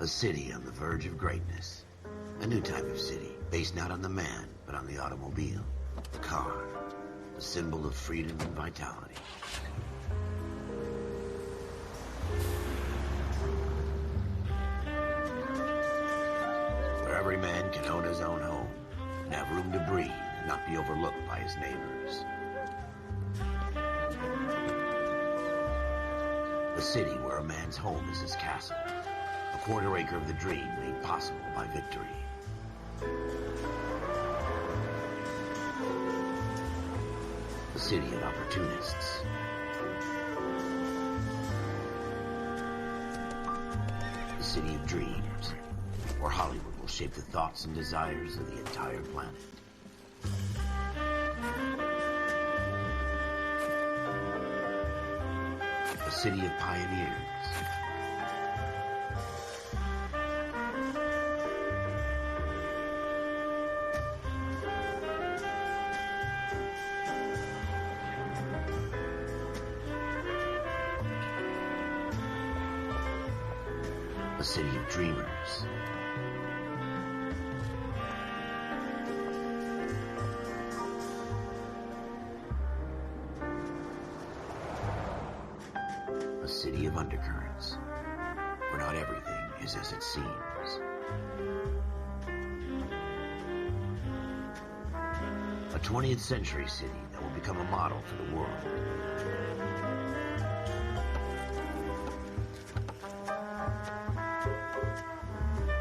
A city on the verge of greatness. A new type of city, based not on the man, but on the automobile. The car. The symbol of freedom and vitality. Where every man can own his own home, and have room to breathe, and not be overlooked by his neighbors. The city where a man's home is his castle. A quarter acre of the dream made possible by victory. The city of opportunists. The city of dreams, where Hollywood will shape the thoughts and desires of the entire planet. The city of pioneers. A city of dreamers. A city of undercurrents, where not everything is as it seems. A 20th century city that will become a model for the world.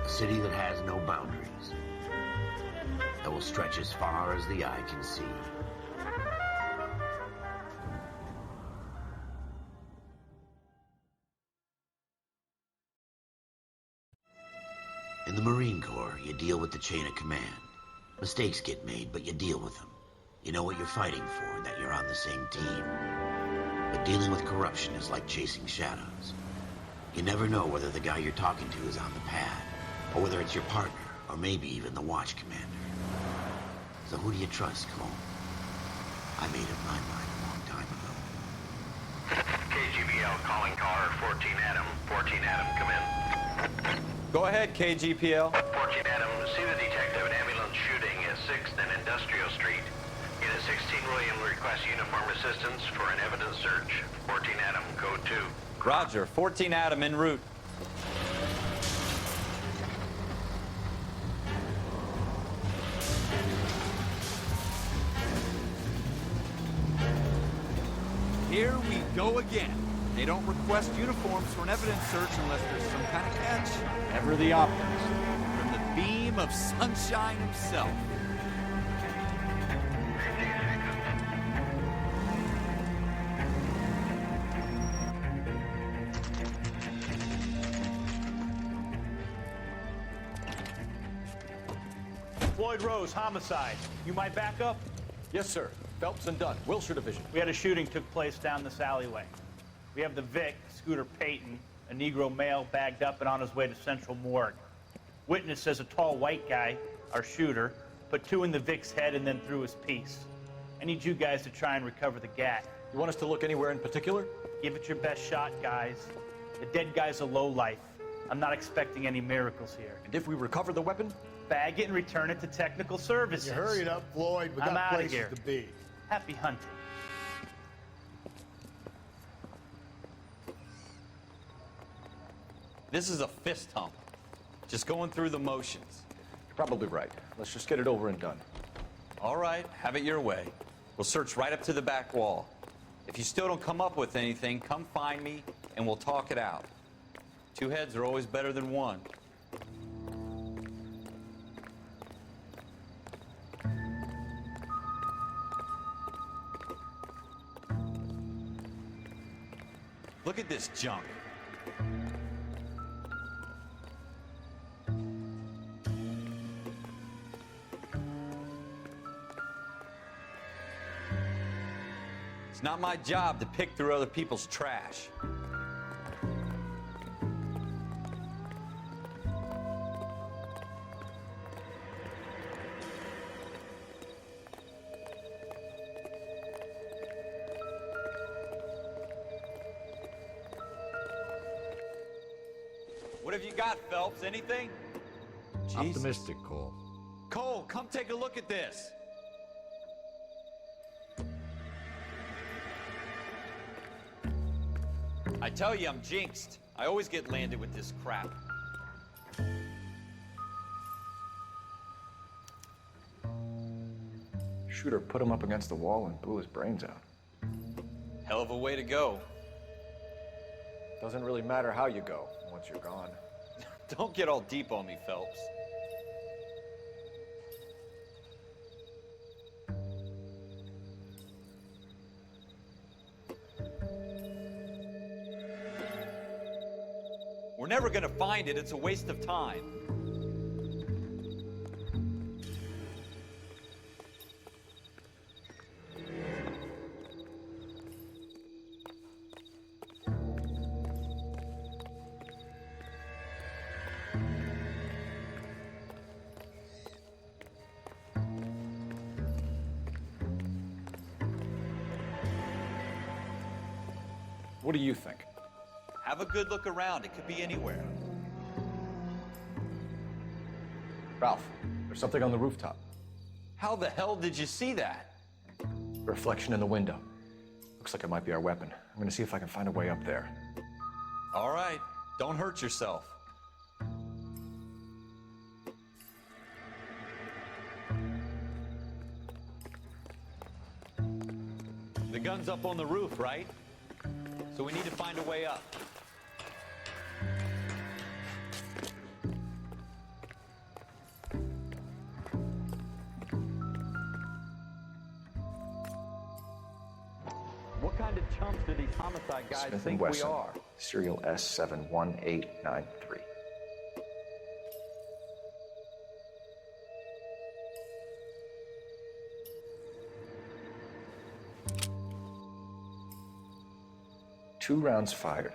A city that has no boundaries, that will stretch as far as the eye can see. In the Marine Corps, you deal with the chain of command. Mistakes get made, but you deal with them. You know what you're fighting for and that you're on the same team. But dealing with corruption is like chasing shadows. You never know whether the guy you're talking to is on the pad, or whether it's your partner, or maybe even the watch commander. So who do you trust, Cole? I made up my mind a long time ago. KGBL calling caller 14 Adam. 14 Adam, come in. Go ahead, KGPL. 14 Adam, see the detective, an ambulance shooting at 6th and Industrial Street. Unit 16 William requests uniform assistance for an evidence search. 14 Adam, code 2. Roger, 14 Adam en route. Here we go again. They don't request uniforms for an evidence search unless there's some kind of catch. Ever the optimist. From the beam of sunshine himself. Floyd Rose, homicide. You might back up? Yes, sir. Phelps and Dunn, Wilshire Division. We had a shooting took place down this alleyway. We have the Vic, Scooter Payton, a Negro male bagged up and on his way to Central Morgue. Witness says a tall white guy, our shooter, put 2 in the Vic's head and then threw his piece. I need you guys to try and recover the gat. You want us to look anywhere in particular? Give it your best shot, guys. The dead guy's a lowlife. I'm not expecting any miracles here. And if we recover the weapon? Bag it and return it to technical services. You hurried up, Floyd. We I'm got outta places here. to be. Happy hunting. This is a fist hump. Just going through the motions. You're probably right. Let's just get it over and done. All right, have it your way. We'll search right up to the back wall. If you still don't come up with anything, come find me and we'll talk it out. 2 heads are always better than 1. Look at this junk. It's not my job to pick through other people's trash. What have you got, Phelps? Anything? Jesus. Optimistic, Cole. Cole, come take a look at this. I tell you, I'm jinxed. I always get landed with this crap. Shooter put him up against the wall and blew his brains out. Hell of a way to go. Doesn't really matter how you go once you're gone. Don't get all deep on me, Phelps. We're never gonna find it. It's a waste of time. What do you think? Have a good look around. It could be anywhere. Ralph, there's something on the rooftop. How the hell did you see that? Reflection in the window. Looks like it might be our weapon. I'm gonna see if I can find a way up there. All right. Don't hurt yourself. The gun's up on the roof, right? So we need to find a way up. What kind of chumps do these homicide guys Smith & think Wesson, we are? serial S71893. Two rounds fired,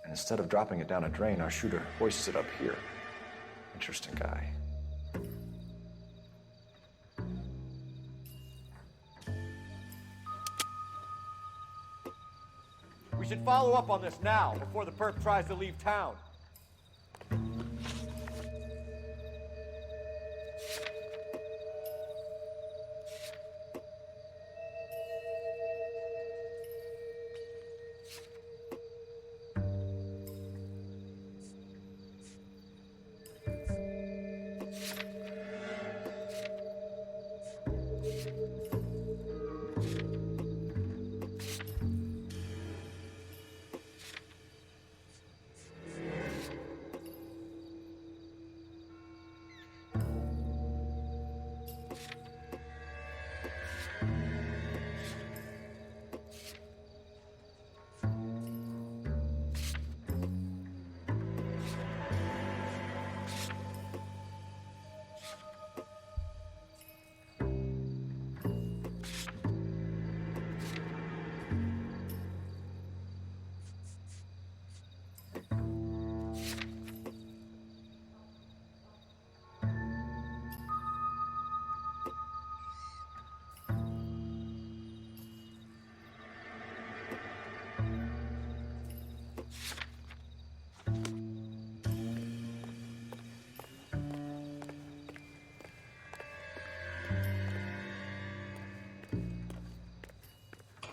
and instead of dropping it down a drain, our shooter hoists it up here. Interesting guy. We should follow up on this now, before the perp tries to leave town.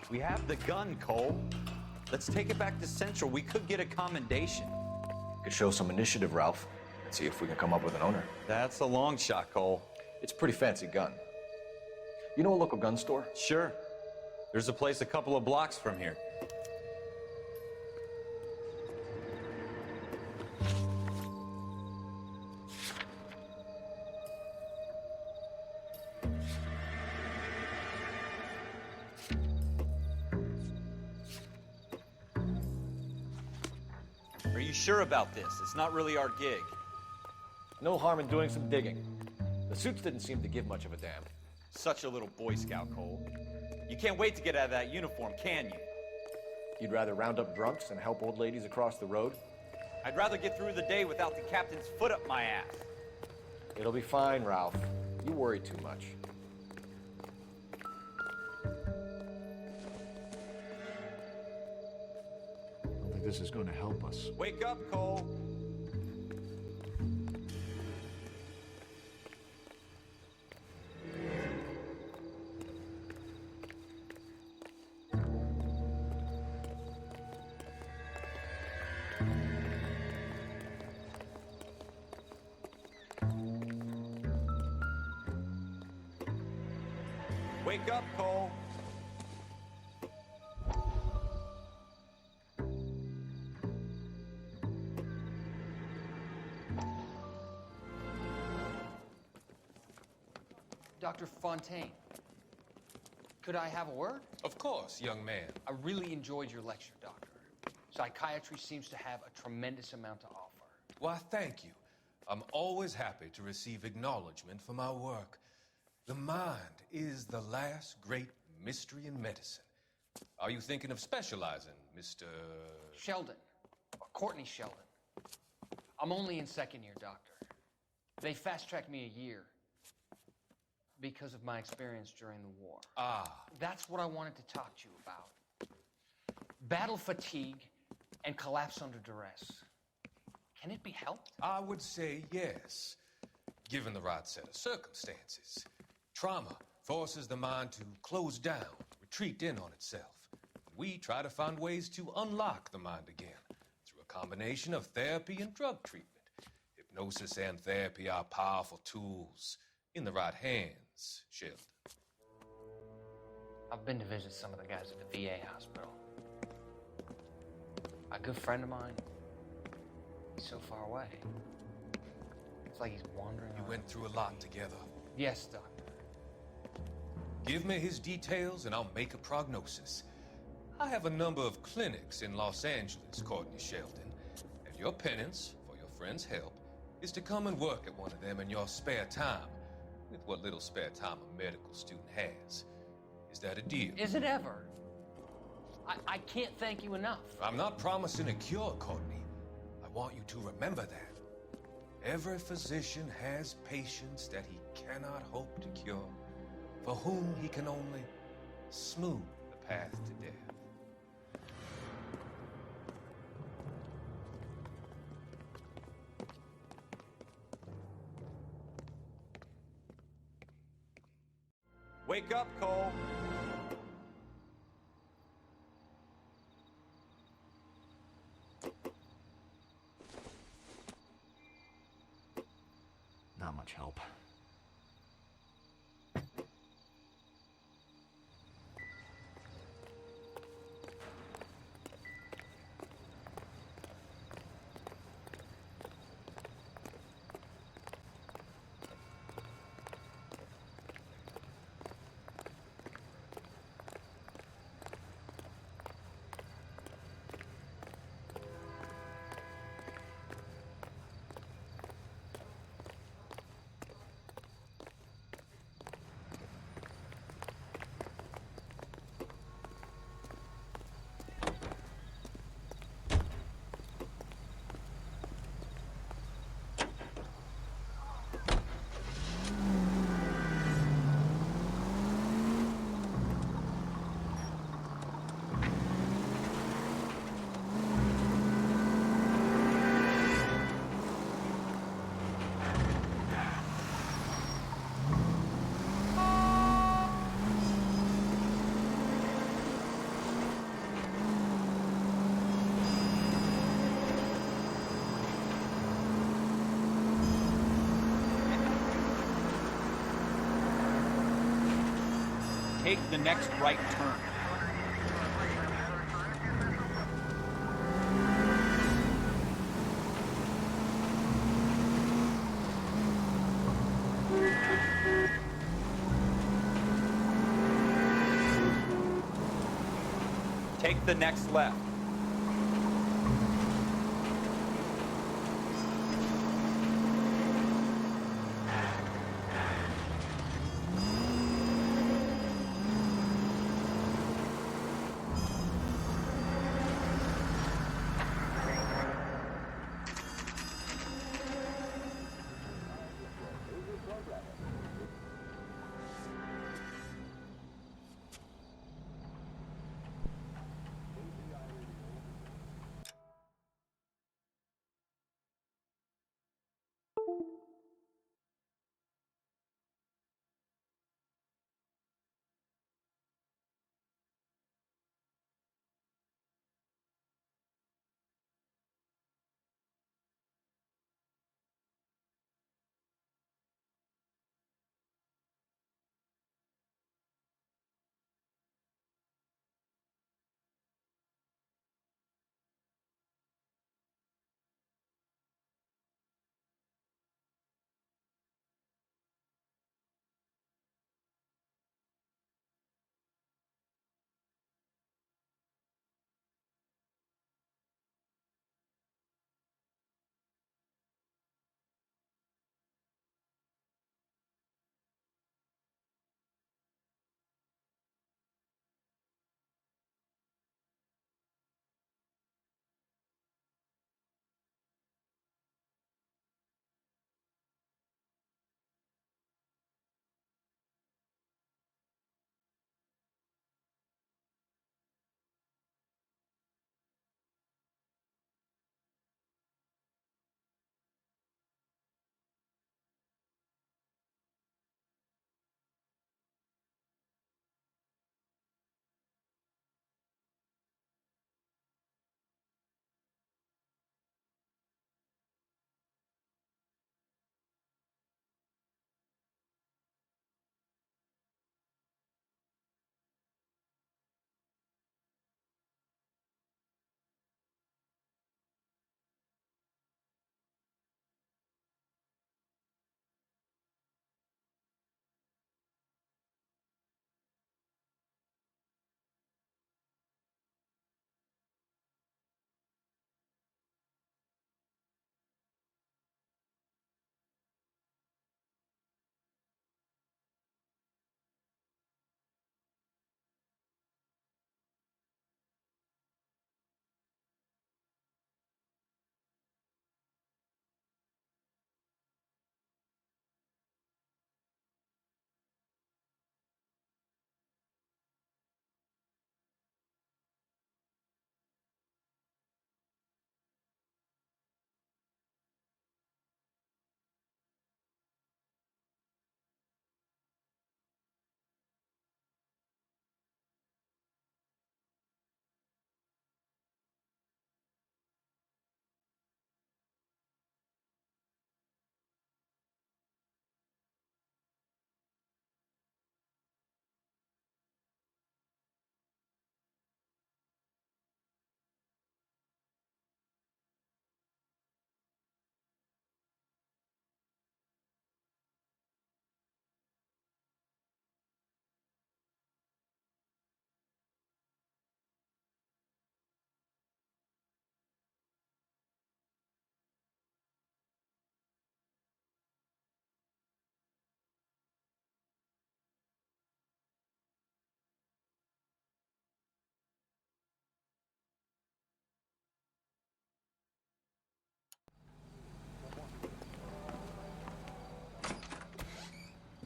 We have the gun, Cole. Let's take it back to Central. We could get a commendation. Could show some initiative, Ralph, and see if we can come up with an owner. That's a long shot, Cole. It's a pretty fancy gun. You know a local gun store? Sure. There's a place a couple of blocks from here. Are you sure about this? It's not really our gig. No harm in doing some digging. The suits didn't seem to give much of a damn. Such a little Boy Scout, Cole. You can't wait to get out of that uniform, can you? You'd rather round up drunks than help old ladies across the road? I'd rather get through the day without the captain's foot up my ass. It'll be fine, Ralph. You worry too much. I don't think this is going to help us. Wake up, Cole. Wake up, Cole. Dr. Fontaine, could I have a word? Of course, young man. I really enjoyed your lecture, Doctor. Psychiatry seems to have a tremendous amount to offer. Why, thank you. I'm always happy to receive acknowledgement for my work. The mind is the last great mystery in medicine. Are you thinking of specializing, Mr. Sheldon, or Courtney Sheldon. I'm only in second year, Doctor. They fast-tracked me a year because of my experience during the war. Ah. That's what I wanted to talk to you about. Battle fatigue and collapse under duress. Can it be helped? I would say yes, given the right set of circumstances. Trauma forces the mind to close down, retreat in on itself. We try to find ways to unlock the mind again through a combination of therapy and drug treatment. Hypnosis and therapy are powerful tools in the right hands, Sheldon. I've been to visit some of the guys at the VA hospital. A good friend of mine, he's so far away. It's like he's wandering You around. went through a lot together. Yes, Doctor. Give me his details and I'll make a prognosis. I have a number of clinics in Los Angeles, Courtney Sheldon, and your penance, for your friend's help, is to come and work at one of them in your spare time, with what little spare time a medical student has. Is that a deal? Is it ever? I can't thank you enough. I'm not promising a cure, Courtney. I want you to remember that. Every physician has patients that he cannot hope to cure, for whom he can only smooth the path to death. Wake up, Cole. Not much help. Take the next right turn. Take the next left.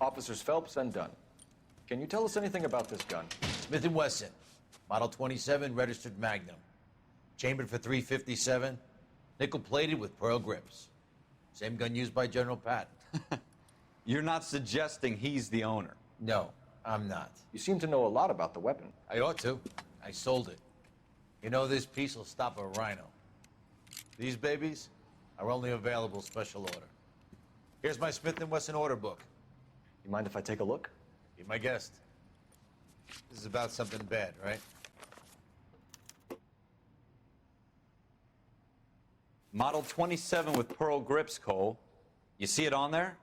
Officers Phelps and Dunn. Can you tell us anything about this gun? Smith & Wesson, Model 27, registered Magnum. Chambered for .357, nickel-plated with pearl grips. Same gun used by General Patton. You're not suggesting he's the owner? No, I'm not. You seem to know a lot about the weapon. I ought to. I sold it. You know, this piece will stop a rhino. These babies are only available special order. Here's my Smith & Wesson order book. You mind if I take a look? Be my guest. This is about something bad, right? Model 27 with pearl grips, Cole. You see it on there?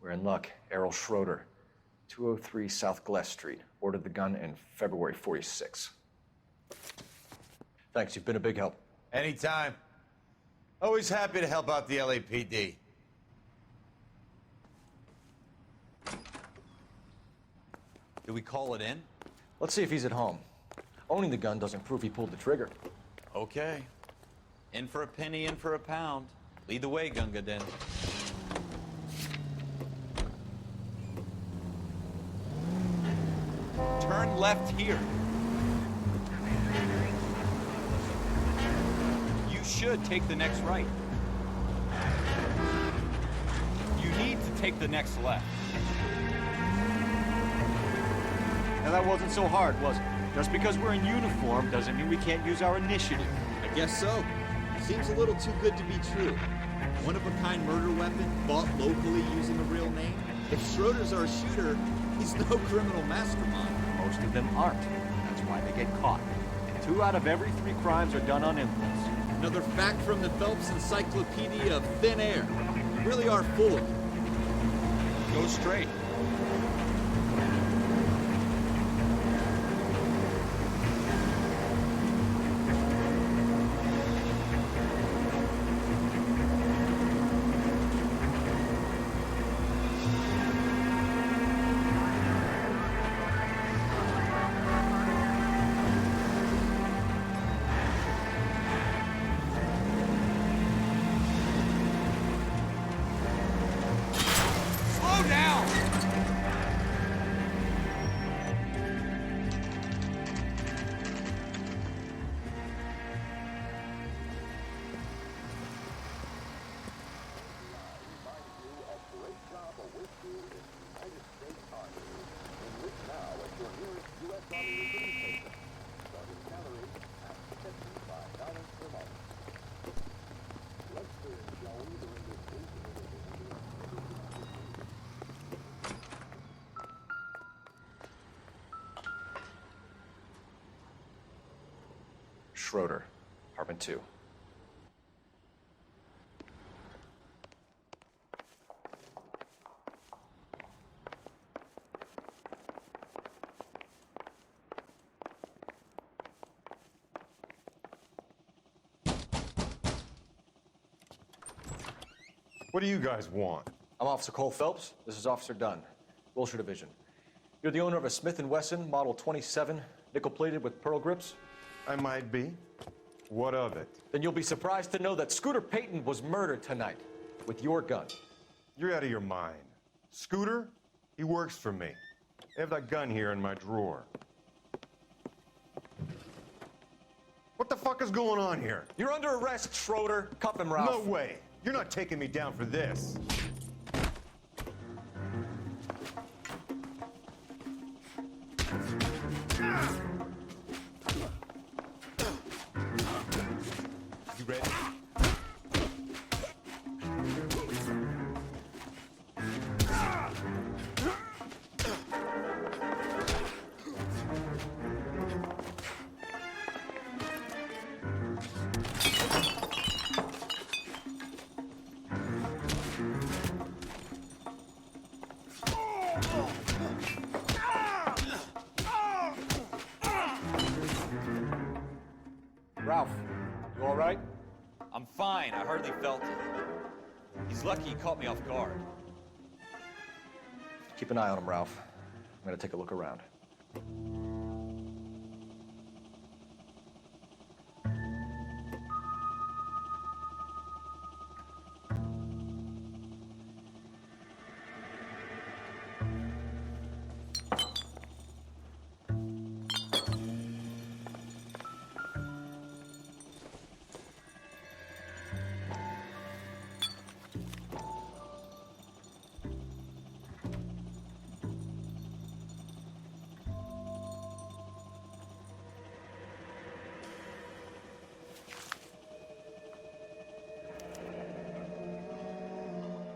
We're in luck. Errol Schroeder, 203 South Glass Street. Ordered the gun in February '46. Thanks, you've been a big help. Anytime. Always happy to help out the LAPD. Do we call it in? Let's see if he's at home. Owning the gun doesn't prove he pulled the trigger. Okay. In for a penny, in for a pound. Lead the way, Gunga Din. Turn left here. You should take the next right. You need to take the next left. Now that wasn't so hard, was it? Just because we're in uniform doesn't mean we can't use our initiative. I guess so. Seems a little too good to be true. One-of-a-kind murder weapon bought locally using a real name. If Schroeder's our shooter, he's no criminal mastermind. Most of them aren't. That's why they get caught. 2 out of every 3 crimes are done on impulse. Another fact from the Phelps Encyclopedia of Thin Air. You really are full of it. Go straight. Schroeder, apartment 2. What do you guys want? I'm Officer Cole Phelps. This is Officer Dunn, Wilshire Division. You're the owner of a Smith & Wesson Model 27, nickel-plated with pearl grips? I might be. What of it? Then you'll be surprised to know that Scooter Payton was murdered tonight with your gun. You're out of your mind. Scooter? He works for me. I have that gun here in my drawer. What the fuck is going on here? You're under arrest, Schroeder. Cuff him, Ralph. No way. You're not taking me down for this. You ready? Ralph, you all right? I'm fine. I hardly felt it. He's lucky he caught me off guard. Keep an eye on him, Ralph. I'm gonna take a look around.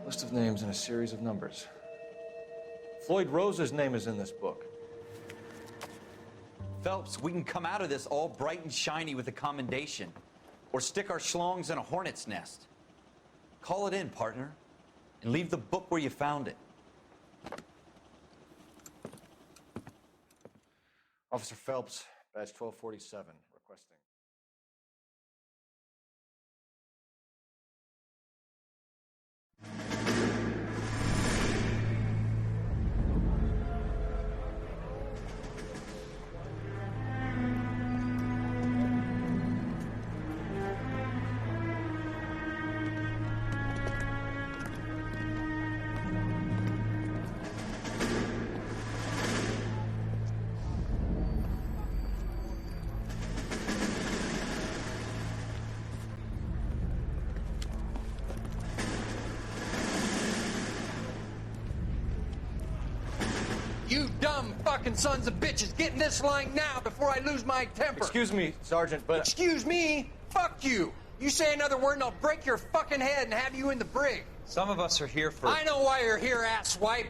List of names and a series of numbers. Floyd Rose's name is in this book. Phelps, we can come out of this all bright and shiny with a commendation, or stick our schlongs in a hornet's nest. Call it in, partner, and leave the book where you found it. Officer Phelps, badge 1247, requesting. You dumb fucking sons of bitches, get in this line now before I lose my temper. Excuse me, Sergeant, but... Excuse me? Fuck you. You say another word and I'll break your fucking head and have you in the brig. Some of us are here for... I know why you're here, asswipe.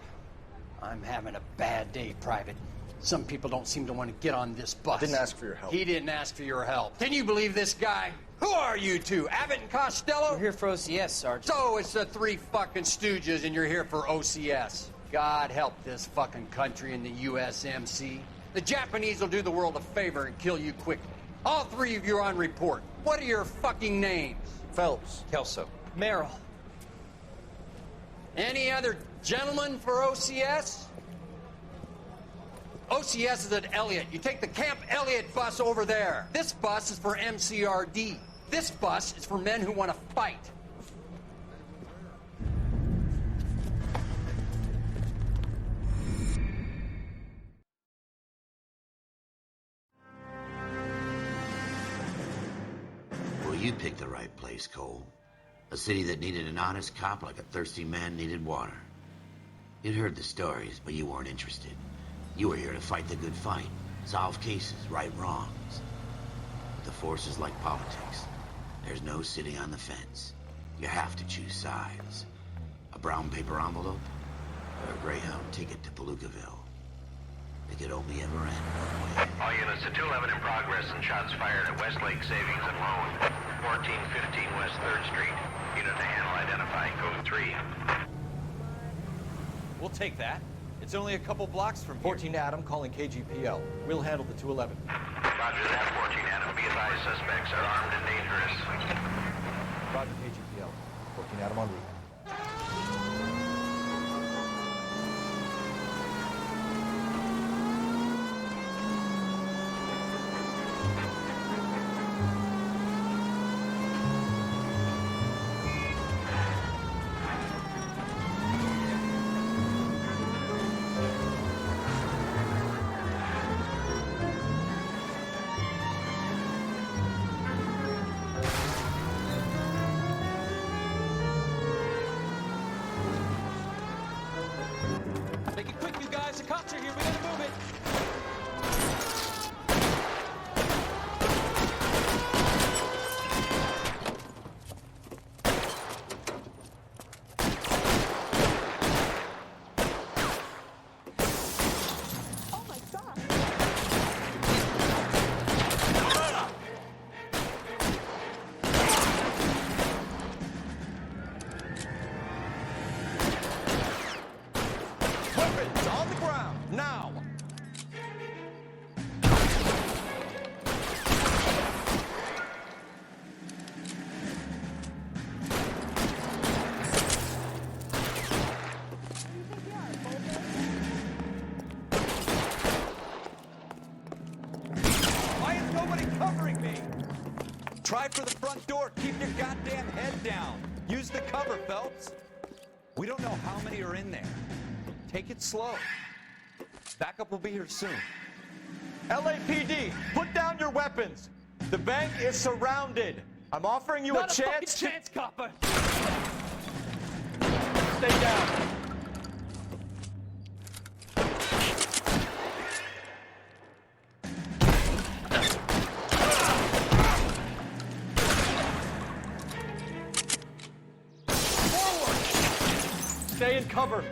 I'm having a bad day, Private. Some people don't seem to want to get on this bus. I didn't ask for your help. He didn't ask for your help. Can you believe this guy? Who are you two? Abbott and Costello? We're here for OCS, Sergeant. So it's the three fucking stooges and you're here for OCS. God help this fucking country and the USMC. The Japanese will do the world a favor and kill you quickly. All three of you are on report. What are your fucking names? Phelps. Kelso. Merrill. Any other gentlemen for OCS? OCS is at Elliott. You take the Camp Elliott bus over there. This bus is for MCRD. This bus is for men who want to fight. Well, you picked the right place, Cole. A city that needed an honest cop like a thirsty man needed water. You'd heard the stories, but you weren't interested. You were here to fight the good fight, solve cases, right wrongs. But the force is like politics. There's no sitting on the fence. You have to choose sides. A brown paper envelope or a Greyhound ticket to Palookaville. It could only ever end one way. All units to 211 in progress and shots fired at Westlake Savings and Loan, 1415 West 3rd Street. Unit to handle identify code 3. We'll take that. It's only a couple blocks from here. 14 Adam calling KGPL. We'll handle the 211. Roger that, 14 Adam. Be advised, suspects are armed and dangerous. Roger KGPL. 14 Adam on route. head for the front door. Keep your goddamn head down. Use the cover, Phelps. We don't know how many are in there. Take it slow. Backup will be here soon. LAPD, put down your weapons. The bank is surrounded. I'm offering you Not a chance. Fucking chance, copper. Stay down. Forward. Stay in cover.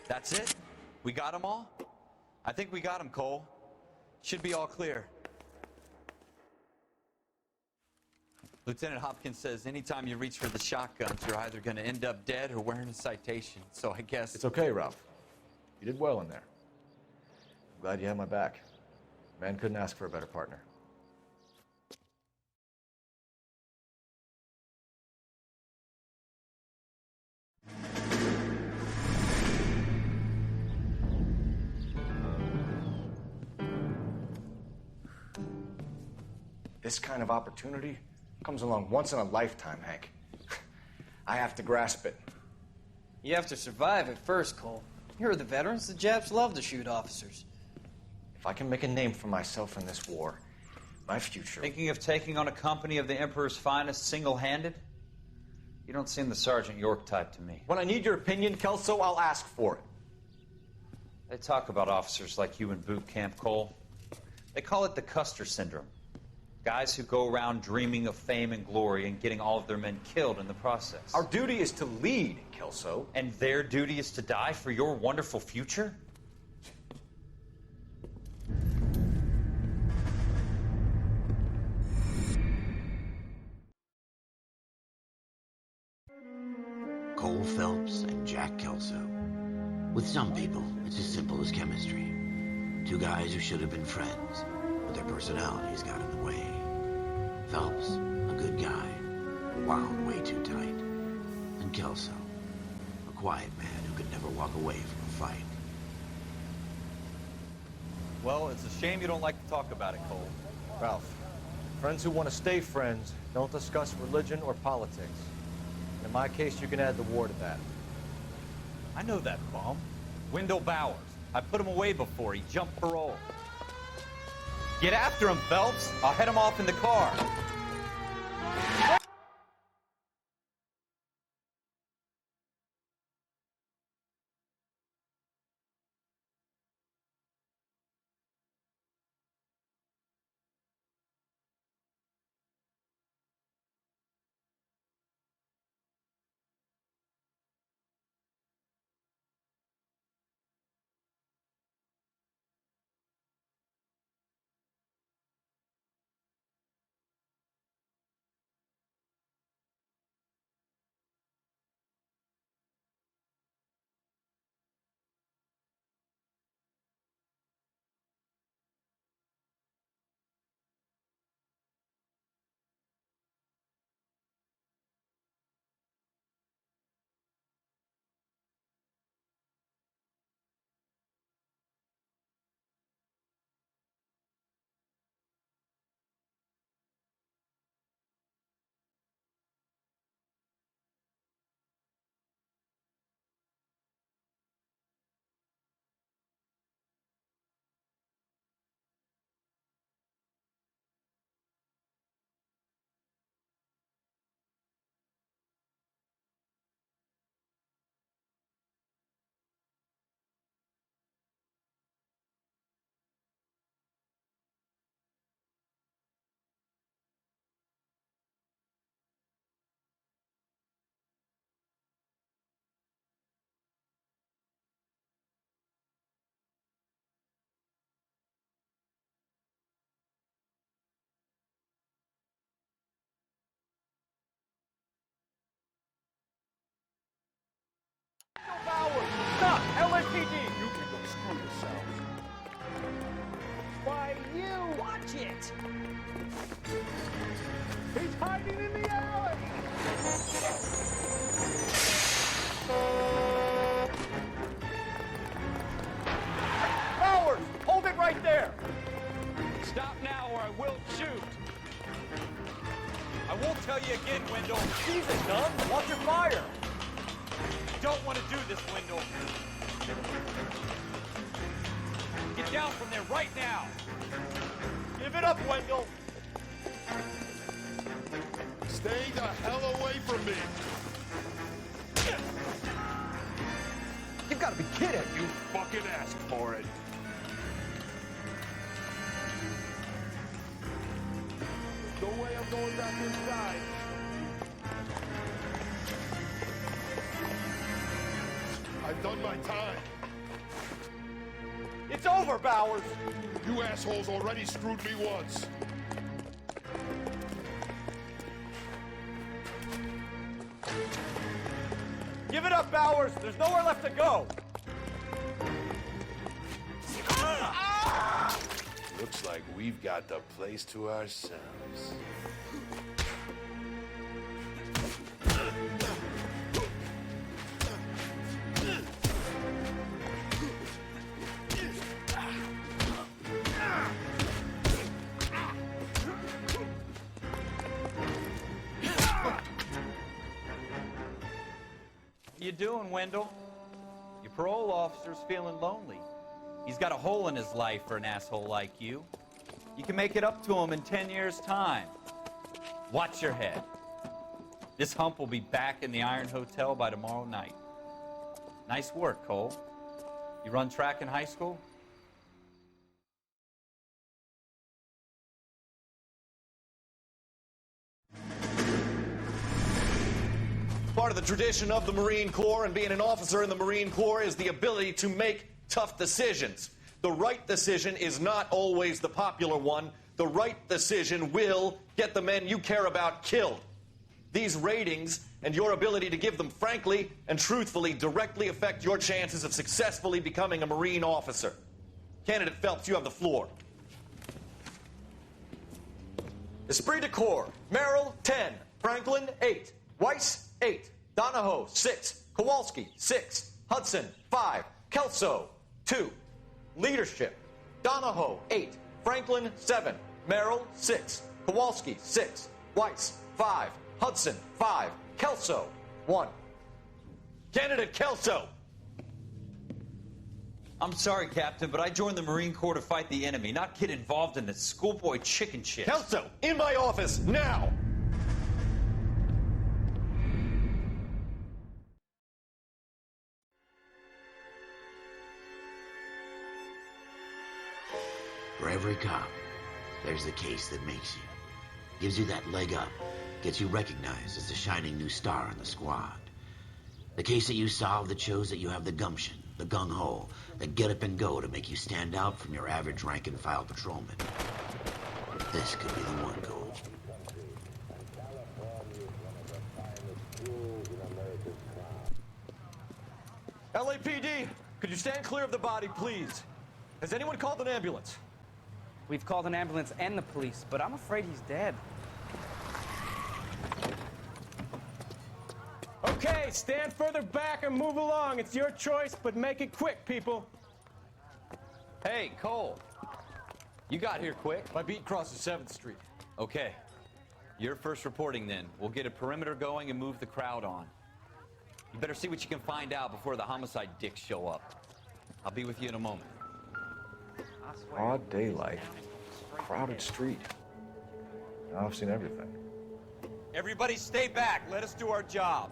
That's it? We got them all? I think we got them, Cole. Should be all clear. Lieutenant Hopkins says anytime you reach for the shotguns, you're either going to end up dead or wearing a citation. So I guess... It's okay, Ralph. You did well in there. I'm glad you had my back. Man couldn't ask for a better partner. This kind of opportunity comes along once in a lifetime, Hank. I have to grasp it. You have to survive it first, Cole. Here are the veterans. The Japs love to shoot officers. If I can make a name for myself in this war, my future... Thinking of taking on a company of the Emperor's finest single-handed? You don't seem the Sergeant York type to me. When I need your opinion, Kelso, I'll ask for it. They talk about officers like you in boot camp, Cole. They call it the Custer Syndrome. Guys who go around dreaming of fame and glory and getting all of their men killed in the process. Our duty is to lead, Kelso. And their duty is to die for your wonderful future? Cole Phelps and Jack Kelso. With some people, it's as simple as chemistry. Two guys who should have been friends, but their personalities got in the way. Phelps, a good guy, wound way too tight. And Kelso, a quiet man who could never walk away from a fight. Well, it's a shame you don't like to talk about it, Cole. Ralph, friends who want to stay friends don't discuss religion or politics. In my case, you can add the war to that. I know that bum. Wendell Bowers. I put him away before. He jumped parole. Get after him, Phelps. I'll head him off in the car. Watch it! He's hiding in the alley! Powers! Hold it right there! Stop now or I will shoot. I won't tell you again, Wendell. Jesus, Dunn! Watch your fire! I don't want to do this, Wendell. Get down from there right now. Give it up, Wendell! Stay the hell away from me! You've got to be kidding! You fucking asked for it! No way I'm going back inside! I've done my time! It's over, Bowers! You assholes already screwed me once! Give it up, Bowers! There's nowhere left to go! Looks like we've got the place to ourselves. What you doing, Wendell? Your parole officer's feeling lonely. He's got a hole in his life for an asshole like you. You can make it up to him in 10 years' time. Watch your head. This hump will be back in the Iron Hotel by tomorrow night. Nice work, Cole. You run track in high school? Part of the tradition of the Marine Corps and being an officer in the Marine Corps is the ability to make tough decisions. The right decision is not always the popular one. The right decision will get the men you care about killed. These ratings and your ability to give them frankly and truthfully directly affect your chances of successfully becoming a Marine officer. Candidate Phelps, you have the floor. Esprit de Corps, Merrill, 10. Franklin, 8. Weiss, 8. Donahoe, 6. Kowalski, 6. Hudson, 5. Kelso, 2. Leadership, Donahoe, 8. Franklin, 7. Merrill, 6. Kowalski, 6. Weiss, 5. Hudson, 5. Kelso, 1. Candidate Kelso. I'm sorry, Captain, but I joined the Marine Corps to fight the enemy, not get involved in this schoolboy chicken shit. Kelso, in my office, now! For every cop, there's the case that makes you. Gives you that leg up. Gets you recognized as the shining new star in the squad. The case that you solve that shows that you have the gumption, the gung-ho, the get up and go to make you stand out from your average rank-and-file patrolman. This could be the one, Cole. LAPD, could you stand clear of the body, please? Has anyone called an ambulance? We've called an ambulance and the police, but I'm afraid he's dead. Okay, stand further back and move along. It's your choice, but make it quick, people. Hey, Cole. You got here quick. My beat crosses 7th Street. Okay. You're first reporting then. We'll get a perimeter going and move the crowd on. You better see what you can find out before the homicide dicks show up. I'll be with you in a moment. Broad daylight, crowded street. Now I've seen everything. Everybody stay back. Let us do our job.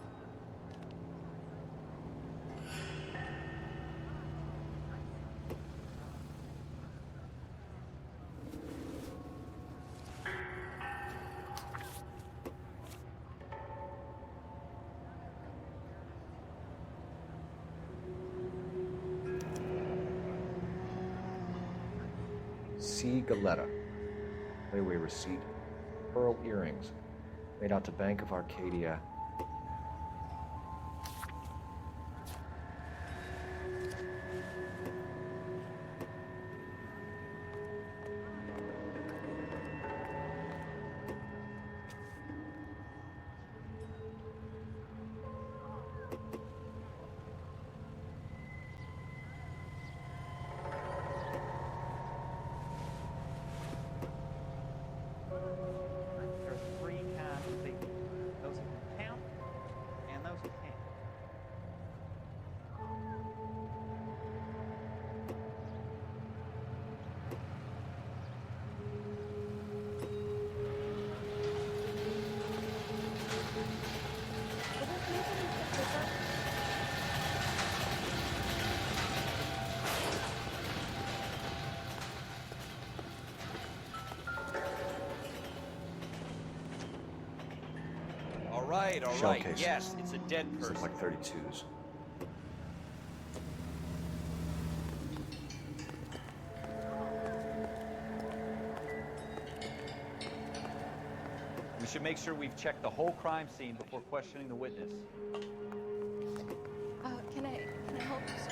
C. Galetta. Layaway receipt. Pearl earrings. Made out to Bank of Arcadia. right, Shell all right. casings. Yes, it's a dead These person. look like 32s. We should make sure we've checked the whole crime scene before questioning the witness. Can I help you, sir?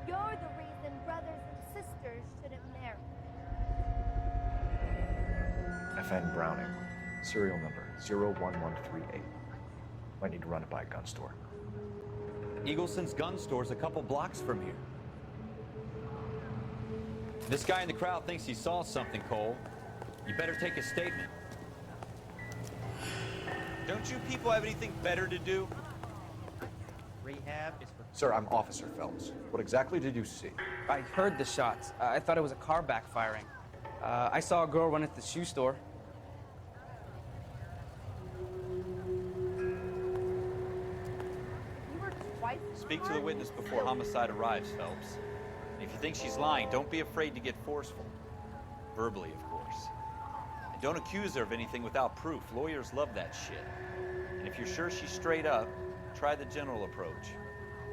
You're the reason brothers and sisters shouldn't marry. FN Browning, serial number 01138. Might need to run it by a gun store. Eagleson's gun store's a couple blocks from here. This guy in the crowd thinks he saw something, Cole. You better take a statement. Don't you people have anything better to do? Rehab is for... Sir, I'm Officer Phelps. What exactly did you see? I heard the shots. I thought it was a car backfiring. I saw a girl run at the shoe store. You were twice. Speak to the witness before homicide arrives, Phelps. And if you think she's lying, don't be afraid to get forceful. Verbally, of course. And don't accuse her of anything without proof. Lawyers love that shit. And if you're sure she's straight up, try the general approach.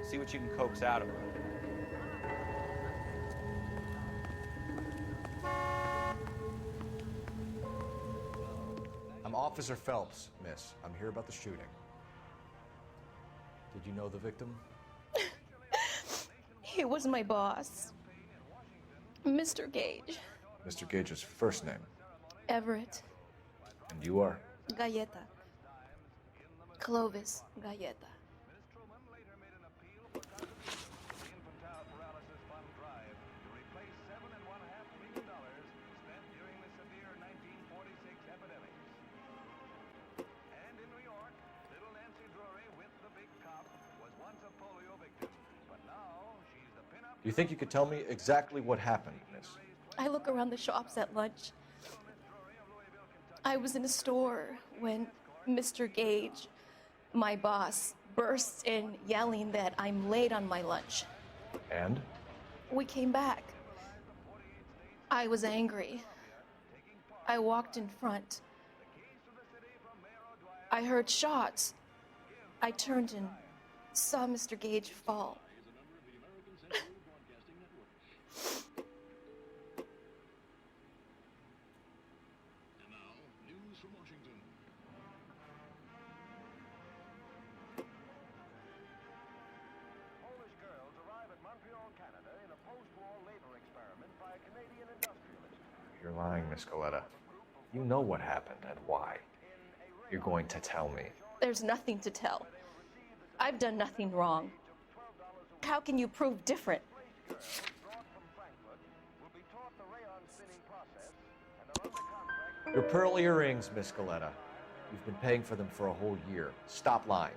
See what you can coax out of her. I'm Officer Phelps, miss. I'm here about the shooting. Did you know the victim? He was my boss, Mr. Gage. Mr. Gage's first name. Everett. And you are? Galleta. Clovis Galleta. Do you think you could tell me exactly what happened, miss? I look around the shops at lunch. I was in a store when Mr. Gage, my boss, bursts in yelling that I'm late on my lunch. And? We came back. I was angry. I walked in front. I heard shots. I turned and saw Mr. Gage fall. You're lying, Miss Coletta. You know what happened and why. You're going to tell me. There's nothing to tell. I've done nothing wrong. How can you prove different? Your pearl earrings, Miss Coletta. You've been paying for them for a whole year. Stop lying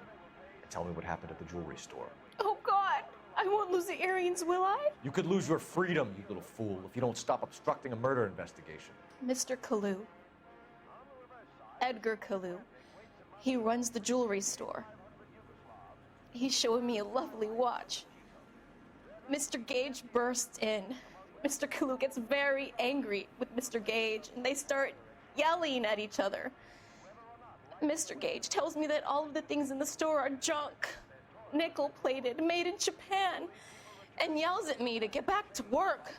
and tell me what happened at the jewelry store. Oh, God! I won't lose the earrings, will I? You could lose your freedom, you little fool, if you don't stop obstructing a murder investigation. Mr. Kalu. Edgar Kalu. He runs the jewelry store. He's showing me a lovely watch. Mr. Gage bursts in. Mr. Kalu gets very angry with Mr. Gage, and they start yelling at each other. Mr. Gage tells me that all of the things in the store are junk, nickel-plated, made in Japan, and yells at me to get back to work.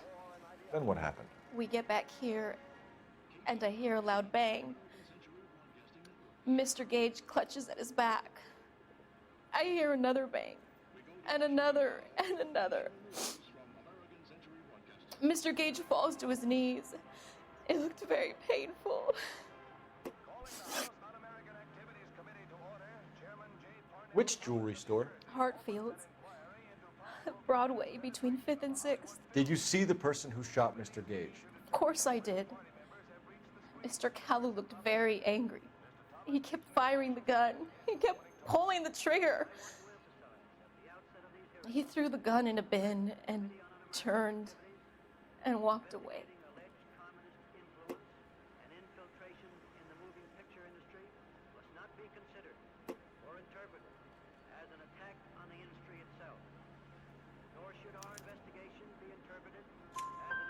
Then what happened? We get back here, and I hear a loud bang. Mr. Gage clutches at his back. I hear another bang, and another, and another. Mr. Gage falls to his knees. It looked very painful. Which jewelry store? Hartfield's. Broadway, between 5th and 6th. Did you see the person who shot Mr. Gage? Of course I did. Mr. Kalu looked very angry. He kept firing the gun. He kept pulling the trigger. He threw the gun in a bin and turned and walked away.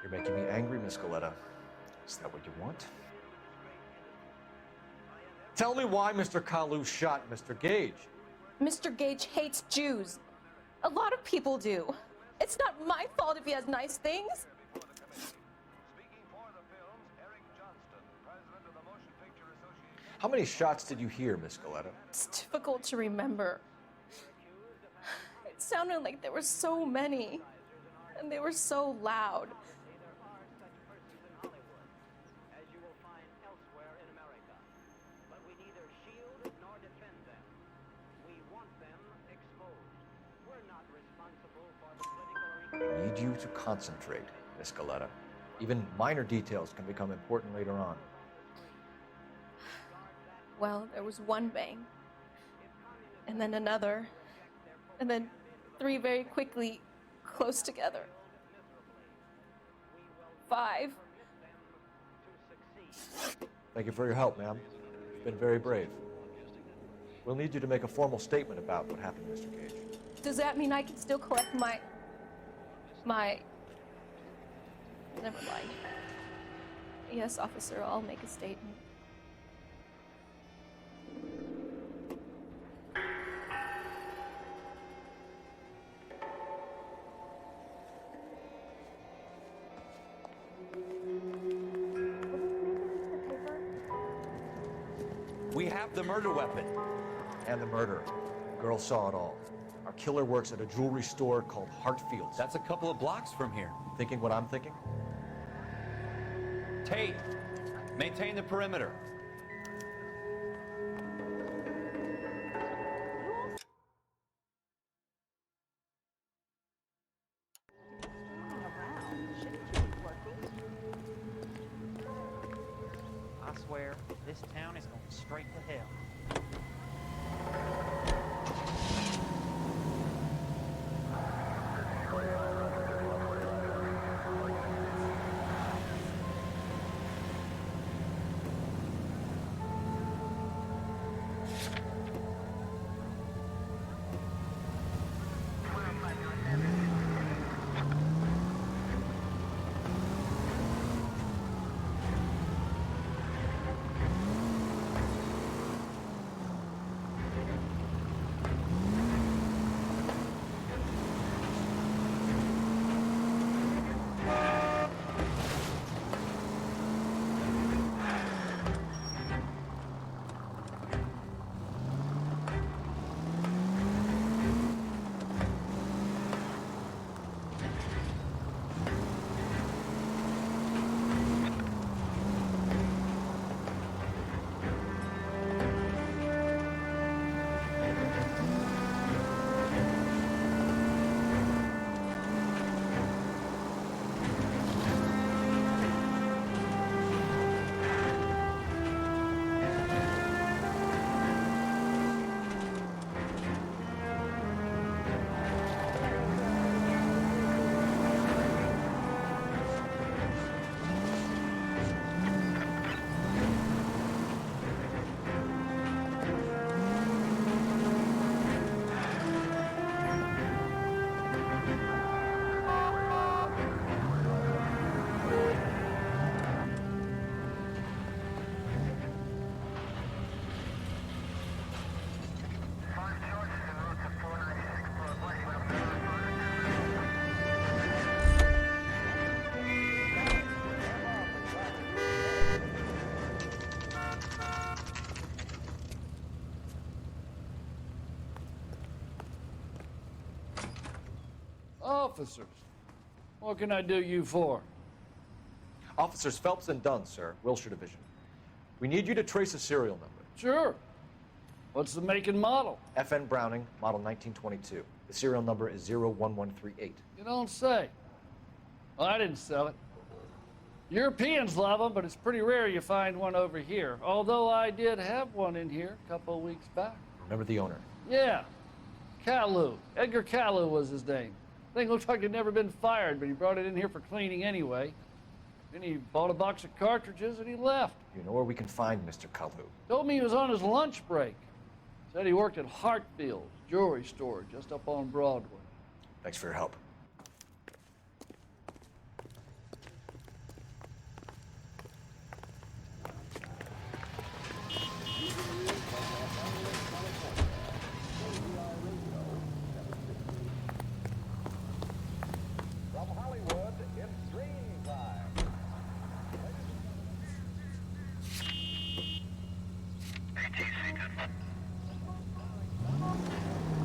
You're making me angry, Miss Goleta. Is that what you want? Tell me why Mr. Kalu shot Mr. Gage. Mr. Gage hates Jews. A lot of people do. It's not my fault if he has nice things. How many shots did you hear, Miss Goleta? It's difficult to remember. It sounded like there were so many, and they were so loud. I need you to concentrate, Miss Goleta. Even minor details can become important later on. Well, there was one bang, and then another, and then three very quickly, close together. 5. Thank you for your help, ma'am. You've been very brave. We'll need you to make a formal statement about what happened, Mr. Gage. Does that mean I can still collect my... Never mind. Yes, officer, I'll make a statement. We have the murder weapon. And the murderer. The girl saw it all. Our killer works at a jewelry store called Hartfield's. That's a couple of blocks from here. Thinking what I'm thinking? Tate, maintain the perimeter. I swear, this town is going straight to hell. Officers, what can I do you for? Officers Phelps and Dunn, sir, Wilshire Division. We need you to trace a serial number. Sure. What's the make and model? FN Browning, model 1922. The serial number is 01138. You don't say. Well, I didn't sell it. Europeans love them, but it's pretty rare you find one over here. Although I did have one in here a couple of weeks back. Remember the owner? Yeah. Kalu. Edgar Kalu was his name. Thing looked like he'd never been fired, but he brought it in here for cleaning anyway. Then he bought a box of cartridges and he left. You know where we can find Mr. Kalu? Told me he was on his lunch break. Said he worked at Hartfield's jewelry store just up on Broadway. Thanks for your help.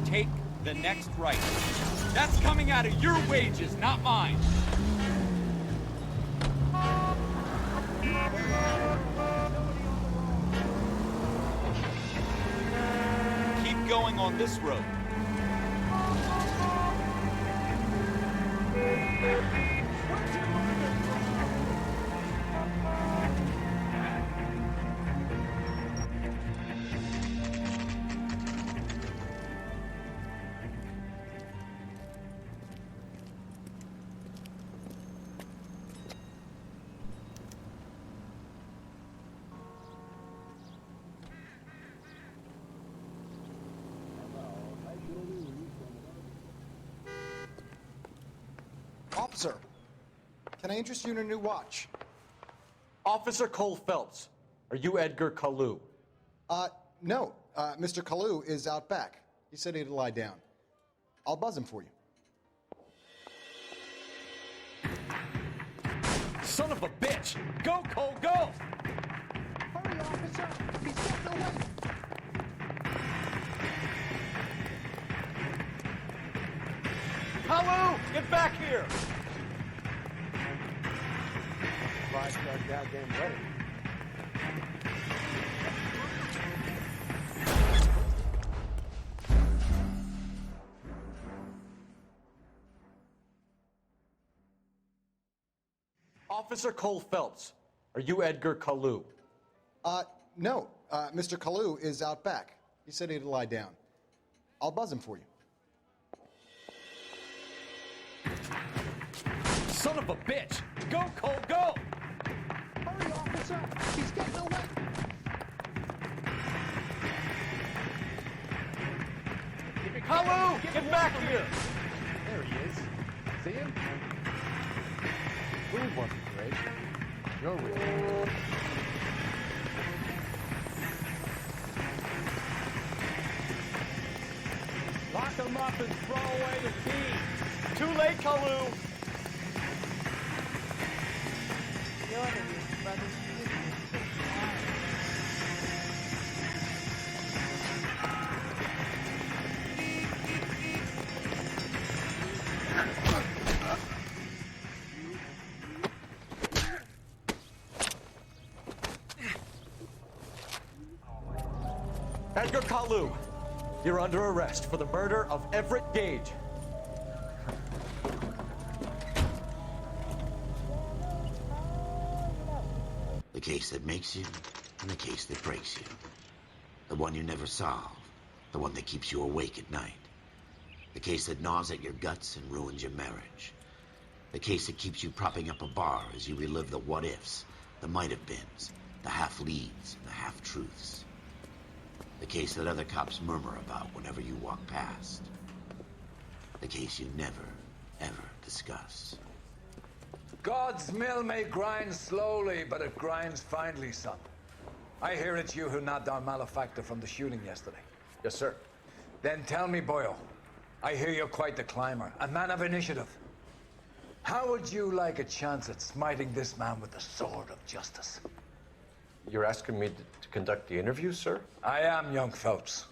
Take the next right. That's coming out of your wages, not mine. Keep going on this road. Officer, can I interest you in a new watch? Officer Cole Phelps, are you Edgar Kalu? No. Mr. Kalu is out back. He said he'd lie down. I'll buzz him for you. Son of a bitch! Go, Cole, go! Hurry, officer! He's getting away! Kalu, get back here! Surprised you got goddamn ready. Officer Cole Phelps, are you Edgar Kalu? No. Mr. Kalu is out back. He said he'd lie down. I'll buzz him for you. Son of a bitch! Go, Cole, go! Hurry, officer! He's getting away! Kalu, get back here! There he is. See him? Food wasn't great. You're real. Lock him up and throw away the key. Too late, Kalu! Edgar Kalu, you're under arrest for the murder of Everett Gage. The case that makes you, and the case that breaks you. The one you never solve, the one that keeps you awake at night. The case that gnaws at your guts and ruins your marriage. The case that keeps you propping up a bar as you relive the what-ifs, the might-have-beens, the half-leads, and the half-truths. The case that other cops murmur about whenever you walk past. The case you never, ever discuss. God's mill may grind slowly, but it grinds finely, son. I hear it's you who nabbed our malefactor from the shooting yesterday. Yes, sir. Then tell me, Boyle, I hear you're quite the climber, a man of initiative. How would you like a chance at smiting this man with the sword of justice? You're asking me to conduct the interview, sir? I am, young Phelps.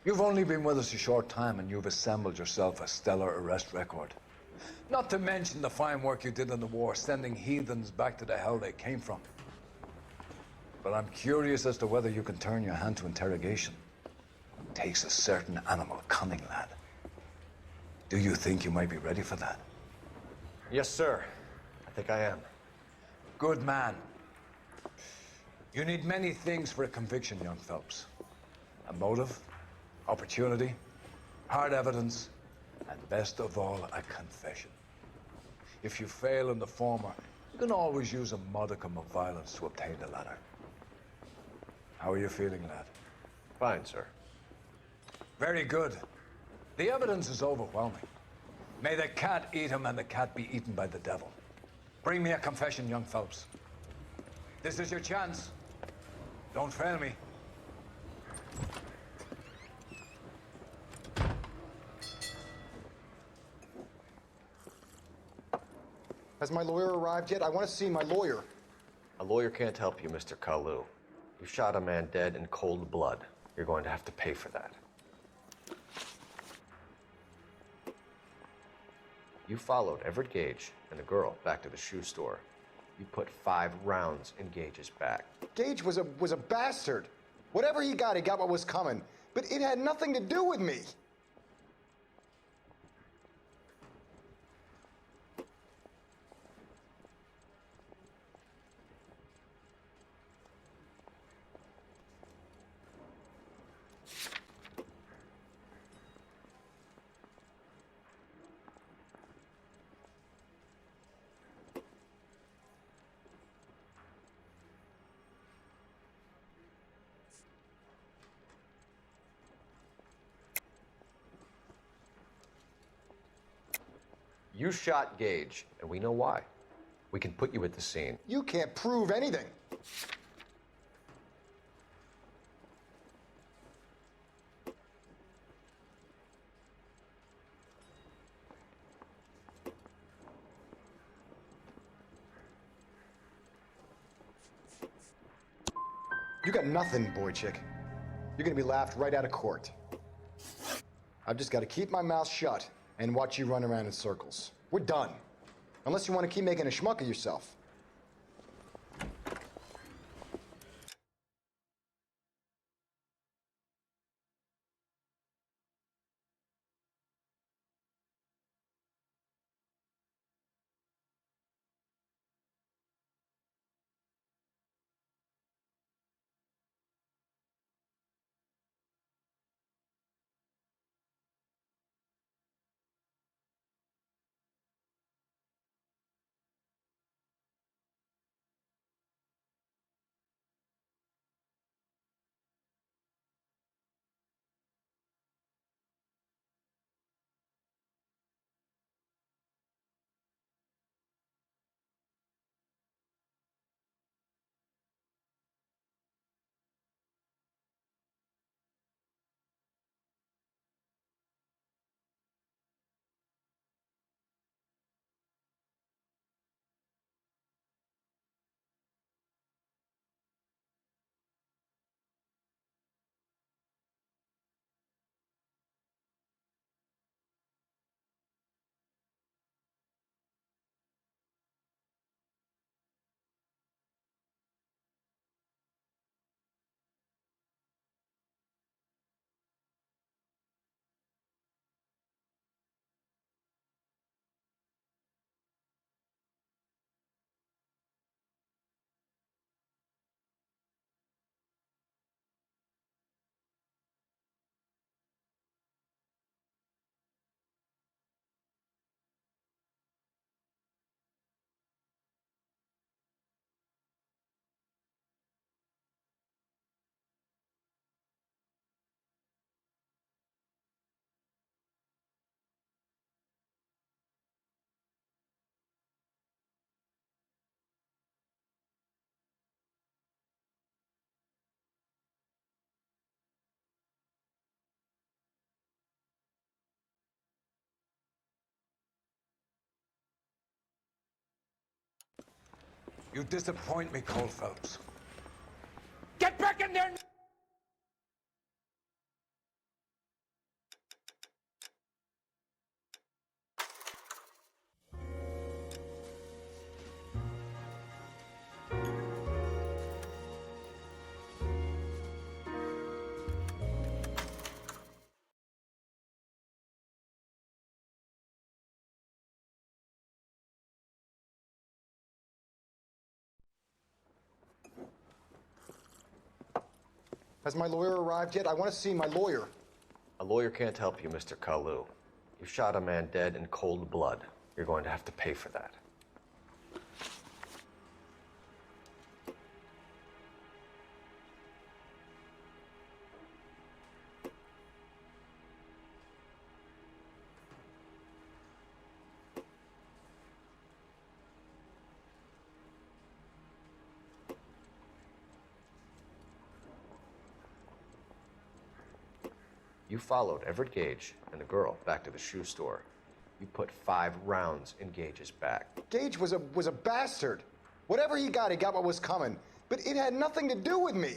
You've only been with us a short time, and you've assembled yourself a stellar arrest record. Not to mention the fine work you did in the war, sending heathens back to the hell they came from. But I'm curious as to whether you can turn your hand to interrogation. It takes a certain animal cunning, lad. Do you think you might be ready for that? Yes, sir. I think I am. Good man. You need many things for a conviction, young Phelps. A motive, opportunity, hard evidence, and best of all, a confession. If you fail in the former, you can always use a modicum of violence to obtain the latter. How are you feeling, lad? Fine, sir. Very good. The evidence is overwhelming. May the cat eat him and the cat be eaten by the devil. Bring me a confession, young Phelps. This is your chance. Don't fail me. Has my lawyer arrived yet? I want to see my lawyer. A lawyer can't help you, Mr. Kalu. You shot a man dead in cold blood. You're going to have to pay for that. You followed Everett Gage and the girl back to the shoe store. You put 5 rounds in Gage's back. Gage was a bastard. Whatever he got what was coming. But it had nothing to do with me. You shot Gage, and we know why. We can put you at the scene. You can't prove anything. You got nothing, boy chick. You're gonna be laughed right out of court. I've just got to keep my mouth shut and watch you run around in circles. We're done. Unless you want to keep making a schmuck of yourself. You disappoint me, Cole Phelps. Get back in there! Has my lawyer arrived yet? I want to see my lawyer. A lawyer can't help you, Mr. Kalu. You shot a man dead in cold blood. You're going to have to pay for that. You followed Everett Gage and the girl back to the shoe store. You put 5 rounds in Gage's back. Gage was a bastard. Whatever he got what was coming. But it had nothing to do with me.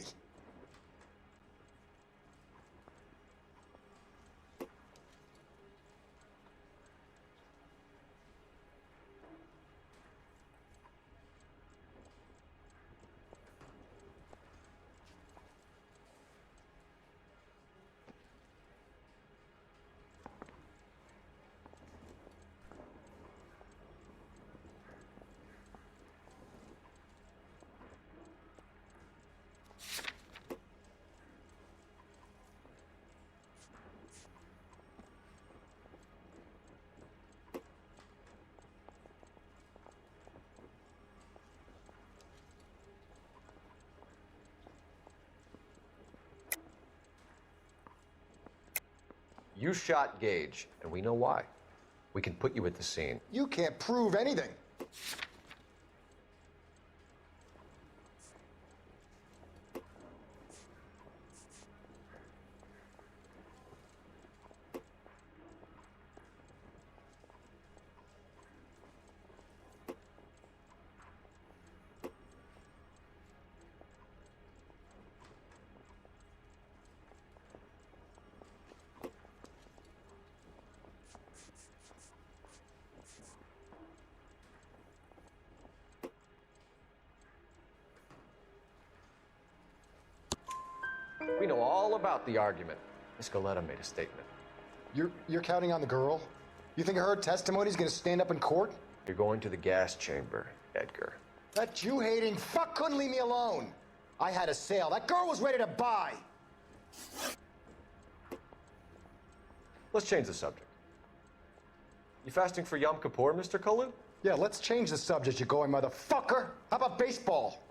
You shot Gage, and we know why. We can put you at the scene. You can't prove anything. We know all about the argument. Miss Goleta made a statement. You're counting on the girl? You think her testimony's gonna stand up in court? You're going to the gas chamber, Edgar. That Jew-hating fuck couldn't leave me alone. I had a sale. That girl was ready to buy. Let's change the subject. You fasting for Yom Kippur, Mr. Kalu? Yeah, let's change the subject, you going motherfucker. How about baseball?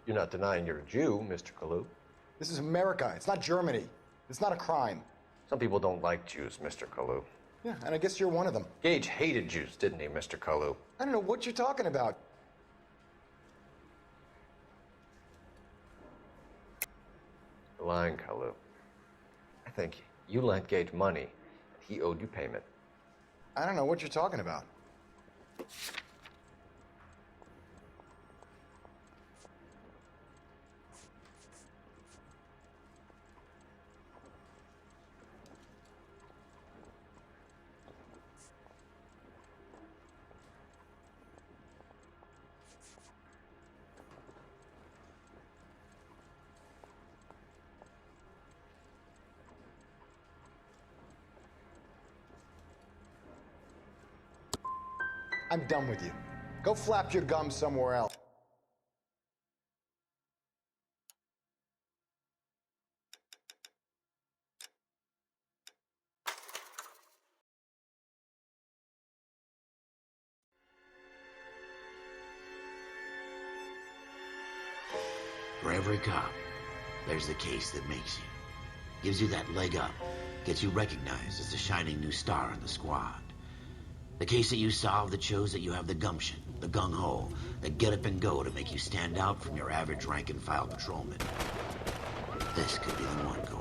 You're not denying you're a Jew, Mr. Kalu. This is America. It's not Germany. It's not a crime. Some people don't like Jews, Mr. Kalu. Yeah, and I guess you're one of them. Gage hated Jews, didn't he, Mr. Kalu? I don't know what you're talking about. You're lying, Kalu. I think you lent Gage money, and he owed you payment. I don't know what you're talking about. I'm done with you. Go flap your gums somewhere else. For every cop, there's the case that makes you. Gives you that leg up. Gets you recognized as the shining new star in the squad. The case that you solve that shows that you have the gumption, the gung-ho, the get up and go to make you stand out from your average rank-and-file patrolman. This could be the one goal.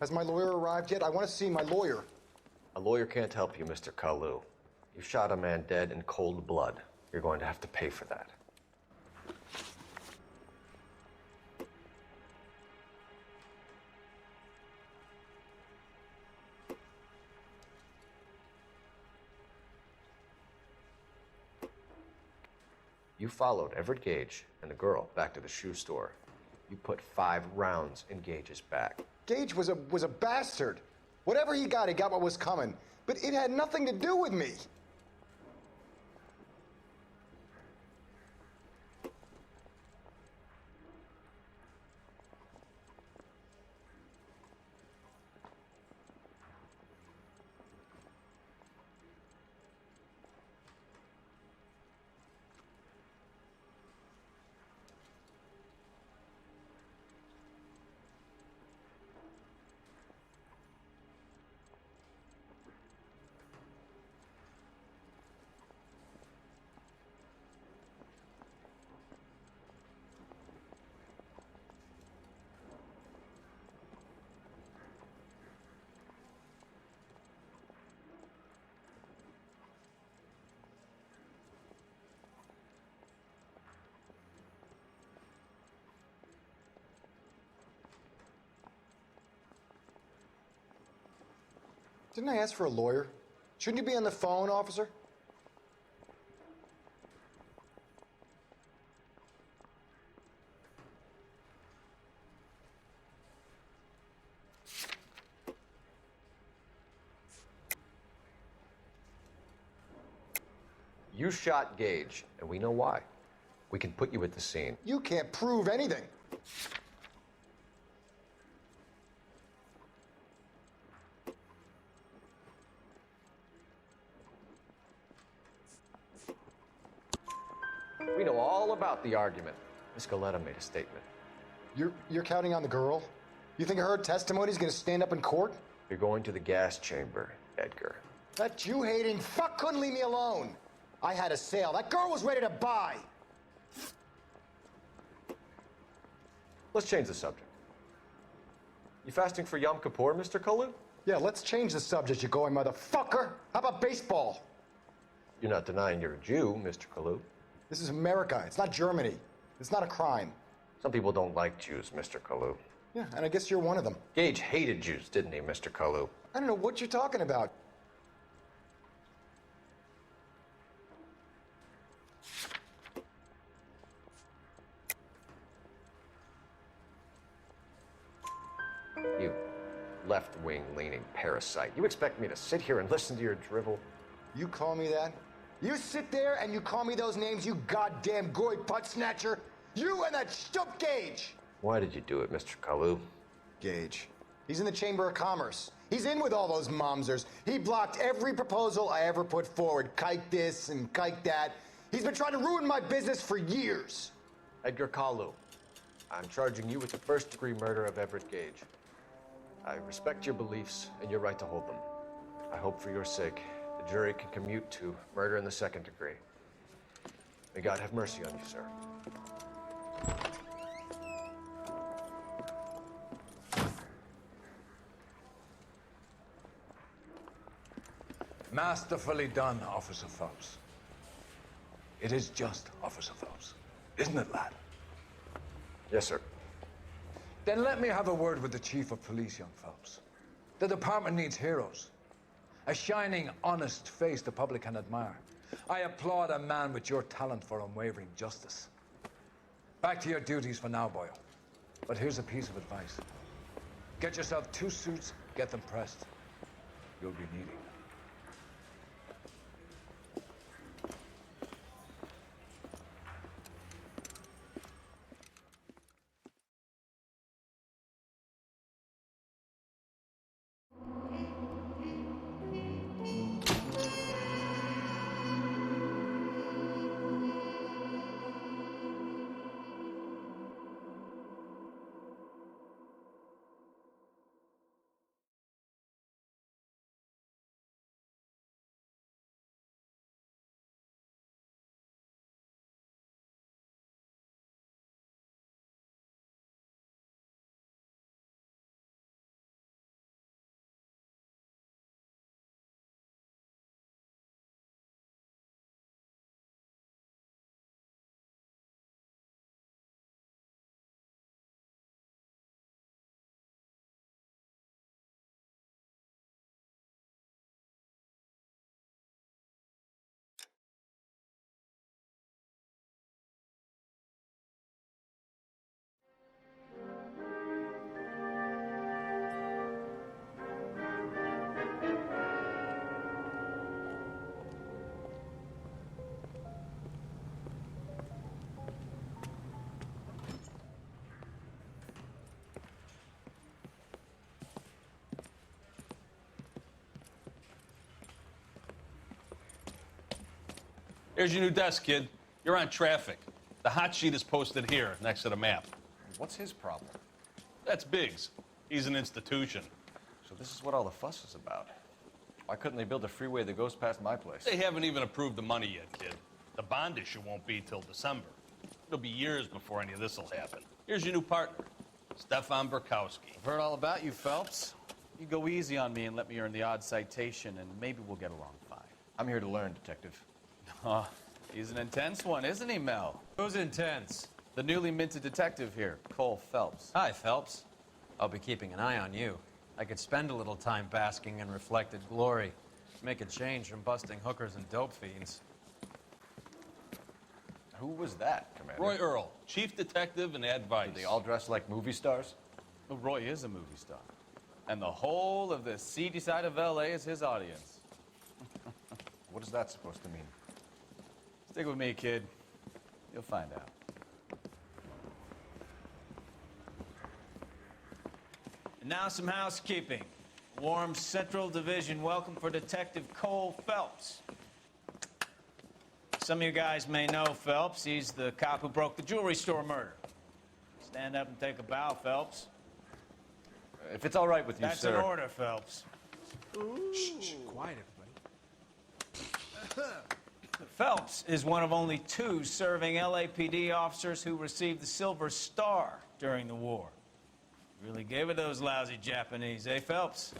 Has my lawyer arrived yet? I want to see my lawyer. A lawyer can't help you, Mr. Kalu. You shot a man dead in cold blood. You're going to have to pay for that. You followed Everett Gage and the girl back to the shoe store. You put 5 rounds in Gage's back. Gage was a bastard. Whatever he got what was coming. But it had nothing to do with me. Didn't I ask for a lawyer? Shouldn't you be on the phone, officer? You shot Gage, and we know why. We can put you at the scene. You can't prove anything. We know all about the argument. Miss Galetta made a statement. You're counting on the girl? You think her testimony's gonna stand up in court? You're going to the gas chamber, Edgar. That Jew-hating fuck couldn't leave me alone. I had a sale. That girl was ready to buy. Let's change the subject. You fasting for Yom Kippur, Mr. Kalu? Yeah, let's change the subject, you going motherfucker. How about baseball? You're not denying you're a Jew, Mr. Kalu. This is America. It's not Germany. It's not a crime. Some people don't like Jews, Mr. Kalu. Yeah, and I guess you're one of them. Gage hated Jews, didn't he, Mr. Kalu? I don't know what you're talking about. You left-wing leaning parasite. You expect me to sit here and listen to your drivel? You call me that? You sit there and you call me those names, you goddamn goy putt snatcher? You and that stup Gage! Why did you do it, Mr. Kalu? Gage. He's in the Chamber of Commerce. He's in with all those momsers. He blocked every proposal I ever put forward. Kike this and kike that. He's been trying to ruin my business for years. Edgar Kalu, I'm charging you with the first-degree murder of Everett Gage. I respect your beliefs and your right to hold them. I hope for your sake the jury can commute to murder in the second degree. May God have mercy on you, sir. Masterfully done, Officer Phelps. It is just, Officer Phelps. Isn't it, lad? Yes, sir. Then let me have a word with the Chief of Police, young Phelps. The department needs heroes. A shining, honest face the public can admire. I applaud a man with your talent for unwavering justice. Back to your duties for now, Boyle. But here's a piece of advice. Get yourself 2 suits, get them pressed. You'll be needing Here's your new desk, kid. You're on traffic. The hot sheet is posted here, next to the map. What's his problem? That's Biggs. He's an institution. So this is what all the fuss is about. Why couldn't they build a freeway that goes past my place? They haven't even approved the money yet, kid. The bond issue won't be till December. It'll be years before any of this will happen. Here's your new partner, Stefan Burkowski. I've heard all about you, Phelps. You go easy on me and let me earn the odd citation, and maybe we'll get along fine. I'm here to learn, Detective. Oh, he's an intense one, isn't he, Mel? Who's intense? The newly minted detective here, Cole Phelps. Hi, Phelps. I'll be keeping an eye on you. I could spend a little time basking in reflected glory. Make a change from busting hookers and dope fiends. Who was that, Commander? Roy Earl, chief detective and advice. Do they all dress like movie stars? Well, Roy is a movie star. And the whole of the seedy side of L.A. is his audience. What is that supposed to mean? Stick with me, kid. You'll find out. And now some housekeeping. Warm Central Division welcome for Detective Cole Phelps. Some of you guys may know Phelps. He's the cop who broke the jewelry store murder. Stand up and take a bow, Phelps. If it's all right with you, That's sir. an order, Phelps. Shh, quiet, everybody. Phelps is one of only 2 serving LAPD officers who received the Silver Star during the war. Really gave it those lousy Japanese, eh, Phelps?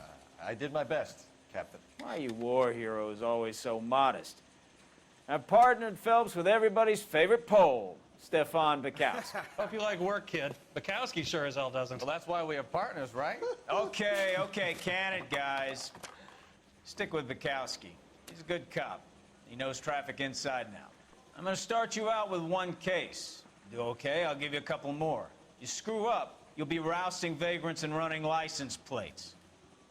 I did my best, Captain. Why are you war heroes always so modest? I've partnered Phelps with everybody's favorite Pole, Stefan Burkowski. Hope you like work, kid. Bukowski sure as hell doesn't. Well, that's why we have partners, right? Okay, can it, guys. Stick with Burkowski. He's a good cop. He knows traffic inside now. I'm going to start you out with 1 case. Do okay? I'll give you a couple more. You screw up, you'll be rousting vagrants and running license plates.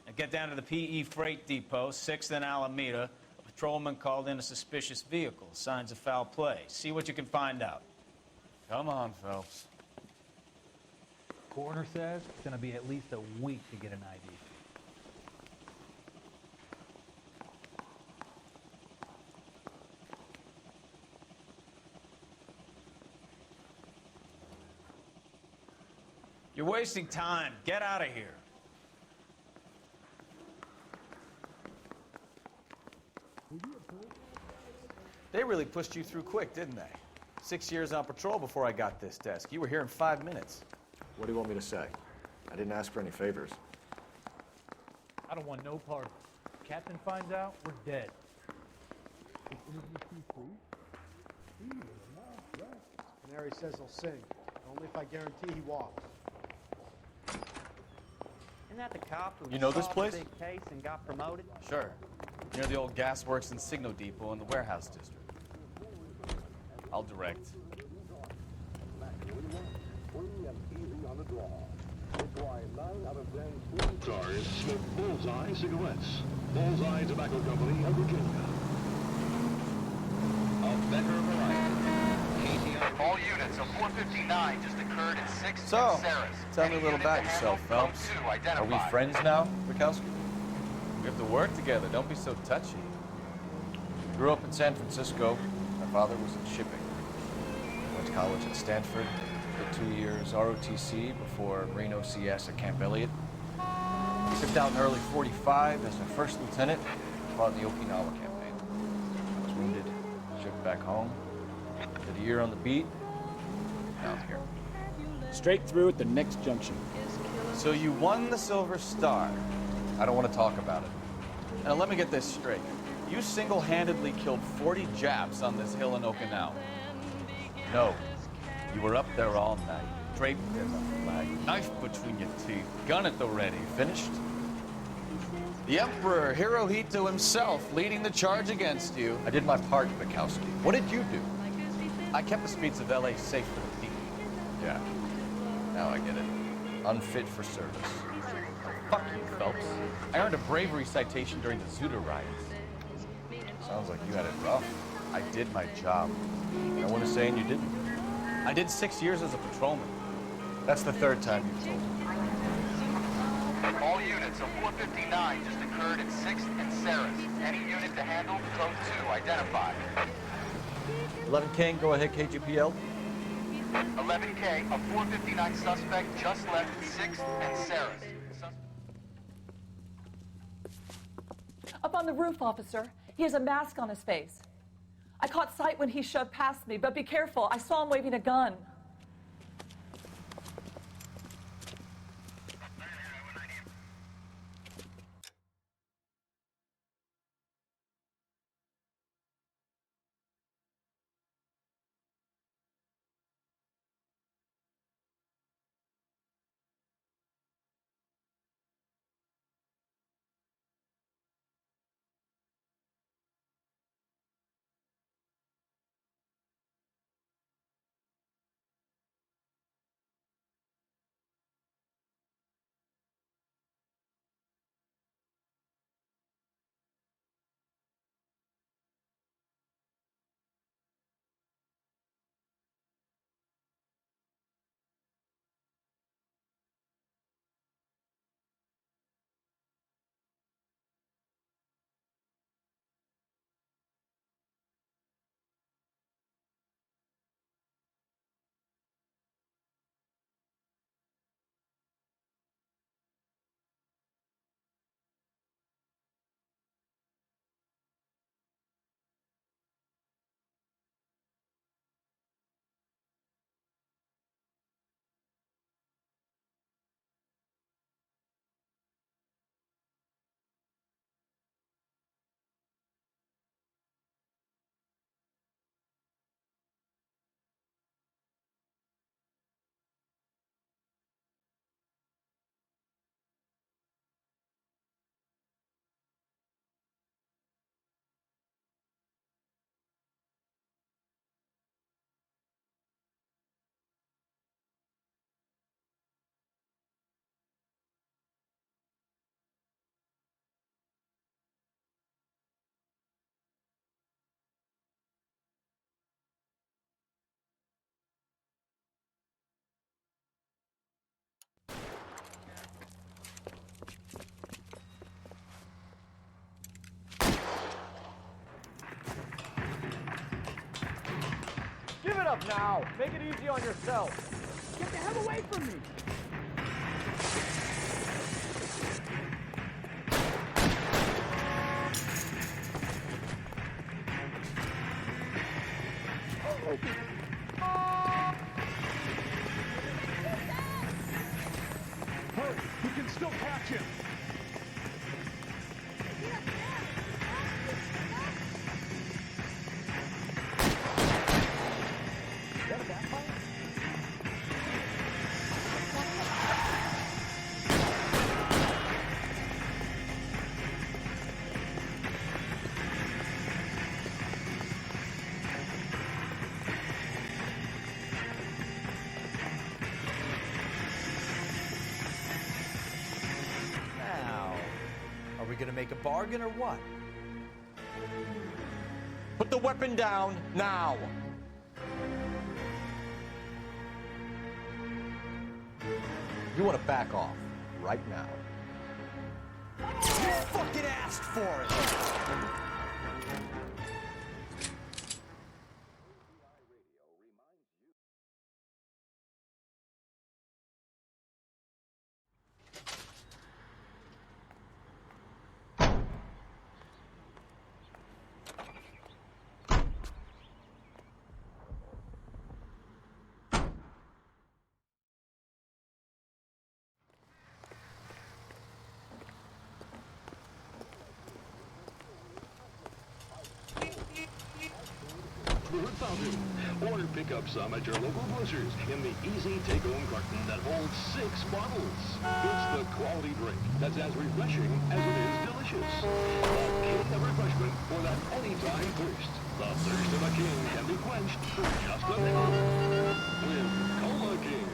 Now get down to the PE Freight Depot, 6th and Alameda. A patrolman called in a suspicious vehicle. Signs of foul play. See what you can find out. Come on, Phelps. Coroner says it's going to be at least a week to get an ID. You're wasting time. Get out of here. They really pushed you through quick, didn't they? 6 years on patrol before I got this desk. You were here in 5 minutes. What do you want me to say? I didn't ask for any favors. I don't want no part of it. Captain finds out, we're dead. Canary says he'll sing, only if I guarantee he walks. Isn't that the cop who You know this solved place? the big case and got promoted? Sure. Near the old gasworks and Signal Depot in the warehouse district. I'll direct. Stars smoke Bullseye cigarettes. Bullseye Tobacco Company of Virginia. A better variety. All units of 459 just occurred in 6 So, Sarahs. tell me a little about yourself, Phelps. Are we friends now, Burkowski? We have to work together. Don't be so touchy. Grew up in San Francisco. My father was in shipping. Went to college at Stanford. Did 2 years ROTC before Marine OCS at Camp Elliott. Shipped out in early 45 as a first lieutenant. Fought in the Okinawa campaign. I was wounded. Shipped back home. Did a year on the beat. Now I'm here. Straight through at the next junction. So you won the Silver Star. I don't want to talk about it. Now let me get this straight. You single-handedly killed 40 Japs on this hill in Okinawa. No. You were up there all night, draped as a flag, knife between your teeth, gun at the ready. Finished? The Emperor Hirohito himself leading the charge against you. I did my part, Bukowski. What did you do? I kept the streets of LA safe for the people. Yeah. Now I get it. Unfit for service. Fuck you, Phelps. I earned a bravery citation during the Zuda riots. Sounds like you had it rough. I did my job. No one is saying you didn't. I did 6 years as a patrolman. That's the 3rd time you've told me. All units of 459 just occurred in 6th and Sarahs. Any unit to handle, code 2, identified. 11 King, go ahead, KGPL. 11K, a 459 suspect just left 6th and Sarah's. Up on the roof, officer. He has a mask on his face. I caught sight when he shoved past me, but be careful. I saw him waving a gun. Give it up now. Make it easy on yourself. Get the hell away from me! Hurry, we can still catch him. Are we gonna make a bargain or what? Put the weapon down now. You want to back off right now. You fucking asked for it. Fluid fountain. Or pick up some at your local grocers in the easy take-home carton that holds 6 bottles. It's the quality drink that's as refreshing as it is delicious. The king of refreshment for that anytime thirst. The thirst of a king can be quenched for just a nickel. With Cola King.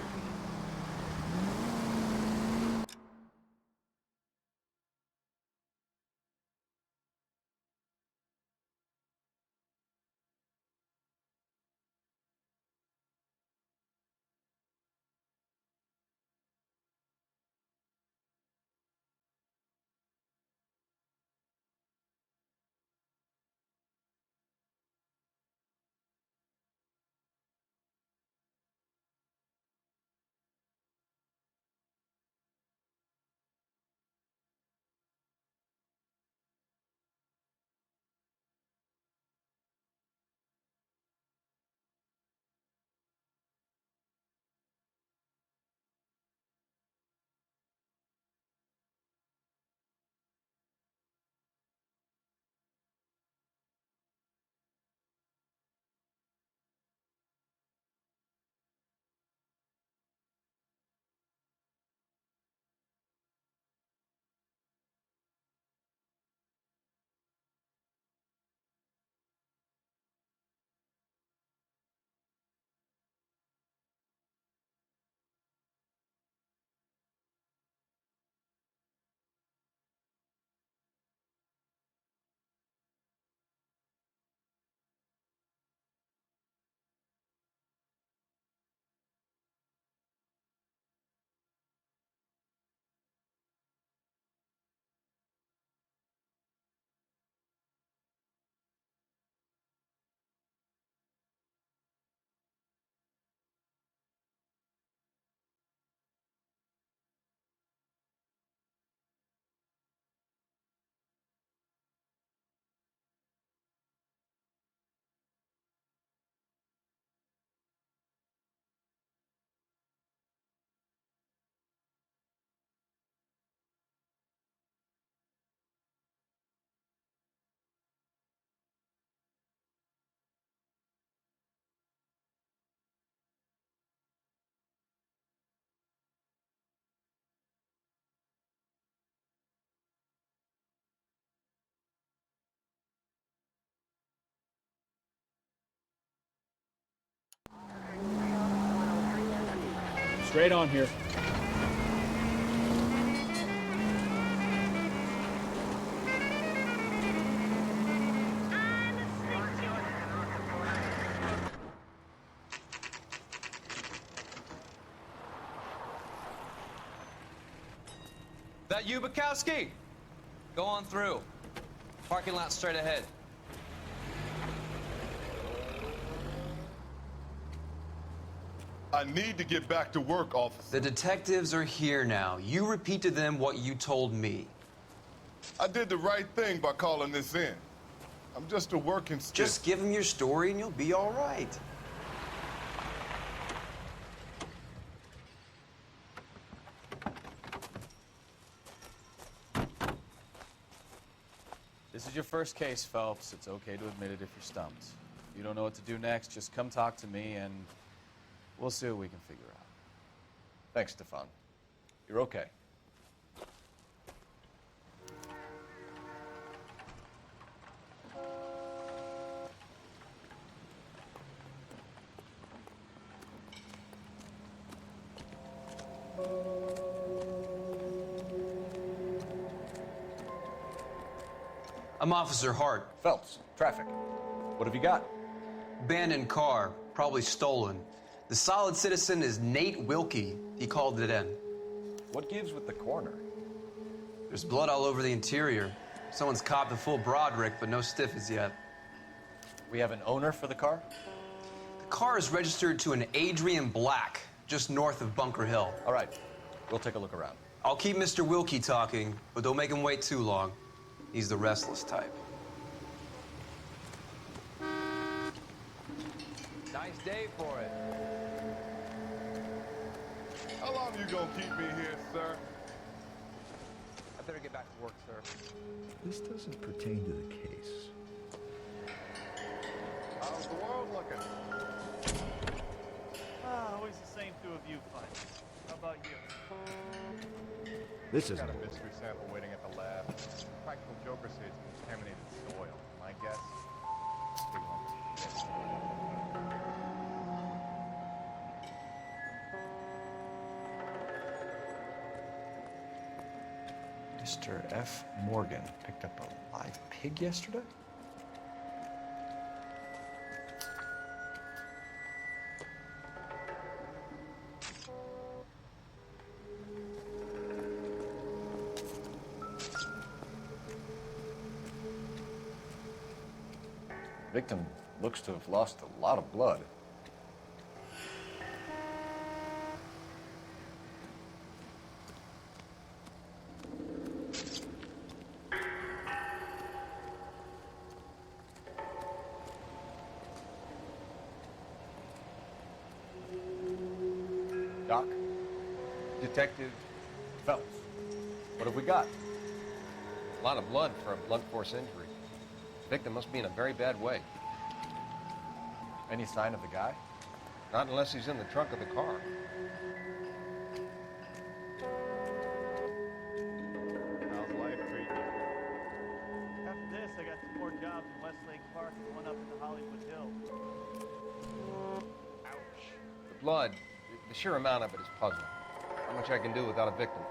Straight on here. That you, Bukowski? Go on through. Parking lot straight ahead. I need to get back to work, officer. The detectives are here now. You repeat to them what you told me. I did the right thing by calling this in. I'm just a working stiff. Just give them your story and you'll be all right. This is your first case, Phelps. It's okay to admit it if you're stumped. If you don't know what to do next, just come talk to me and we'll see what we can figure out. Thanks, Stefan. You're okay. I'm Officer Hart. Phelps, traffic. What have you got? Abandoned car, probably stolen. The solid citizen is Nate Wilkie. He called it in. What gives with the coroner? There's blood all over the interior. Someone's copped a full Broderick, but no stiff as yet. We have an owner for the car? The car is registered to an Adrian Black, just north of Bunker Hill. All right, we'll take a look around. I'll keep Mr. Wilkie talking, but don't make him wait too long. He's the restless type. Nice day for it. How long you gonna keep me here, sir? I better get back to work, sir. This doesn't pertain to the case. How's the world looking? Always the same two of you fighting. How about you? This isn't got a mystery sample waiting at the lab. Practical Joker says it's contaminated soil. My guess, big lump of shit. Mr. F. Morgan picked up a live pig yesterday? Victim looks to have lost a lot of blood. Doc? Detective Phelps, what have we got? a lot of blood for a blunt force injury. The victim must be in a very bad way. Any sign of the guy? Not unless he's in the trunk of the car. How's life treating you? After this, I got 2 more jobs in Westlake Park and 1 up in the Hollywood Hills. Ouch. The blood, the sheer amount of it is puzzling. How much I can do without a victim.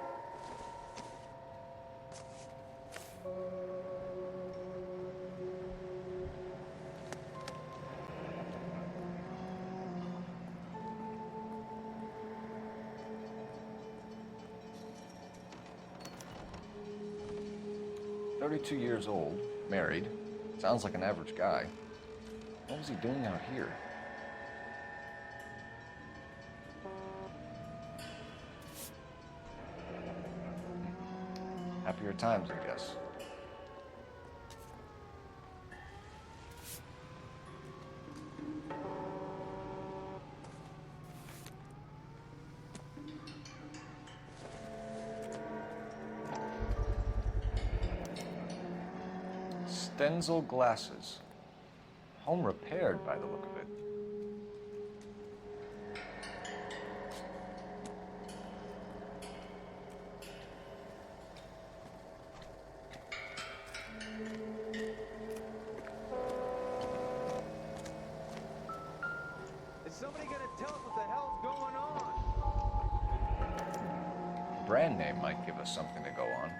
"32 years old, married. Sounds like an average guy. What was he doing out here?" Happier times, I guess. Stenzel glasses. Home repaired by the look of it. Is somebody gonna tell us what the hell's going on? Brand name might give us something to go on.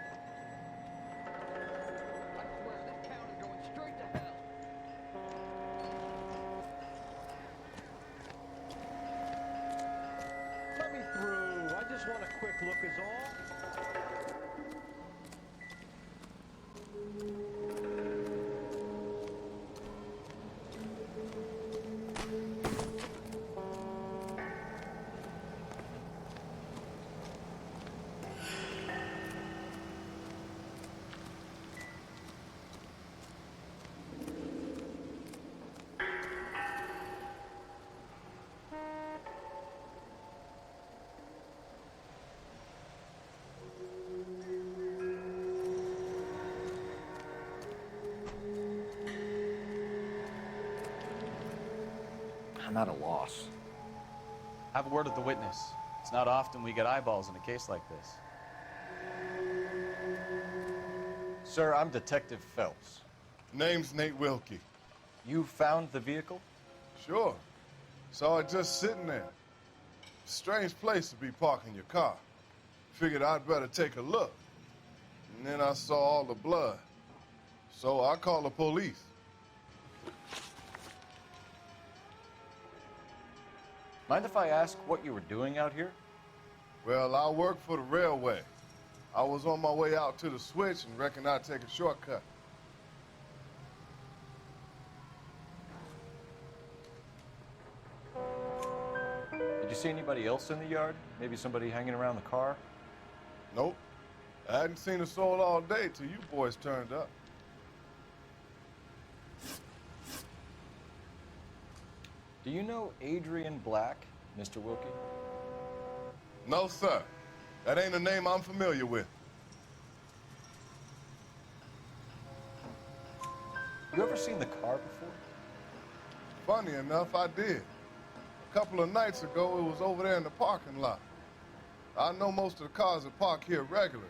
Let me through. I just want a quick look is all. I'm at a loss. Have a word with the witness. It's not often we get eyeballs in a case like this. Sir, I'm Detective Phelps. Name's Nate Wilkie. You found the vehicle? Sure. Saw it just sitting there. Strange place to be parking your car. Figured I'd better take a look. And then I saw all the blood. So I called the police. Mind if I ask what you were doing out here? Well, I work for the railway. I was on my way out to the switch and reckoned I'd take a shortcut. Did you see anybody else in the yard? Maybe somebody hanging around the car? Nope. I hadn't seen a soul all day till you boys turned up. Do you know Adrian Black, Mr. Wilkie? No, sir. That ain't a name I'm familiar with. You ever seen the car before? Funny enough, I did. A couple of nights ago, it was over there in the parking lot. I know most of the cars that park here regularly,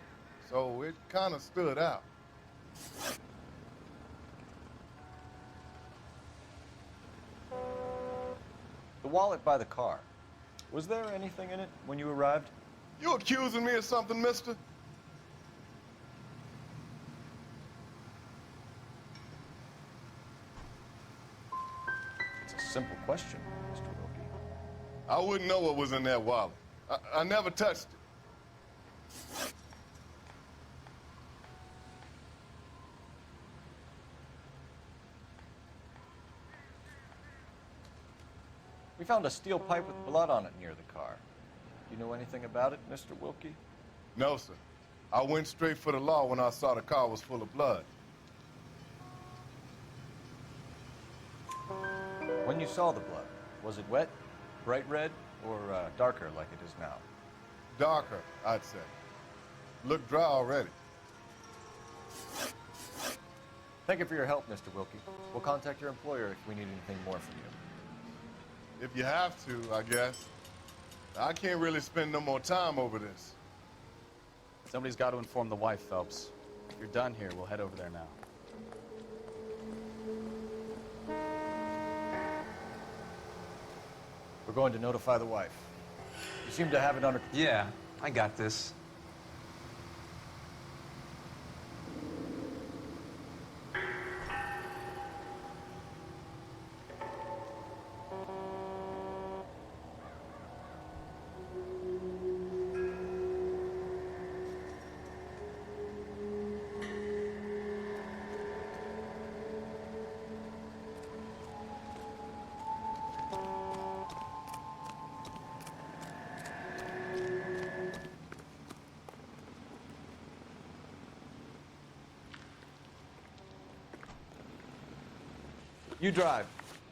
so it kind of stood out. The wallet by the car. Was there anything in it when you arrived? You accusing me of something, mister? It's a simple question, Mr. Wilkie. I wouldn't know what was in that wallet. I never touched it. We found a steel pipe with blood on it near the car. Do you know anything about it, Mr. Wilkie? No, sir. I went straight for the law when I saw the car was full of blood. When you saw the blood, was it wet, bright red, or darker like it is now? Darker, I'd say. Looked dry already. Thank you for your help, Mr. Wilkie. We'll contact your employer if we need anything more from you. If you have to, I guess. I can't really spend no more time over this. Somebody's got to inform the wife, Phelps. If you're done here, we'll head over there now. We're going to notify the wife. You seem to have it under... Yeah, I got this. You drive.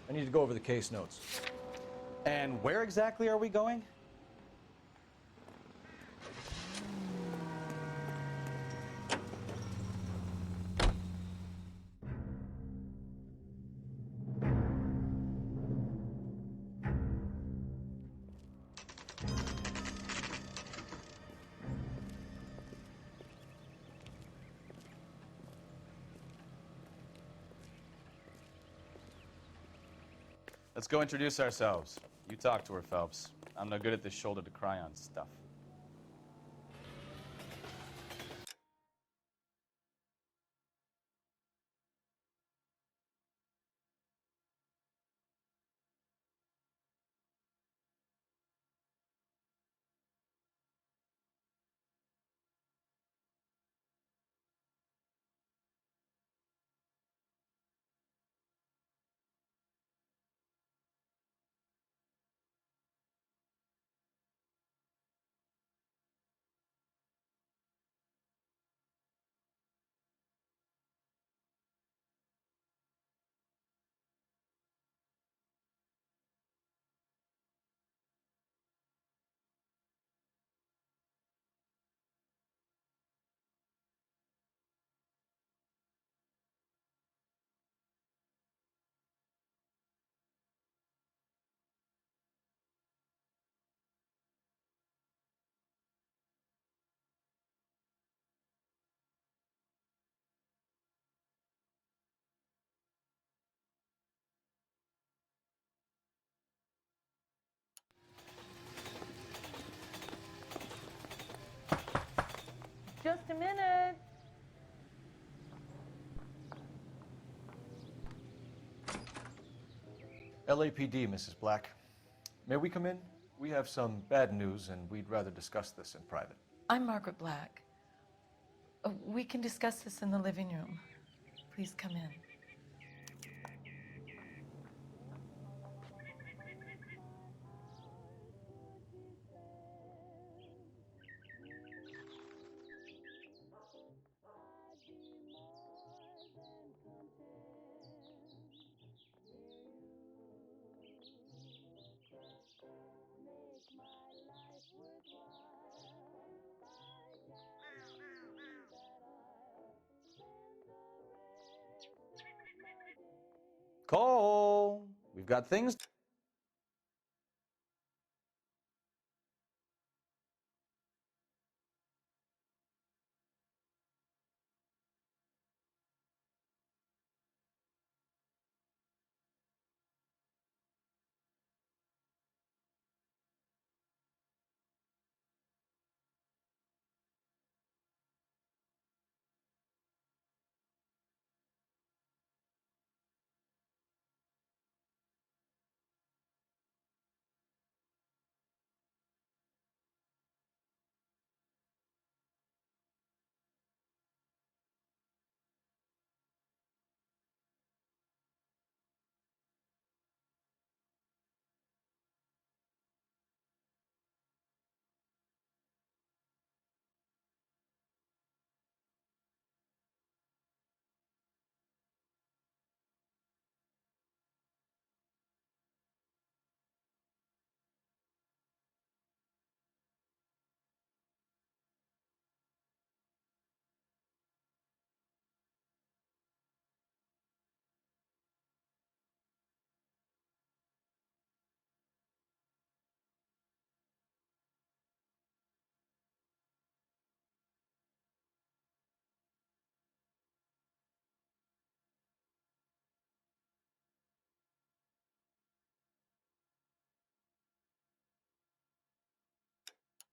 I need to go over the case notes. And where exactly are we going? Let's go introduce ourselves. You talk to her, Phelps. I'm no good at this shoulder to cry on stuff. minutes. LAPD, Mrs. Black. May we come in? We have some bad news, and we'd rather discuss this in private. I'm Margaret Black. We can discuss this in the living room. Please come in. Cole! We've got things.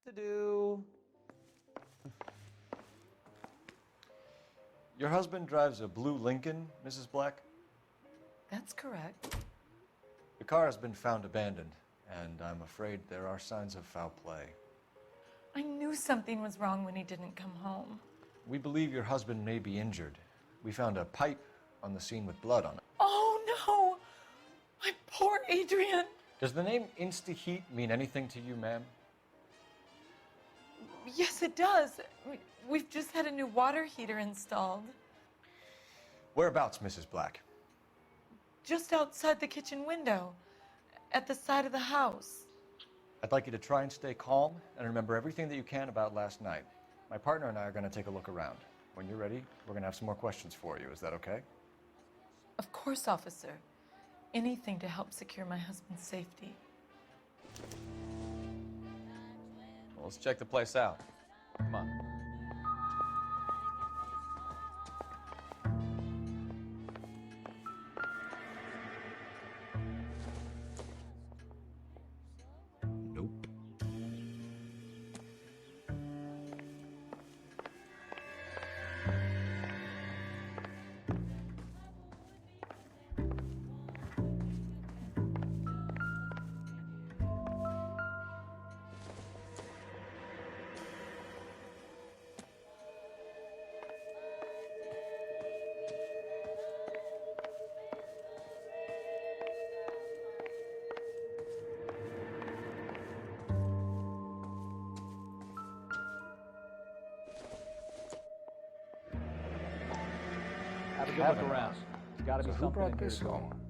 To do. Your husband drives a blue Lincoln, Mrs. Black? That's correct. The car has been found abandoned, and I'm afraid there are signs of foul play. I knew something was wrong when he didn't come home. We believe your husband may be injured. We found a pipe on the scene with blood on it. Oh no! My poor Adrian! Does the name Insta-Heat mean anything to you, ma'am? Yes, it does. We've just had a new water heater installed. Whereabouts, Mrs. Black? Just outside the kitchen window, at the side of the house. I'd like you to try and stay calm and remember everything that you can about last night. My partner and I are going to take a look around. When you're ready, we're going to have some more questions for you. Is that okay? Of course, officer. Anything to help secure my husband's safety. Well, let's check the place out. Come on. Nope. Have a good look around. There's got to be So who something brought in here this to go. home?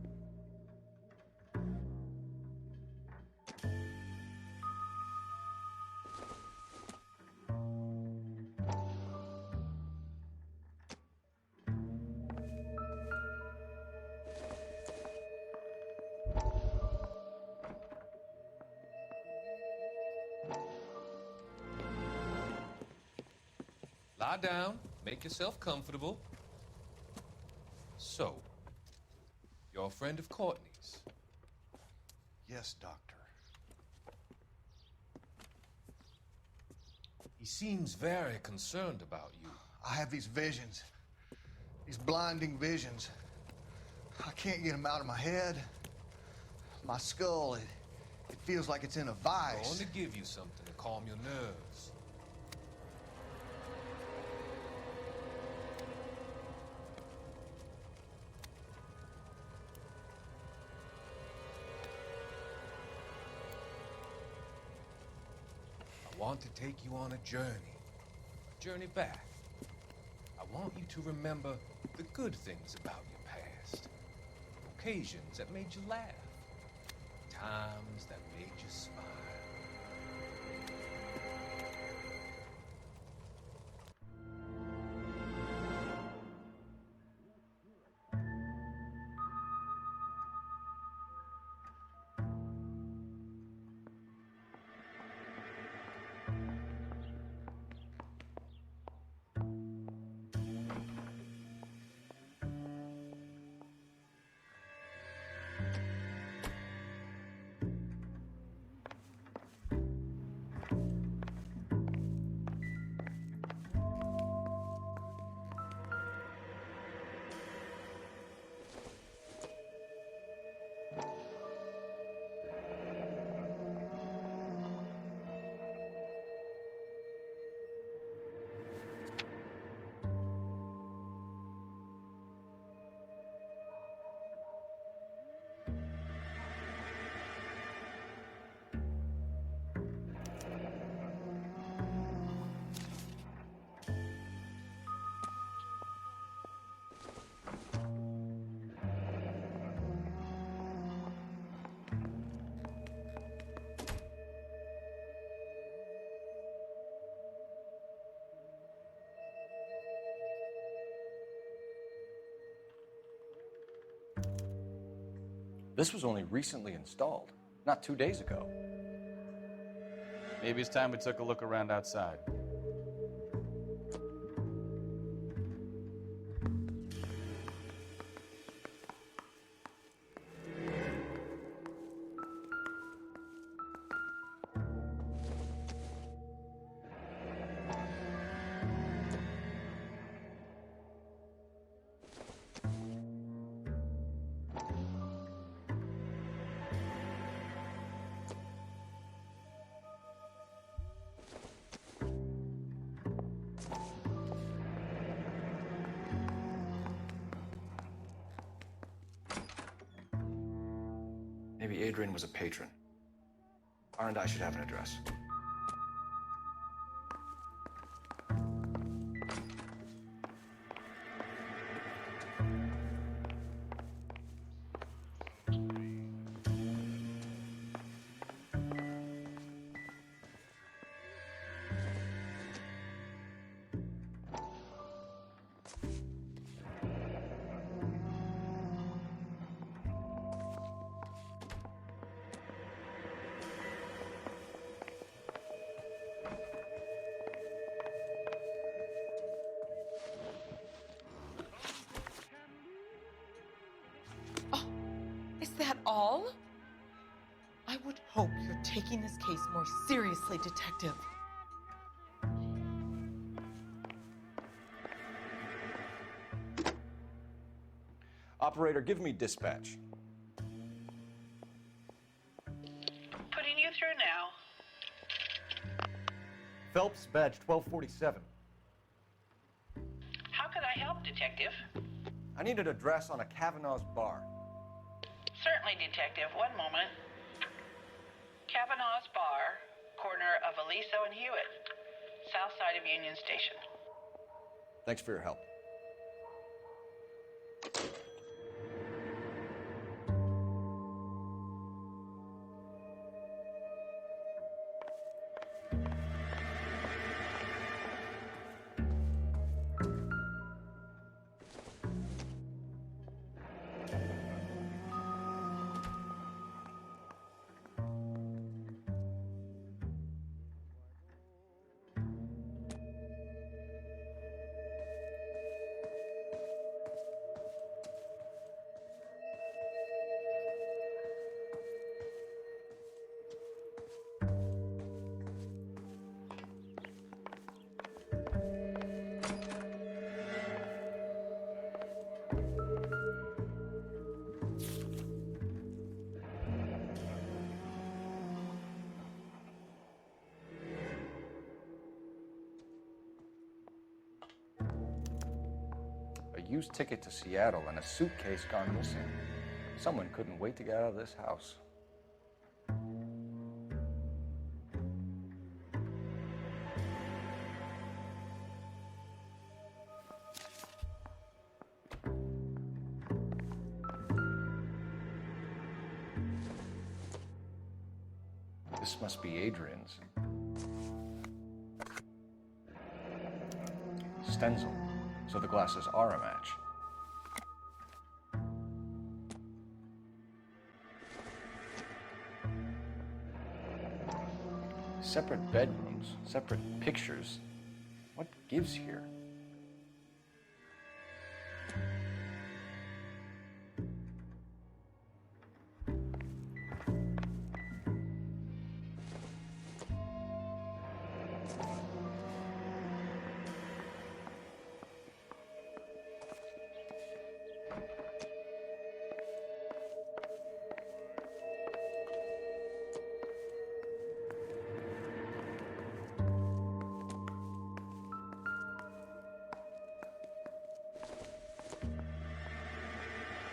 Lie down, make yourself comfortable. So, you're a friend of Courtney's? Yes, Doctor. He seems very concerned about you. I have these visions. These blinding visions. I can't get them out of my head. My skull, it feels like it's in a vice. I want to give you something to calm your nerves. I want to take you on a journey back. I want you to remember the good things about your past. Occasions that made you laugh. Times that made you smile. This was only recently installed, not 2 days ago. Maybe it's time we took a look around outside. Maybe Adrian was a patron. R&I should have an address. Is that all? I would hope you're taking this case more seriously, Detective. Operator, give me dispatch. Putting you through now. Phelps, badge 1247. How could I help, Detective? I need an address on a Kavanaugh's bar. Certainly, Detective. One moment. Kavanaugh's Bar, corner of Aliso and Hewitt, south side of Union Station. Thanks for your help. used ticket to Seattle and a suitcase gone missing. Someone couldn't wait to get out of this house. This must be Adrian's. Stencil, so the glasses are a match. Separate bedrooms, separate pictures. What gives here?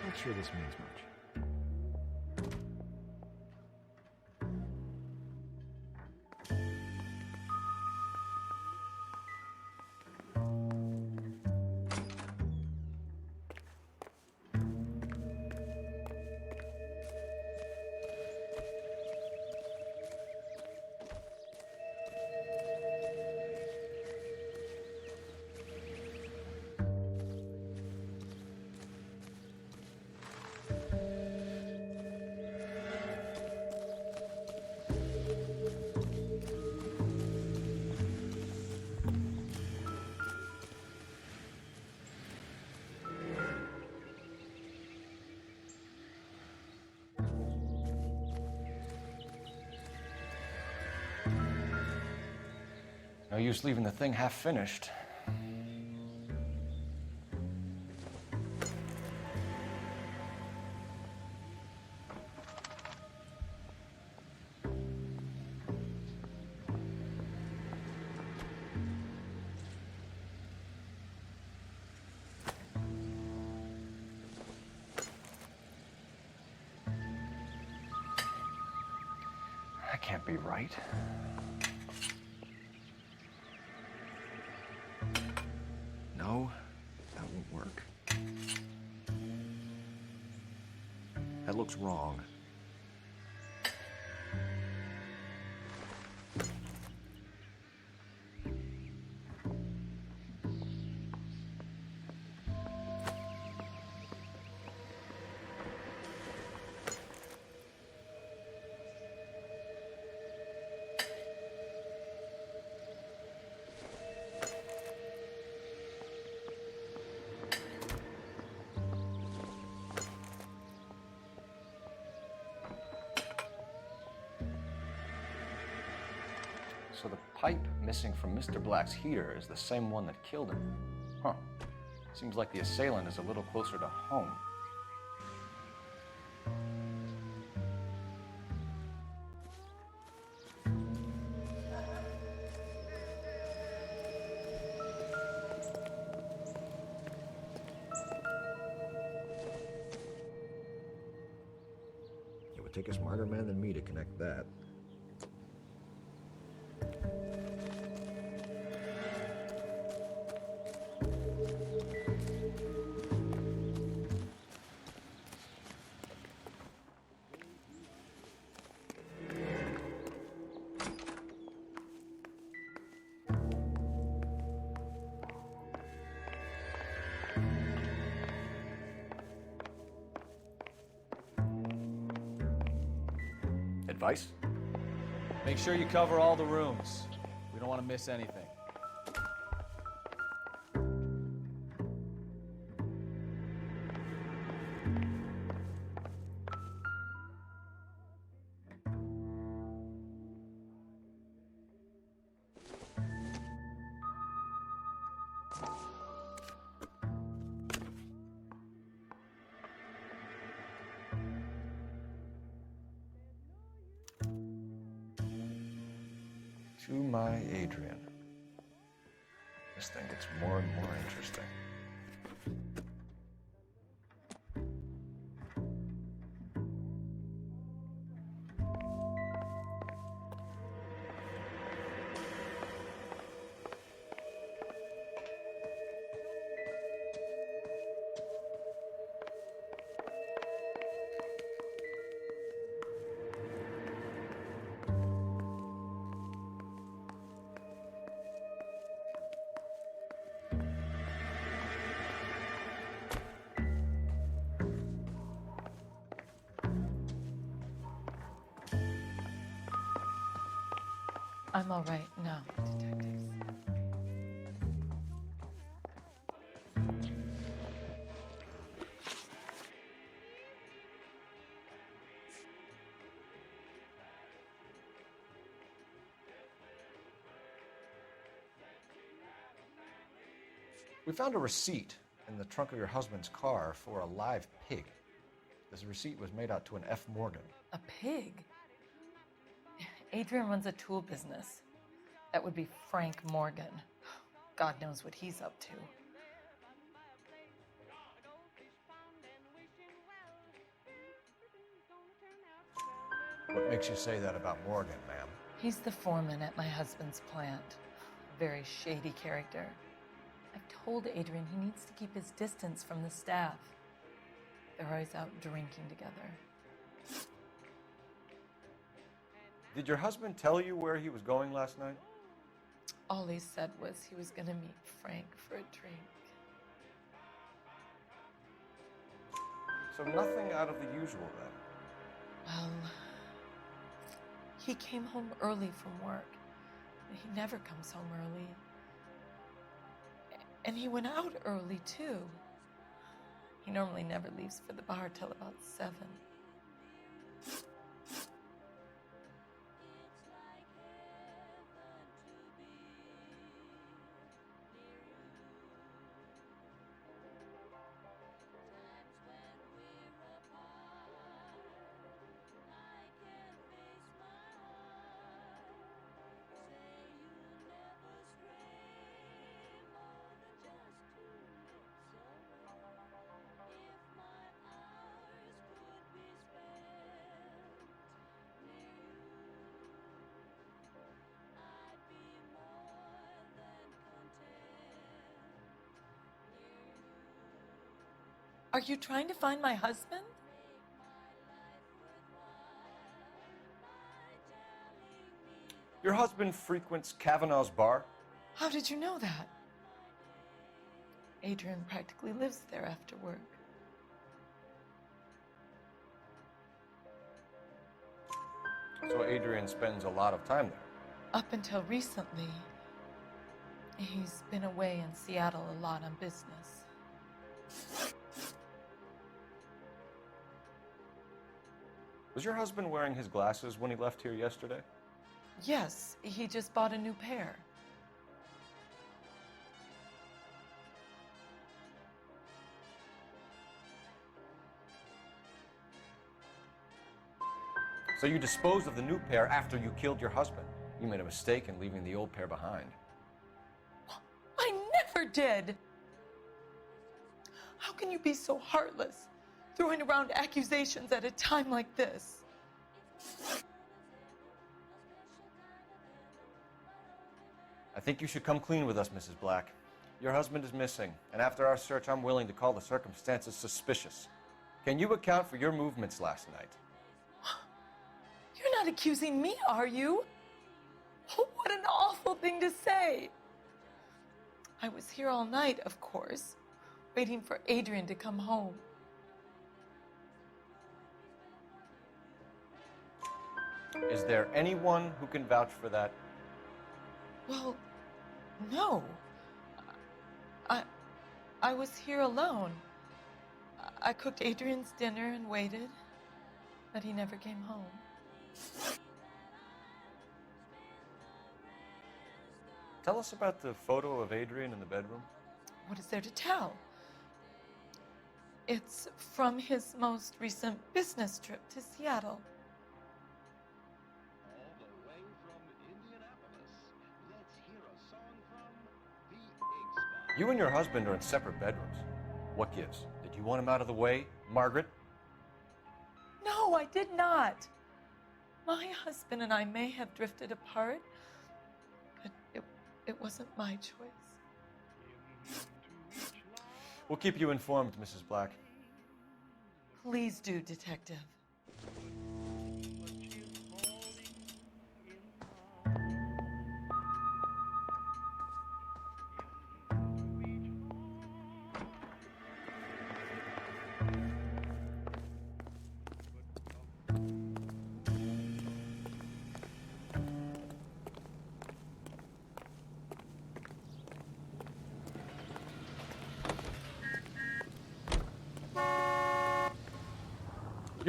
Not sure this means much. No use leaving the thing half finished. That can't be right. No, that won't work. That looks wrong. So the pipe missing from Mr. Black's heater is the same one that killed him. Huh. Seems like the assailant is a little closer to home. It would take a smarter man than me to connect that. Advice? Make sure you cover all the rooms. We don't want to miss anything. To my Adrian. This thing gets more and more interesting. I'm all right now, detectives. We found a receipt in the trunk of your husband's car for a live pig. This receipt was made out to an F. Morgan. A pig? Adrian runs a tool business. That would be Frank Morgan. God knows what he's up to. What makes you say that about Morgan, ma'am? He's the foreman at my husband's plant. A very shady character. I've told Adrian he needs to keep his distance from the staff. They're always out drinking together. Did your husband tell you where he was going last night? All he said was he was going to meet Frank for a drink. So nothing out of the usual then? Well, he came home early from work. He never comes home early. And he went out early, too. He normally never leaves for the bar till about 7. Are you trying to find my husband? Your husband frequents Kavanaugh's bar? How did you know that? Adrian practically lives there after work. So Adrian spends a lot of time there? Up until recently, he's been away in Seattle a lot on business. Was your husband wearing his glasses when he left here yesterday? Yes, he just bought a new pair. So you disposed of the new pair after you killed your husband. You made a mistake in leaving the old pair behind. I never did! How can you be so heartless, throwing around accusations at a time like this? I think you should come clean with us, Mrs. Black. Your husband is missing, and after our search, I'm willing to call the circumstances suspicious. Can you account for your movements last night? You're not accusing me, are you? Oh, what an awful thing to say. I was here all night, of course, waiting for Adrian to come home. Is there anyone who can vouch for that? Well, no. I was here alone. I cooked Adrian's dinner and waited, but he never came home. Tell us about the photo of Adrian in the bedroom. What is there to tell? It's from his most recent business trip to Seattle. You and your husband are in separate bedrooms. What gives? Did you want him out of the way, Margaret? No, I did not. My husband and I may have drifted apart, but it wasn't my choice. We'll keep you informed, Mrs. Black. Please do, Detective.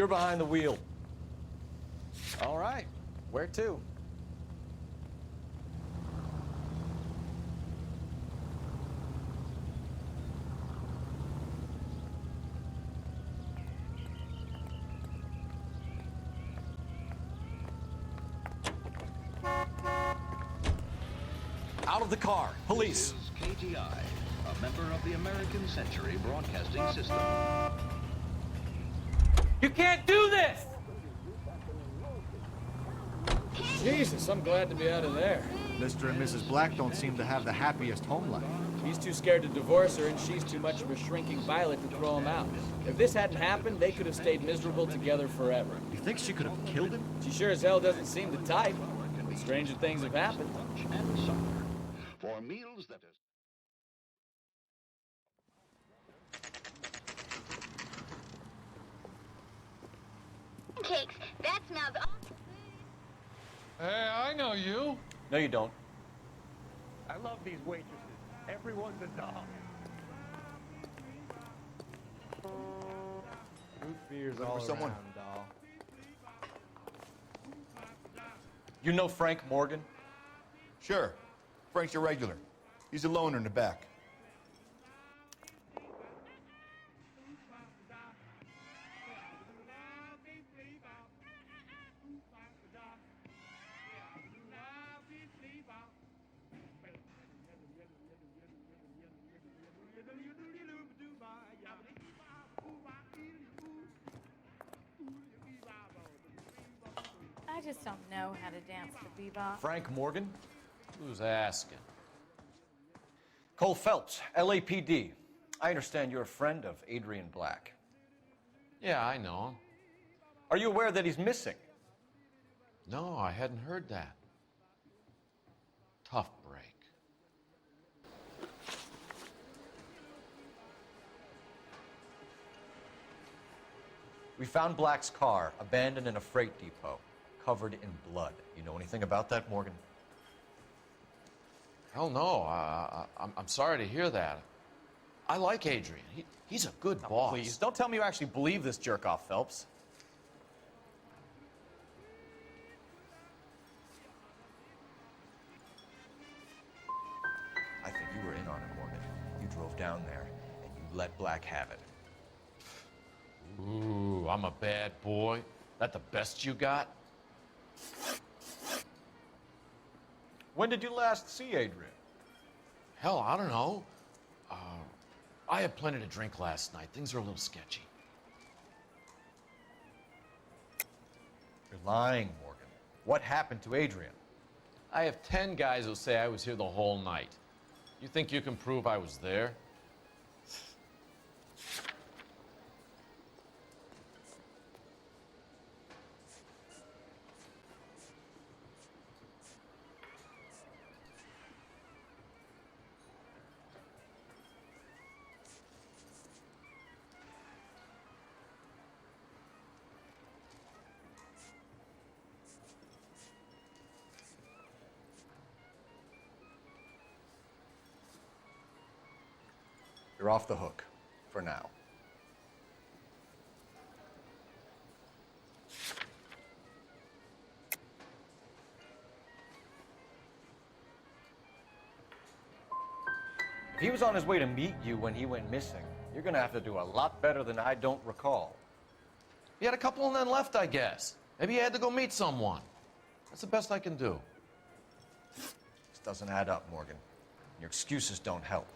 You're behind the wheel. All right. Where to? Out of the car. Police. This is KTI, a member of the American Century Broadcasting System. You can't do this! Jesus, I'm glad to be out of there. Mr. and Mrs. Black don't seem to have the happiest home life. He's too scared to divorce her, and she's too much of a shrinking violet to throw him out. If this hadn't happened, they could have stayed miserable together forever. You think she could have killed him? She sure as hell doesn't seem the type. But stranger things have happened. And supper. For meals that is... Cakes. That smells awesome. Hey, I know you. No, you don't. I love these waitresses. Everyone's a doll. Root beer's Looking all for someone? around, doll. You know Frank Morgan? Sure. Frank's your regular. He's a loner in the back. I just don't know how to dance to bebop. Frank Morgan? Who's asking? Cole Phelps, LAPD. I understand you're a friend of Adrian Black. Yeah, I know him. Are you aware that he's missing? No, I hadn't heard that. Tough break. We found Black's car abandoned in a freight depot, covered in blood. You know anything about that, Morgan? Hell no. I'm sorry to hear that. I like Adrian. He's a good boss. Please, don't tell me you actually believe this jerk-off, Phelps. I think you were in on it, Morgan. You drove down there, and you let Black have it. Ooh, I'm a bad boy. That the best you got? When did you last see Adrian? Hell, I don't know. I had plenty to drink last night. Things are a little sketchy. You're lying, Morgan. What happened to Adrian? I have 10 guys who say I was here the whole night. You think you can prove I was there? You're off the hook, for now. If he was on his way to meet you when he went missing, you're gonna have to do a lot better than I don't recall. He had a couple and then left, I guess. Maybe he had to go meet someone. That's the best I can do. This doesn't add up, Morgan. Your excuses don't help.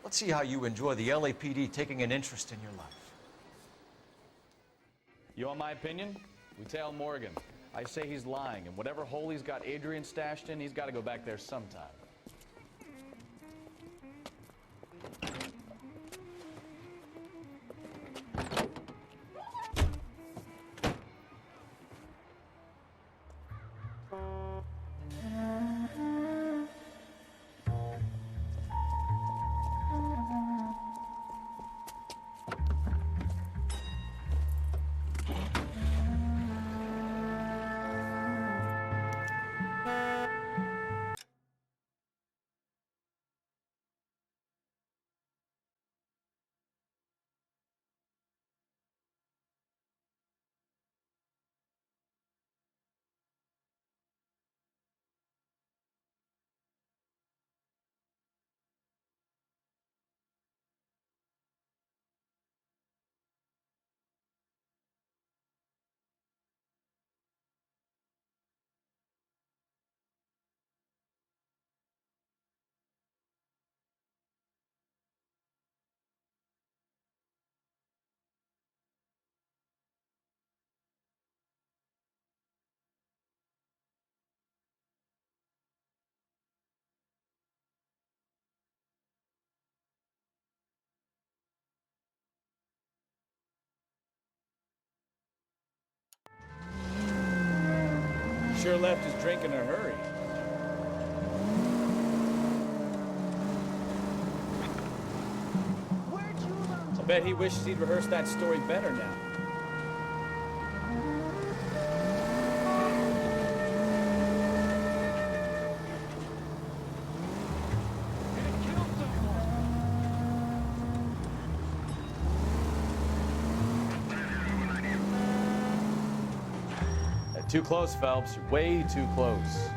Let's see how you enjoy the LAPD taking an interest in your life. You want my opinion? We tail Morgan. I say he's lying, and whatever hole he's got Adrian stashed in, he's got to go back there sometime. sure left his drink in a hurry. I bet he wishes he'd rehearsed that story better now. Too close, Phelps. You're way too close.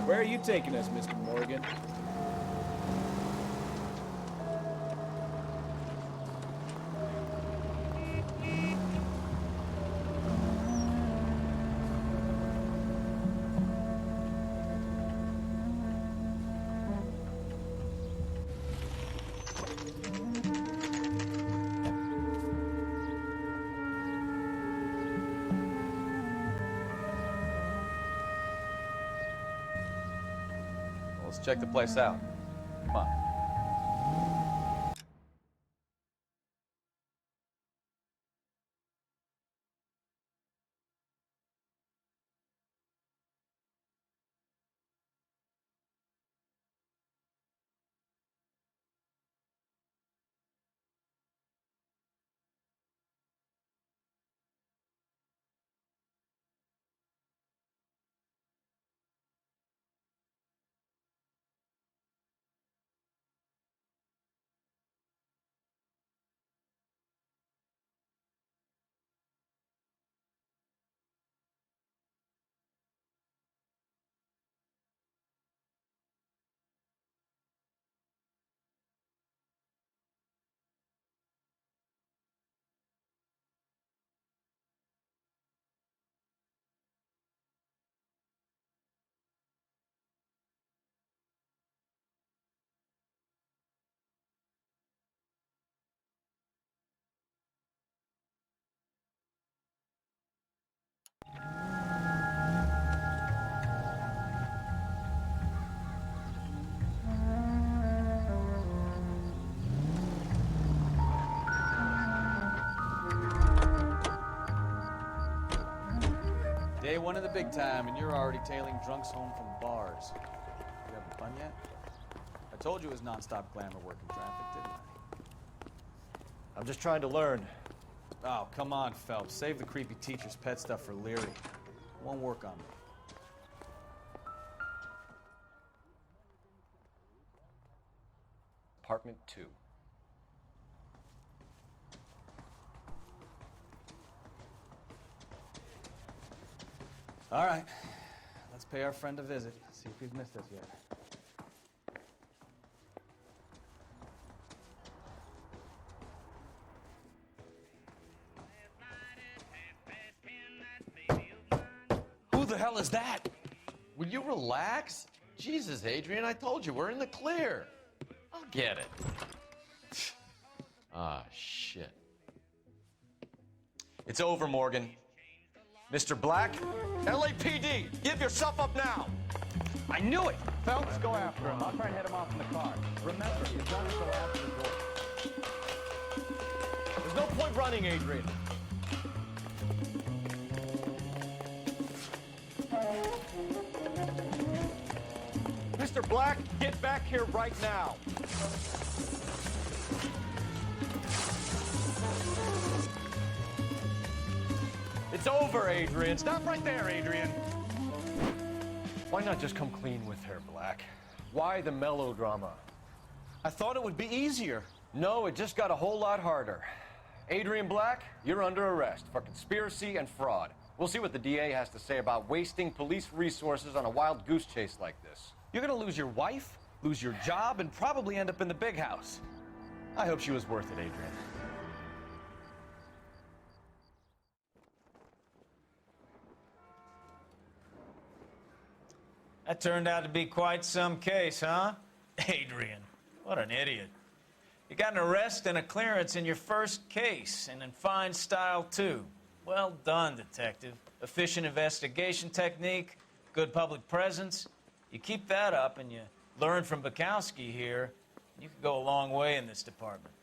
Where are you taking us, Mr. Morgan? Let's check the place out. Come on. Day one of the big time, and you're already tailing drunks home from bars. You having fun yet? I told you it was non-stop glamour work in traffic, didn't I? I'm just trying to learn. Oh, come on, Phelps. Save the creepy teacher's pet stuff for Leary. It won't work on me. Apartment 2. All right, let's pay our friend a visit. See if he's missed us yet. Who the hell is that? Will you relax? Jesus, Adrian, I told you, we're in the clear. I'll get it. Ah, shit. It's over, Morgan. Mr. Black, LAPD, give yourself up now. I knew it. Phelps, go after him. I'll try and head him off in the car. Remember, you don't go after the door. There's no point running, Adrian. Mr. Black, get back here right now. It's over, Adrian. Stop right there, Adrian. Why not just come clean with her, Black? Why the melodrama? I thought it would be easier. No, it just got a whole lot harder. Adrian Black, you're under arrest for conspiracy and fraud. We'll see what the DA has to say about wasting police resources on a wild goose chase like this. You're gonna lose your wife, lose your job, and probably end up in the big house. I hope she was worth it, Adrian. That turned out to be quite some case, huh? Adrian, what an idiot. You got an arrest and a clearance in your first case, and in fine style, too. Well done, detective. Efficient investigation technique, good public presence. You keep that up and you learn from Bukowski here, you could go a long way in this department.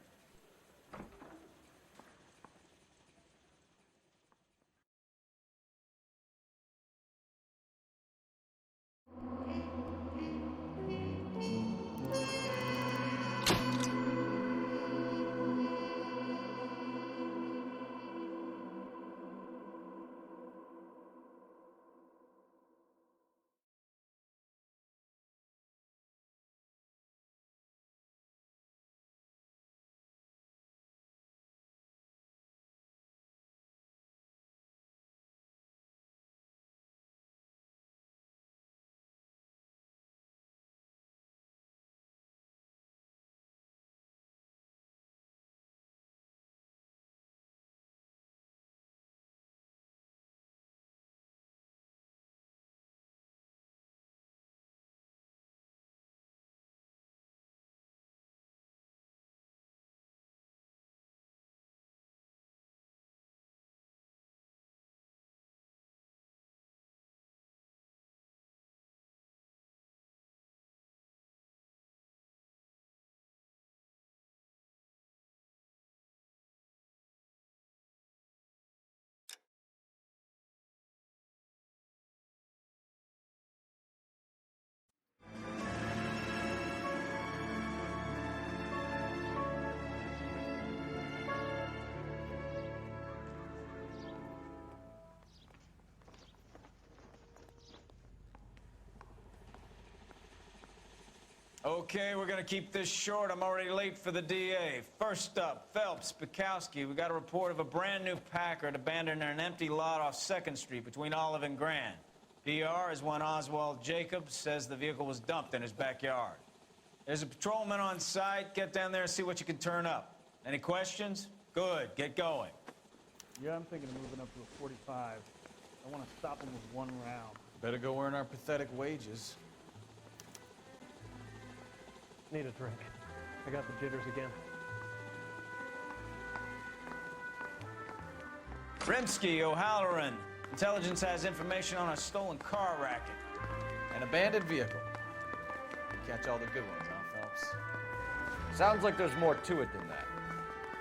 Okay, we're gonna keep this short. I'm already late for the DA. First up, Phelps, Bukowski. We got a report of a brand new Packard abandoned in an empty lot off 2nd Street between Olive and Grand. PR is one Oswald Jacobs says the vehicle was dumped in his backyard. There's a patrolman on site. Get down there and see what you can turn up. Any questions? Good, get going. Yeah, I'm thinking of moving up to a 45. I want to stop him with one round. Better go earn our pathetic wages. Need a drink. I got the jitters again. Rimsky, O'Halloran. Intelligence has information on a stolen car racket. An abandoned vehicle. You catch all the good ones, huh, Phelps? Sounds like there's more to it than that.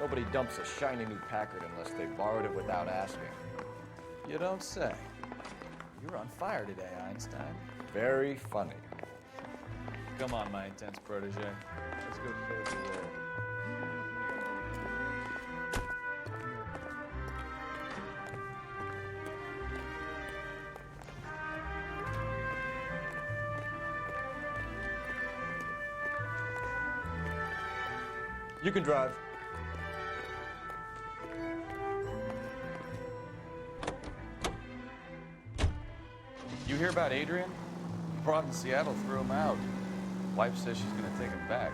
Nobody dumps a shiny new Packard unless they borrowed it without asking. You don't say. You're on fire today, Einstein. Very funny. Come on, my intense protege. Let's go save the world. You can drive. You hear about Adrian? Brought in Seattle threw him out. Wife says she's gonna take him back.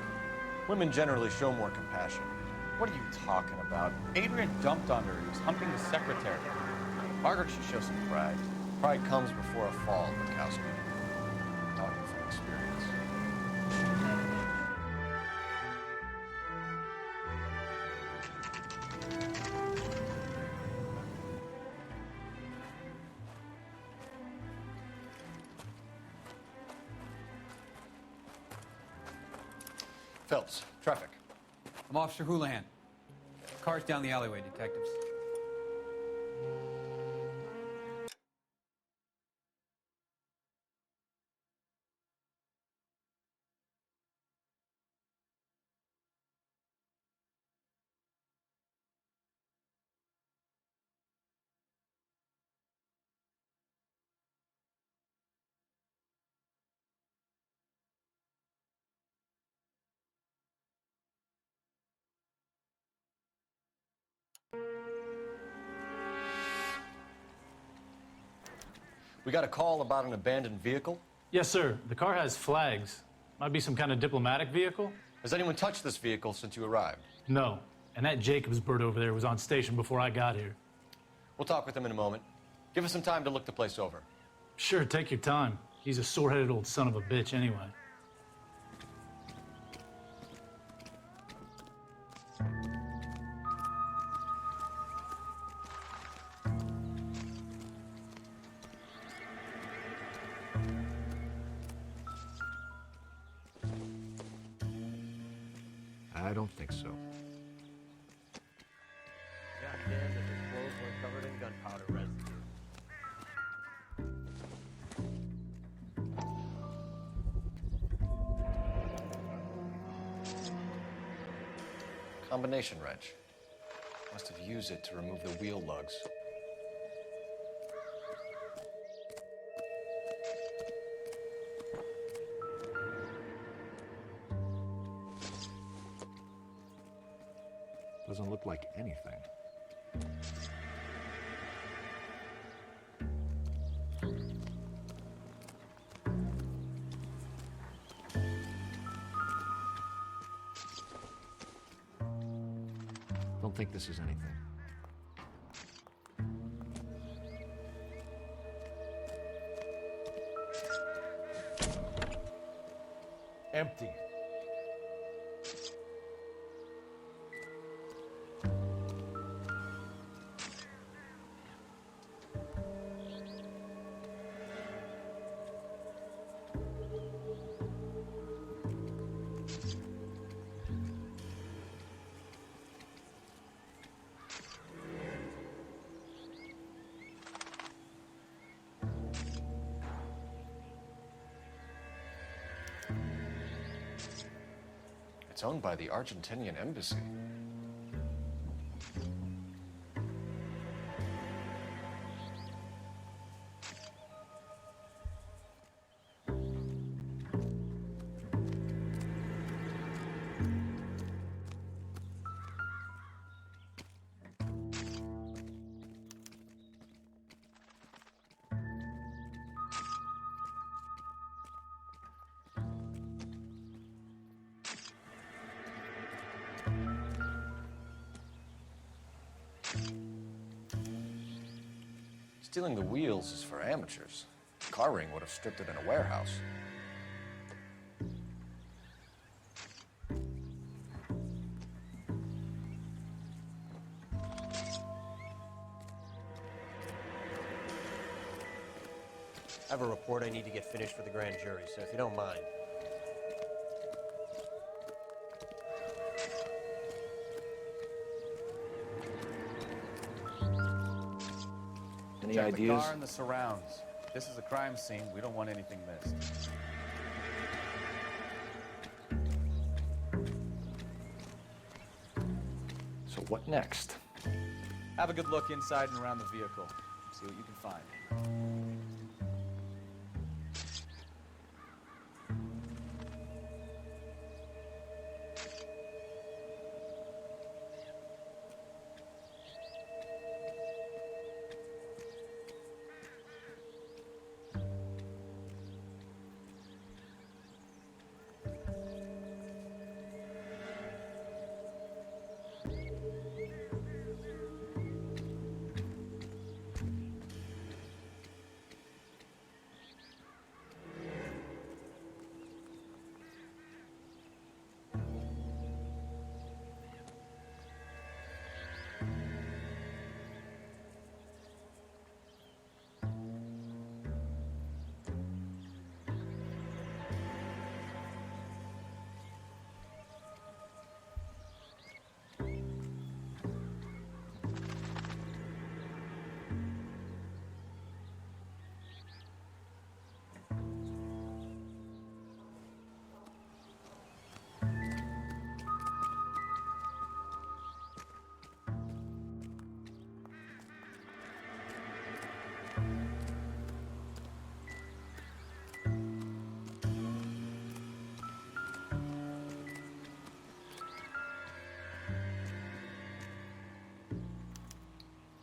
Women generally show more compassion. What are you talking about? Adrian dumped on her. He was humping the secretary. Margaret should show some pride. Pride comes before a fall, Bukowski. Talking from experience. Phelps, traffic. I'm Officer Houlihan. Car's down the alleyway, detectives. We got a call about an abandoned vehicle. Yes, sir. The car has flags. Might be some kind of diplomatic vehicle. Has anyone touched this vehicle since you arrived? No. And that Jacobs bird over there was on station before I got here. We'll talk with him in a moment. Give us some time to look the place over. Sure, take your time. He's a sore-headed old son of a bitch anyway. I don't think so. Goddamn, that his clothes were covered in gunpowder residue. Combination wrench. Must have used it to remove the wheel lugs. Doesn't look like anything. Don't think this is anything. Empty. It's owned by the Argentinian embassy. Stealing the wheels is for amateurs. Car ring would have stripped it in a warehouse. I have a report I need to get finished for the grand jury, so if you don't mind. Any Check ideas? the car and the surrounds. This is a crime scene. We don't want anything missed. So what next? Have a good look inside and around the vehicle. See what you can find.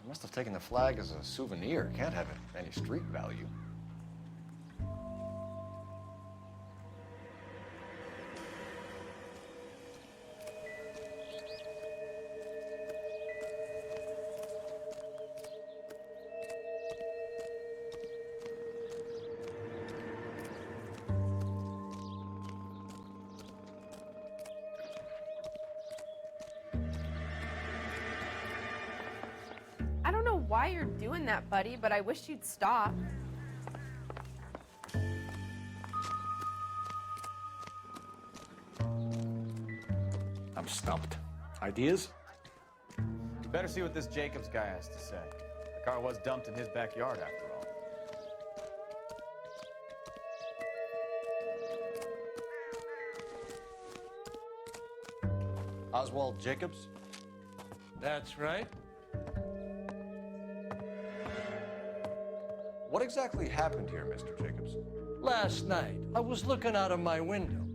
Must have taken the flag as a souvenir. Can't have any street value. why you're doing that, buddy, but I wish you'd stop. I'm stumped. Ideas? You better see what this Jacobs guy has to say. The car was dumped in his backyard, after all. Oswald Jacobs? That's right. What exactly happened here, Mr. Jacobs? Last night, I was looking out of my window.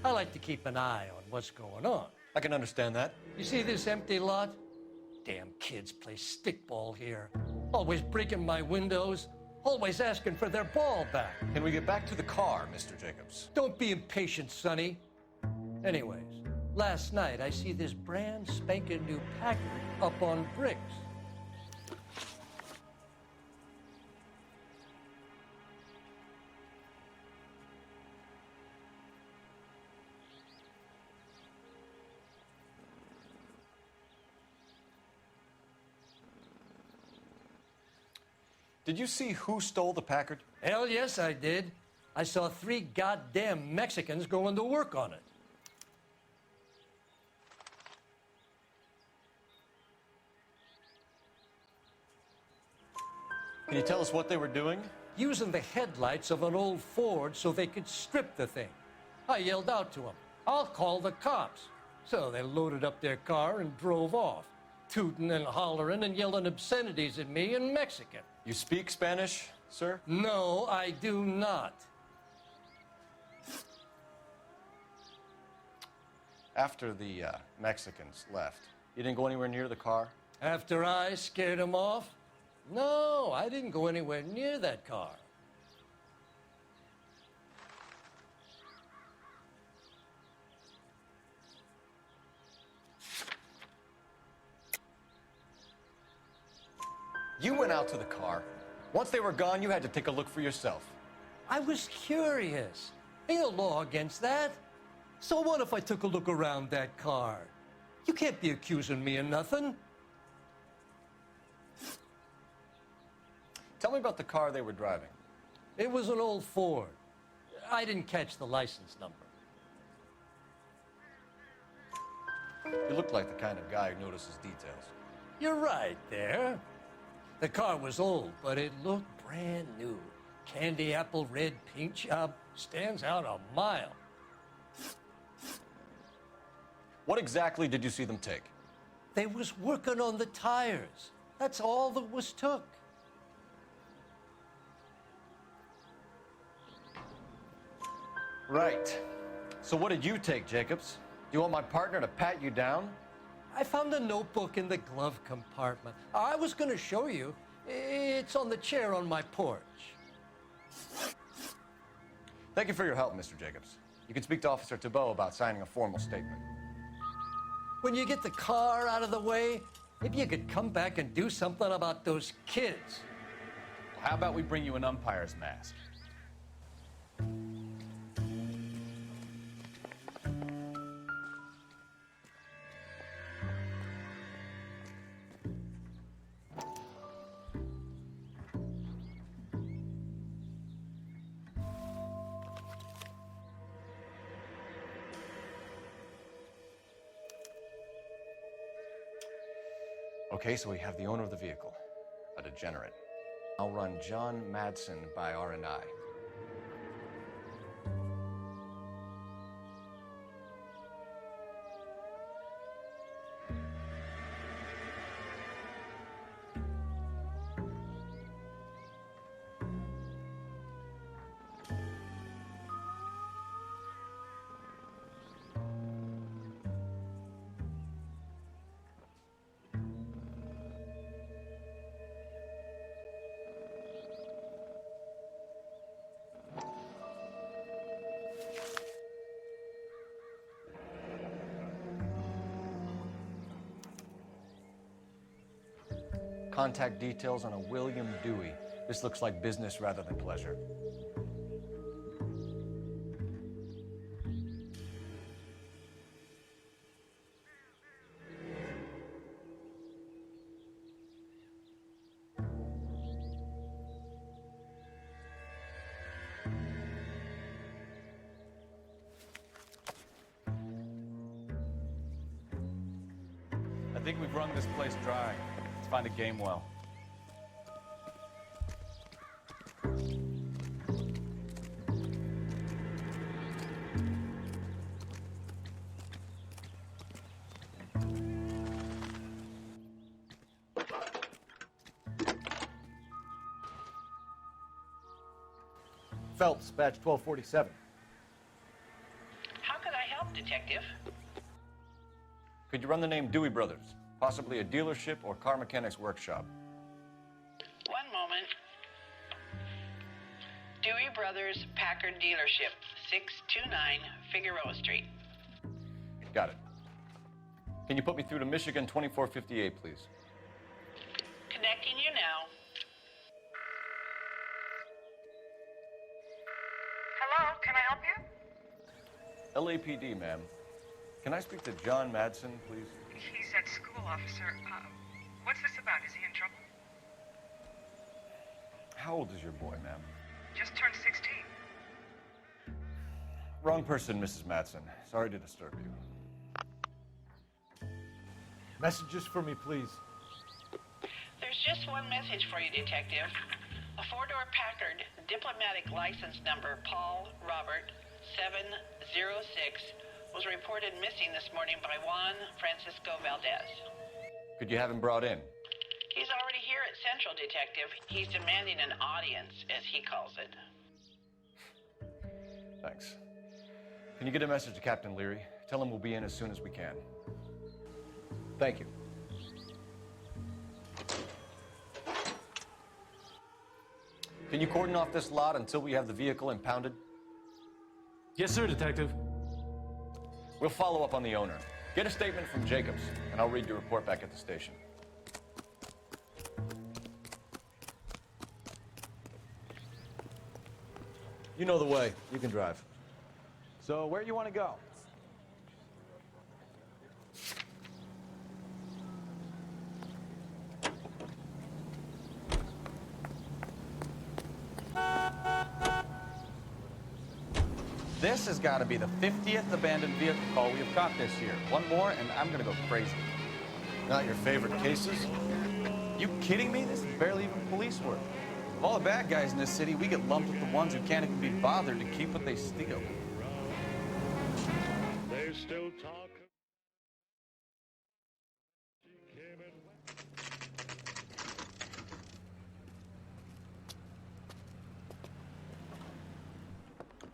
I like to keep an eye on what's going on. I can understand that. You see this empty lot? Damn kids play stickball here. Always breaking my windows, always asking for their ball back. Can we get back to the car, Mr. Jacobs? Don't be impatient, Sonny. Anyways, last night I see this brand spanking new Packard up on bricks. Did you see who stole the Packard? Hell yes, I did. I saw 3 goddamn Mexicans going to work on it. Can you tell us what they were doing? Using the headlights of an old Ford so they could strip the thing. I yelled out to them, "I'll call the cops." So they loaded up their car and drove off, tooting and hollering and yelling obscenities at me in Mexican. You speak Spanish, sir? No, I do not. After the Mexicans left, you didn't go anywhere near the car? After I scared them off? No, I didn't go anywhere near that car. You went out to the car. Once they were gone, you had to take a look for yourself. I was curious. Ain't no law against that. So what if I took a look around that car? You can't be accusing me of nothing. Tell me about the car they were driving. It was an old Ford. I didn't catch the license number. You look like the kind of guy who notices details. You're right there. The car was old, but it looked brand new. Candy apple red paint job stands out a mile. What exactly did you see them take? They was working on the tires. That's all that was took. Right. So what did you take, Jacobs? Do you want my partner to pat you down? I found a notebook in the glove compartment. I was going to show you. It's on the chair on my porch. Thank you for your help, Mr. Jacobs. You can speak to Officer Thibault about signing a formal statement. When you get the car out of the way, maybe you could come back and do something about those kids. Well, how about we bring you an umpire's mask? Okay, so we have the owner of the vehicle, a degenerate. I'll run John Madsen by R&I. Contact details on a William Dewey. This looks like business rather than pleasure. I think we've wrung this place dry. Let's find a game well. Phelps, badge 1247. How could I help, Detective? Could you run the name Dewey Brothers? Possibly a dealership or car mechanics workshop. One moment. Dewey Brothers Packard Dealership, 629 Figueroa Street. Got it. Can you put me through to Michigan 2458, please? Connecting you now. Hello, can I help you? LAPD, ma'am. Can I speak to John Madsen, please? He's at school, officer. What's this about? Is he in trouble? How old is your boy, ma'am? Just turned 16. Wrong person, Mrs. Madsen. Sorry to disturb you. Messages for me, please. There's just one message for you, Detective. A four-door Packard, diplomatic license number Paul Robert 706, was reported missing this morning by Juan Francisco Valdez. Could you have him brought in? He's already here at Central, Detective. He's demanding an audience, as he calls it. Thanks. Can you get a message to Captain Leary? Tell him we'll be in as soon as we can. Thank you. Can you cordon off this lot until we have the vehicle impounded? Yes, sir, Detective. We'll follow up on the owner. Get a statement from Jacobs, and I'll read your report back at the station. You know the way. You can drive. So where you want to go? This has got to be the 50th abandoned vehicle call we have caught this year. One more, and I'm going to go crazy. Not your favorite cases? You kidding me? This is barely even police work. Of all the bad guys in this city, we get lumped with the ones who can't even be bothered to keep what they steal. They still talk.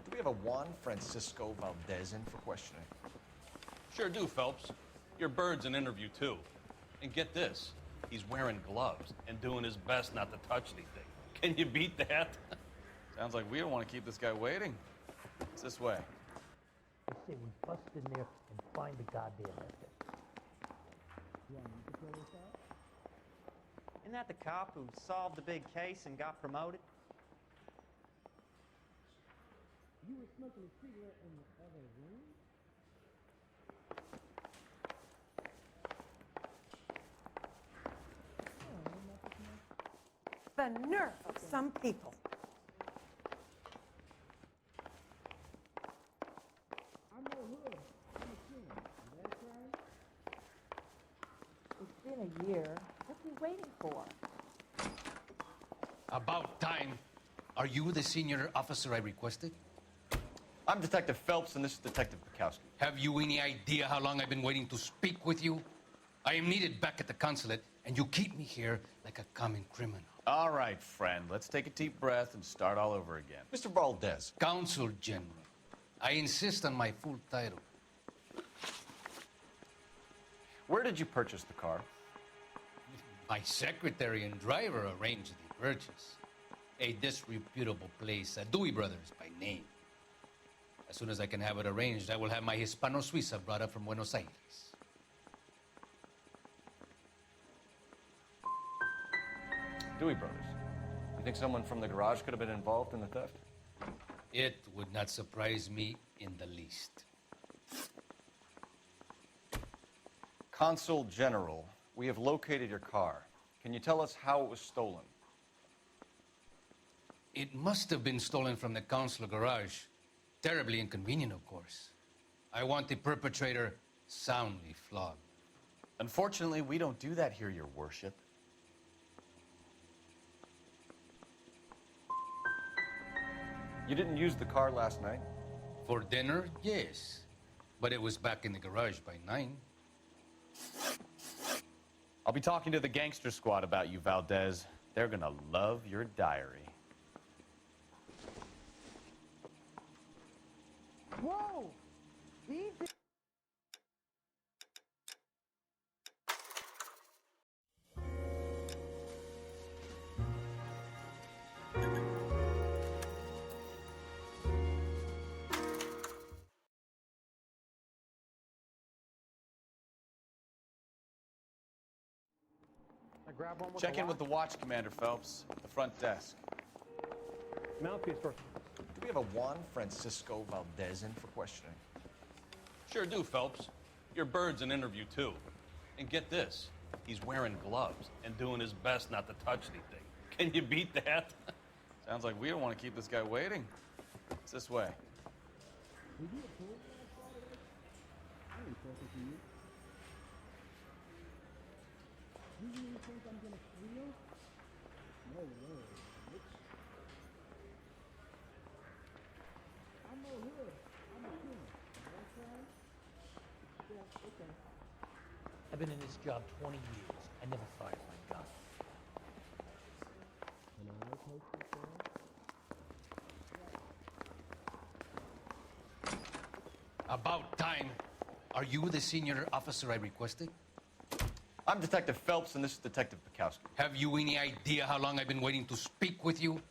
Do we have a Juan Francisco Valdez in for questioning? Sure do, Phelps. Your bird's an interview, too. And get this, he's wearing gloves and doing his best not to touch anything. Can you beat that? Sounds like we don't want to keep this guy waiting. It's this way. I say we bust in there and find the goddamn ethic. Isn't that the cop who solved the big case and got promoted? You were smoking a cigarette in the other room? The nerve of some people. I'm no hood. I'm a king. That's right. It's been a year. What's he waiting for? About time. Are you the senior officer I requested? I'm Detective Phelps, and this is Detective Bukowski. Have you any idea how long I've been waiting to speak with you? I am needed back at the consulate, and you keep me here like a common criminal. All right, friend. Let's take a deep breath and start all over again. Mr. Valdez. Consul General. I insist on my full title. Where did you purchase the car? My secretary and driver arranged the purchase. A disreputable place, Dewey Brothers by name. As soon as I can have it arranged, I will have my Hispano-Suiza brought up from Buenos Aires. Dewey Brothers. You think someone from the garage could have been involved in the theft? It would not surprise me in the least. Consul General, we have located your car. Can you tell us how it was stolen? It must have been stolen from the consular garage. Terribly inconvenient, of course. I want the perpetrator soundly flogged. Unfortunately, we don't do that here, your worship. You didn't use the car last night? For dinner, yes. But it was back in the garage by 9. I'll be talking to the gangster squad about you, Valdez. They're gonna love your diary. Whoa! Easy. Grab one with Check the in with lock. the watch commander, Phelps, at the front desk. Mouthpiece first. Do we have a Juan Francisco Valdez in for questioning? Sure do, Phelps. Your bird's an interview, too. And get this, he's wearing gloves and doing his best not to touch anything. Can you beat that? Sounds like we don't want to keep this guy waiting. It's this way. I've been in this job 20 years. I never fired my gun. About time. Are you the senior officer I requested? I'm Detective Phelps, and this is Detective Bukowski. Have you any idea how long I've been waiting to speak with you?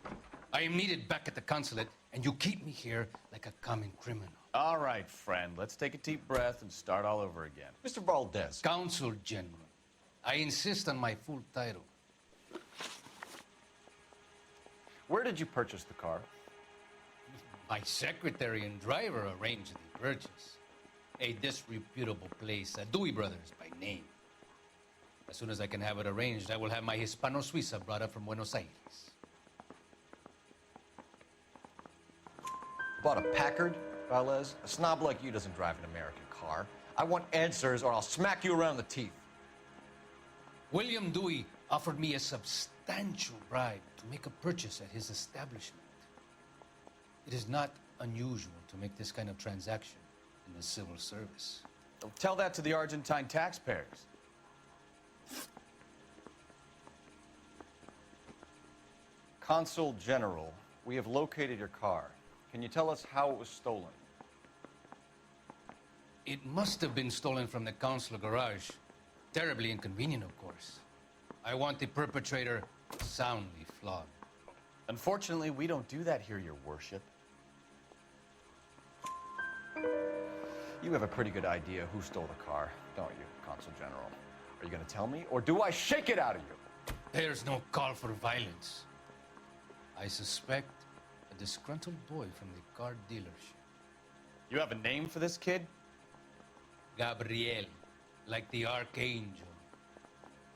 I am needed back at the consulate, and you keep me here like a common criminal. All right, friend. Let's take a deep breath and start all over again. Mr. Valdez. Consul General. I insist on my full title. Where did you purchase the car? My secretary and driver arranged the purchase. A disreputable place, Dewey Brothers by name. As soon as I can have it arranged, I will have my Hispano Suiza brought up from Buenos Aires. Bought a Packard, Valdez? A snob like you doesn't drive an American car. I want answers or I'll smack you around the teeth. William Dewey offered me a substantial bribe to make a purchase at his establishment. It is not unusual to make this kind of transaction in the civil service. Don't tell that to the Argentine taxpayers. Consul General, we have located your car. Can you tell us how it was stolen? It must have been stolen from the consular garage. Terribly inconvenient, of course. I want the perpetrator soundly flogged. Unfortunately, we don't do that here, your worship. You have a pretty good idea who stole the car, don't you, Consul General? Are you going to tell me, or do I shake it out of you? There's no call for violence. I suspect a disgruntled boy from the car dealership. You have a name for this kid? Gabriel, like the archangel.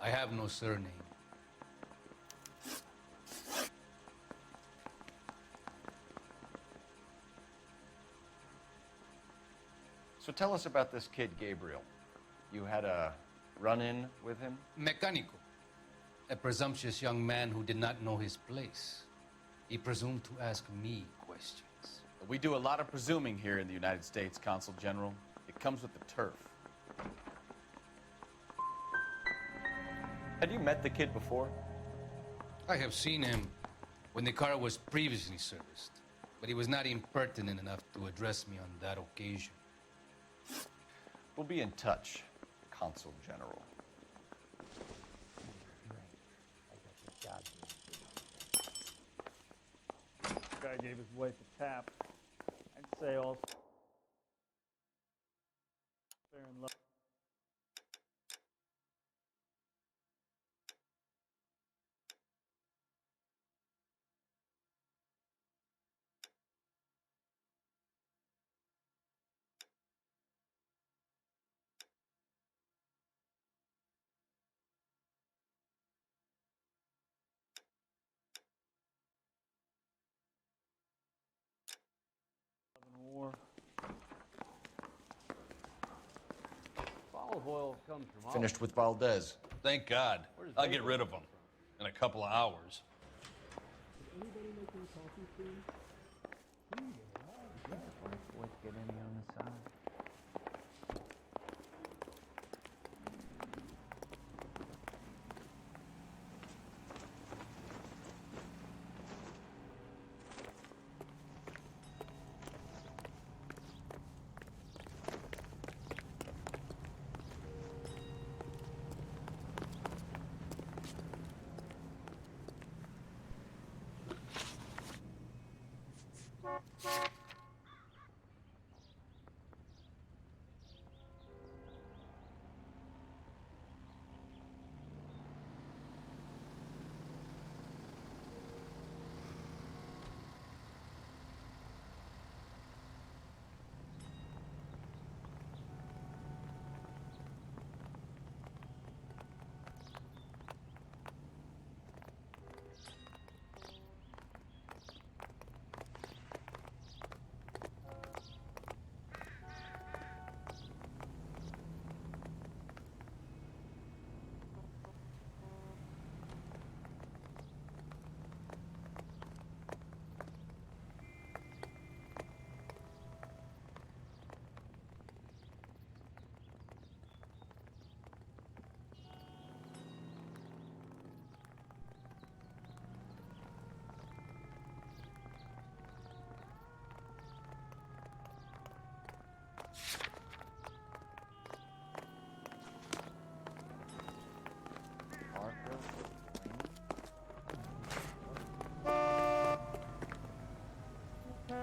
I have no surname. So tell us about this kid, Gabriel. You had a run-in with him? Mecánico. A presumptuous young man who did not know his place. He presumed to ask me questions. We do a lot of presuming here in the United States, Consul General. It comes with the turf. Had you met the kid before? I have seen him when the car was previously serviced, but he was not impertinent enough to address me on that occasion. We'll be in touch, Consul General. Guy gave his wife a tap. I'd say also fair and low. Olive oil comes from Finished with Valdez. Thank God. I'll get rid of him in a couple of hours. Get any on the side.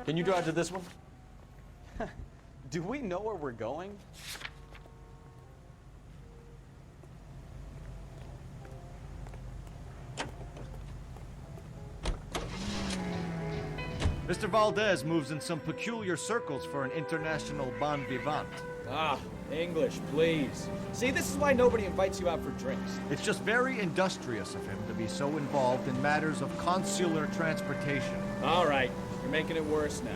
Can you drive to this one? Do we know where we're going? Mr. Valdez moves in some peculiar circles for an international bon vivant. Ah, English, please. See, this is why nobody invites you out for drinks. It's just very industrious of him to be so involved in matters of consular transportation. All right, you're making it worse now.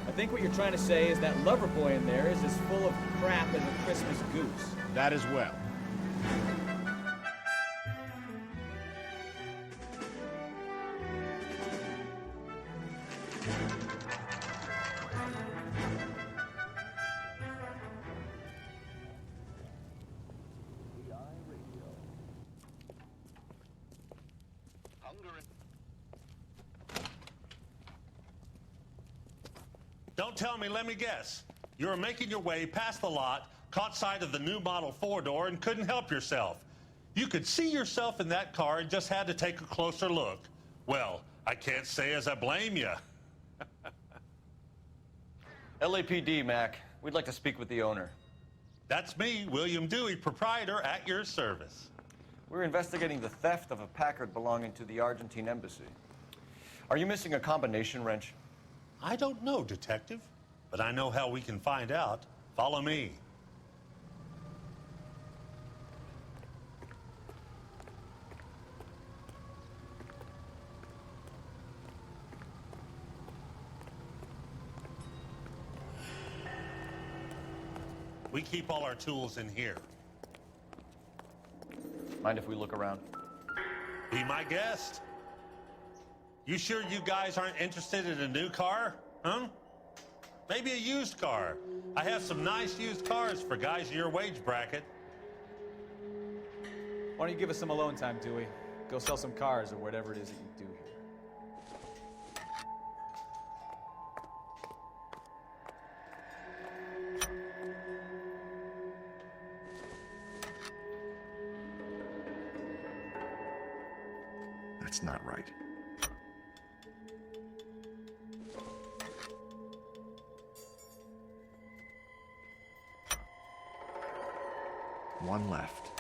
I think what you're trying to say is that lover boy in there is as full of crap as a Christmas goose. That as well. Don't tell me, let me guess. You were making your way past the lot, caught sight of the new model four-door, and couldn't help yourself. You could see yourself in that car and just had to take a closer look. Well, I can't say as I blame you. LAPD, Mac. We'd like to speak with the owner. That's me, William Dewey, proprietor, at your service. We're investigating the theft of a Packard belonging to the Argentine embassy. Are you missing a combination wrench? I don't know, Detective, but I know how we can find out. Follow me. We keep all our tools in here. Mind if we look around? Be my guest. You sure you guys aren't interested in a new car? Huh? Maybe a used car. I have some nice used cars for guys in your wage bracket. Why don't you give us some alone time, Dewey? Go sell some cars or whatever it is that you do here. That's not right. One left.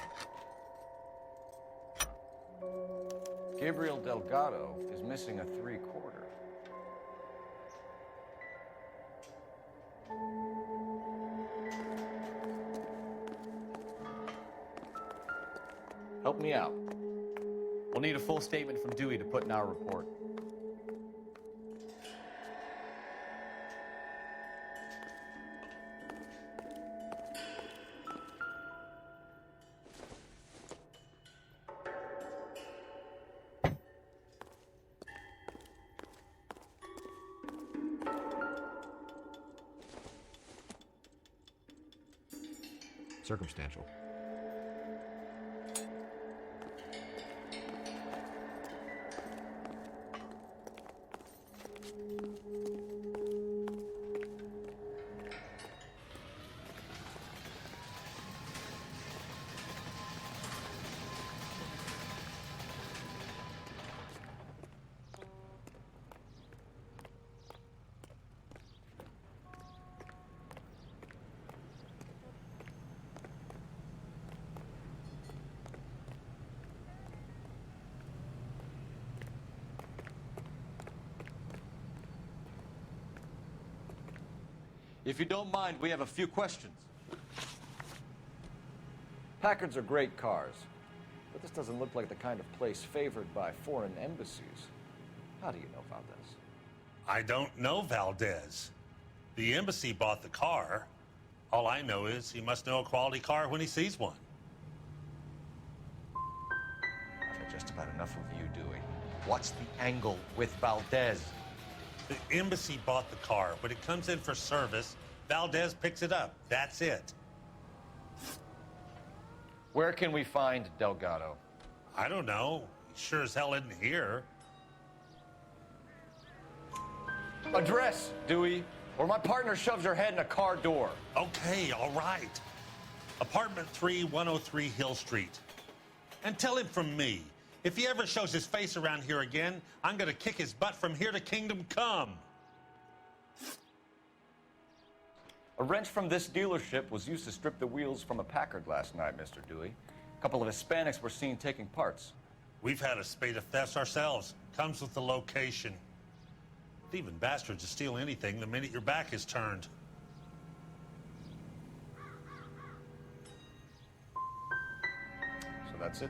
Gabriel Delgado is missing a 3/4. Help me out. We'll need a full statement from Dewey to put in our report. circumstantial. If you don't mind, we have a few questions. Packards are great cars, but this doesn't look like the kind of place favored by foreign embassies. How do you know Valdez? I don't know Valdez. The embassy bought the car. All I know is he must know a quality car when he sees one. I've had just about enough of you, Dewey. What's the angle with Valdez? The embassy bought the car. When it comes in for service, Valdez picks it up. That's it. Where can we find Delgado? I don't know. He sure as hell isn't here. Address, Dewey, or my partner shoves her head in a car door. Okay, all right. Apartment 3, 103 Hill Street. And tell him from me, if he ever shows his face around here again, I'm gonna kick his butt from here to Kingdom Come. A wrench from this dealership was used to strip the wheels from a Packard last night, Mr. Dewey. A couple of Hispanics were seen taking parts. We've had a spate of thefts ourselves. Comes with the location. Thieving bastards to steal anything the minute your back is turned. So that's it?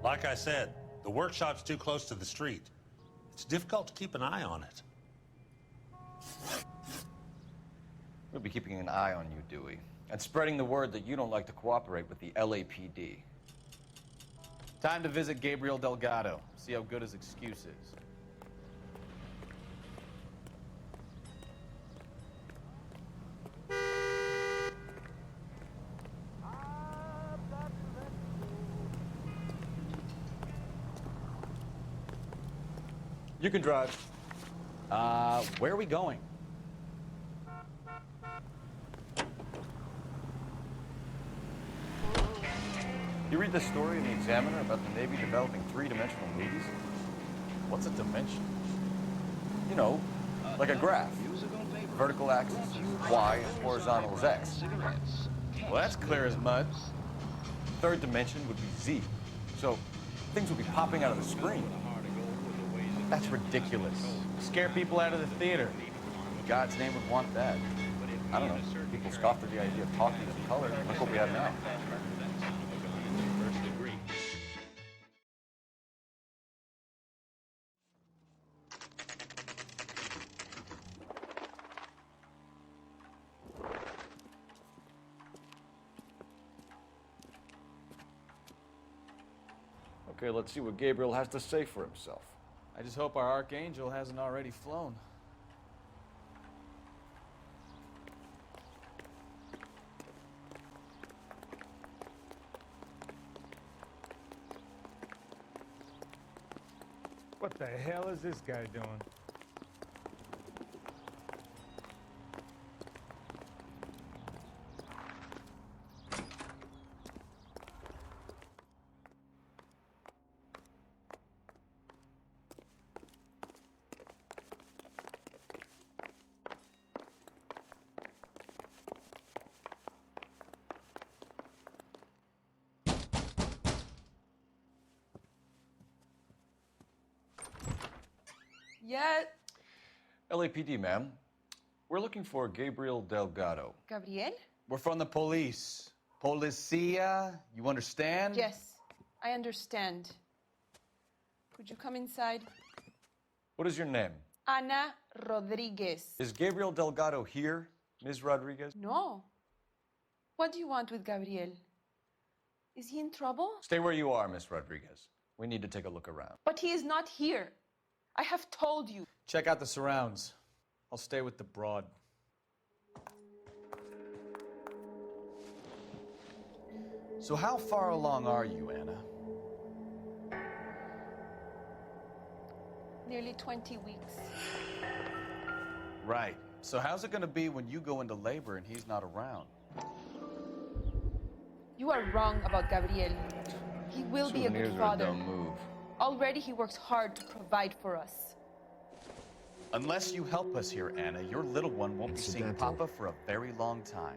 Like I said, the workshop's too close to the street. It's difficult to keep an eye on it. We'll be keeping an eye on you, Dewey, and spreading the word that you don't like to cooperate with the LAPD. Time to visit Gabriel Delgado, see how good his excuse is. You can drive. Where are we going? You read the story in the Examiner about the Navy developing three-dimensional movies? What's a dimension? You know, like a graph. Vertical axis is Y and horizontal is X. Well, that's clear as mud. Third dimension would be Z. So things would be popping out of the screen. That's ridiculous. Scare people out of the theater. In God's name would want that. I don't know. People scoffed at the idea of talking in color. Look what we have now. Okay, let's see what Gabriel has to say for himself. I just hope our archangel hasn't already flown. What the hell is this guy doing? Yet. LAPD, ma'am. We're looking for Gabriel Delgado. Gabriel? We're from the police. Policia, you understand? Yes, I understand. Could you come inside? What is your name? Ana Rodriguez. Is Gabriel Delgado here, Ms. Rodriguez? No. What do you want with Gabriel? Is he in trouble? Stay where you are, Ms. Rodriguez. We need to take a look around. But he is not here. I have told you. Check out the surrounds. I'll stay with the broad. So how far along are you, Anna? Nearly 20 weeks. Right. So how's it gonna be when you go into labor and he's not around? You are wrong about Gabriel. He will be a good father. Don't move. Already he works hard to provide for us. Unless you help us here, Anna, your little one won't be seeing Papa for a very long time.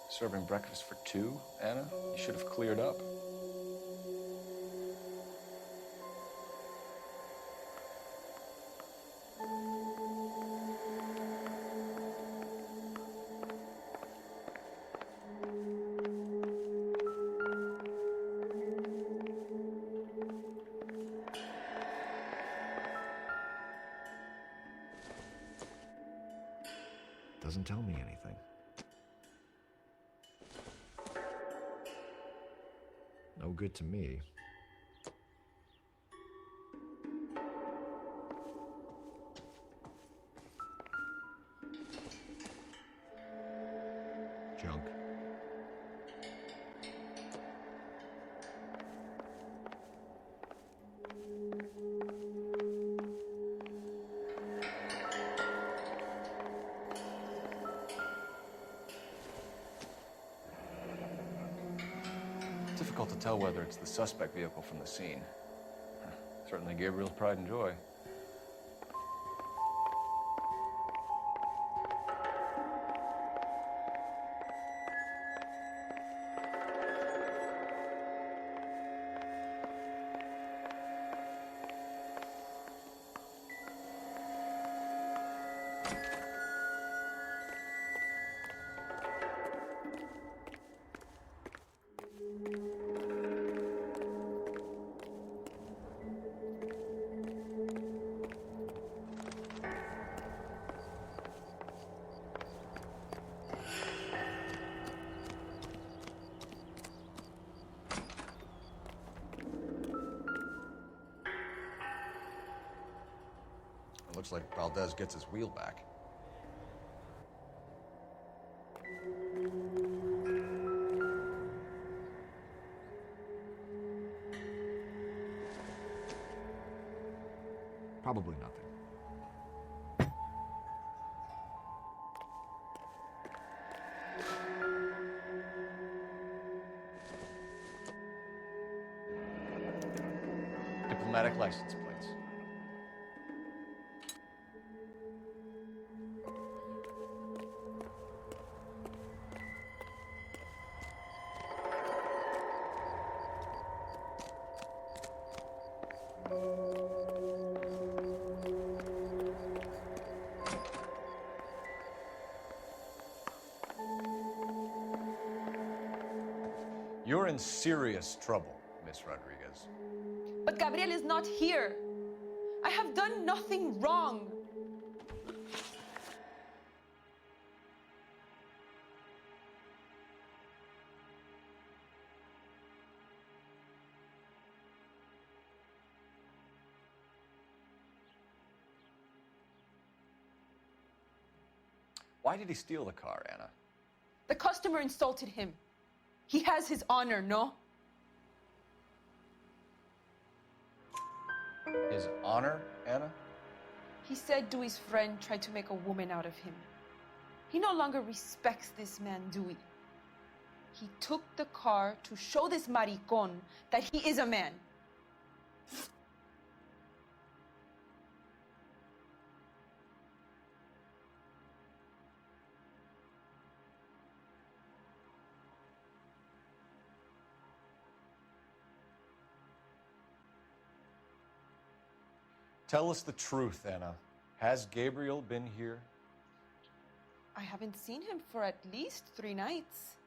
Serving breakfast for two, Anna? You should have cleared up. Doesn't tell me anything. No good to me. Junk. Difficult to tell whether it's the suspect vehicle from the scene. Certainly Gabriel's pride and joy. It looks like Valdez gets his wheel back. Probably nothing. Diplomatic license plates. You're in serious trouble, Miss Rodriguez. But Gabriel is not here. I have done nothing wrong. Why did he steal the car, Anna? The customer insulted him. He has his honor, no? His honor, Anna? He said Dewey's friend tried to make a woman out of him. He no longer respects this man, Dewey. He took the car to show this maricón that he is a man. Tell us the truth, Anna. Has Gabriel been here? I haven't seen him for at least 3 nights.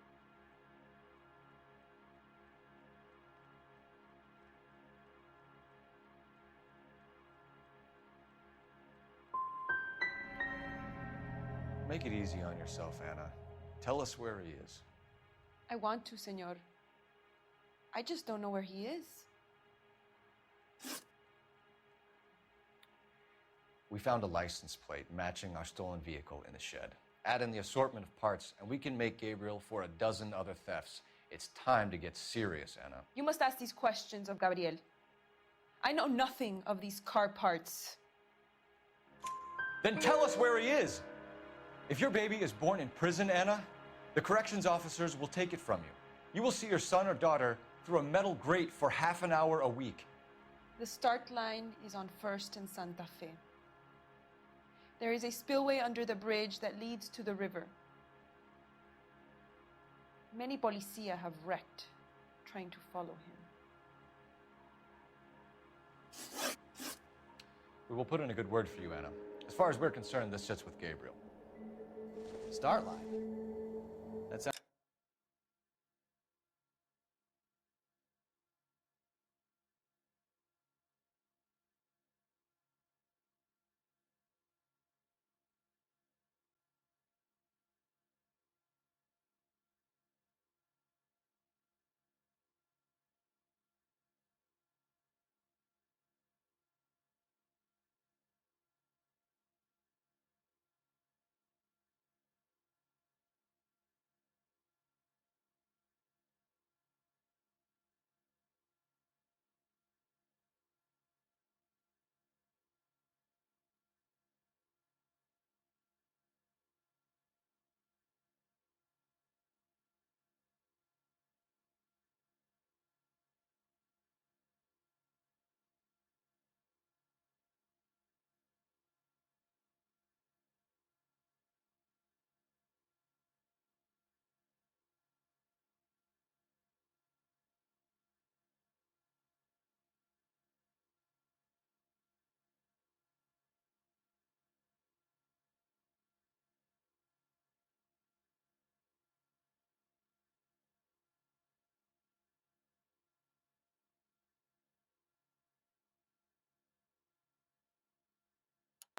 Make it easy on yourself, Anna. Tell us where he is. I want to, senor. I just don't know where he is. We found a license plate matching our stolen vehicle in the shed. Add in the assortment of parts, and we can make Gabriel for a dozen other thefts. It's time to get serious, Anna. You must ask these questions of Gabriel. I know nothing of these car parts. Then tell us where he is! If your baby is born in prison, Anna, the corrections officers will take it from you. You will see your son or daughter through a metal grate for half an hour a week. The start line is on 1st and Santa Fe. There is a spillway under the bridge that leads to the river. Many policia have wrecked trying to follow him. We will put in a good word for you, Anna. As far as we're concerned, this sits with Gabriel. Start line. That's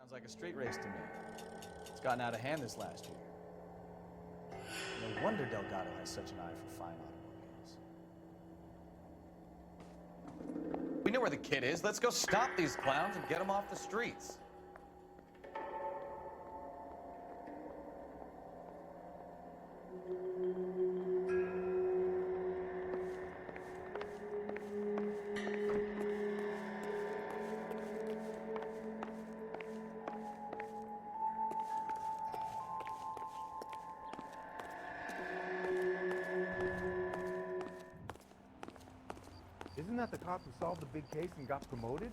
sounds like a street race to me. It's gotten out of hand this last year. No wonder Delgado has such an eye for fine automobiles. We know where the kid is. Let's go stop these clowns and get them off the streets. Isn't that the cop who solved the big case and got promoted?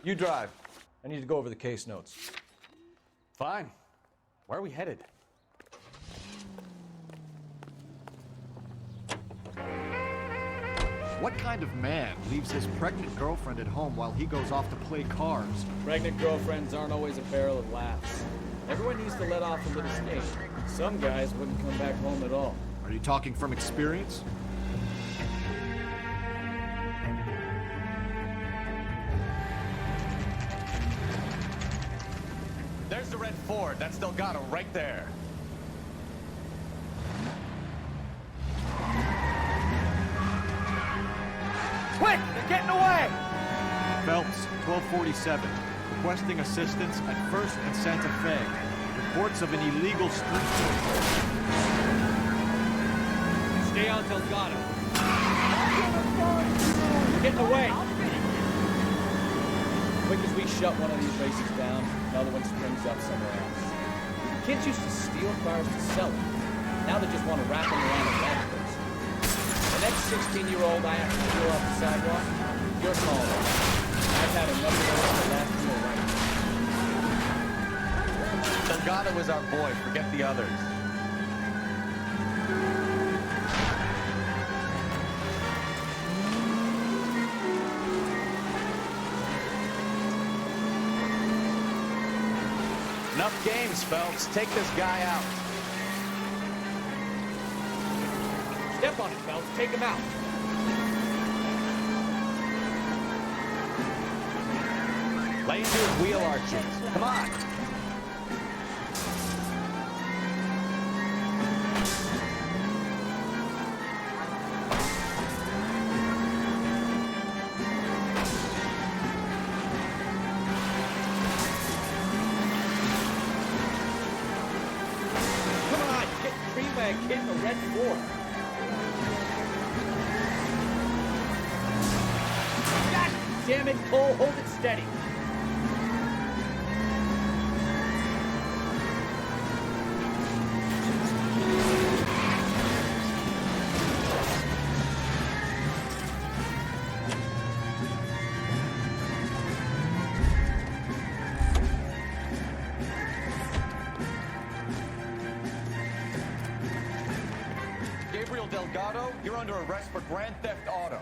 You drive. I need to go over the case notes. Fine. Where are we headed? What kind of man leaves his pregnant girlfriend at home while he goes off to play cards? Pregnant girlfriends aren't always a barrel of laughs. Everyone needs to let off a little steam. Some guys wouldn't come back home at all. Are you talking from experience? There's the red Ford. That's Delgado right there. Quick! They're getting away! Phelps, 1247. Requesting assistance at 1st and Santa Fe. Reports of an illegal street. Stay on Delgado. You're getting away. Quick as we shut one of these races down, another one springs up somewhere else. Kids used to steal cars to sell them. Now they just want to wrap them around a lamp post. The next 16-year-old I have to throw off the sidewalk, your call. I've had enough of those to last me a right. Delgado is our boy. Forget the others. Enough games, Phelps. Take this guy out. Step on it, Phelps. take him out. Lay into his wheel arches. Come on. Hitting the red floor. God damn it, Cole, hold it steady. You're under arrest for Grand Theft Auto.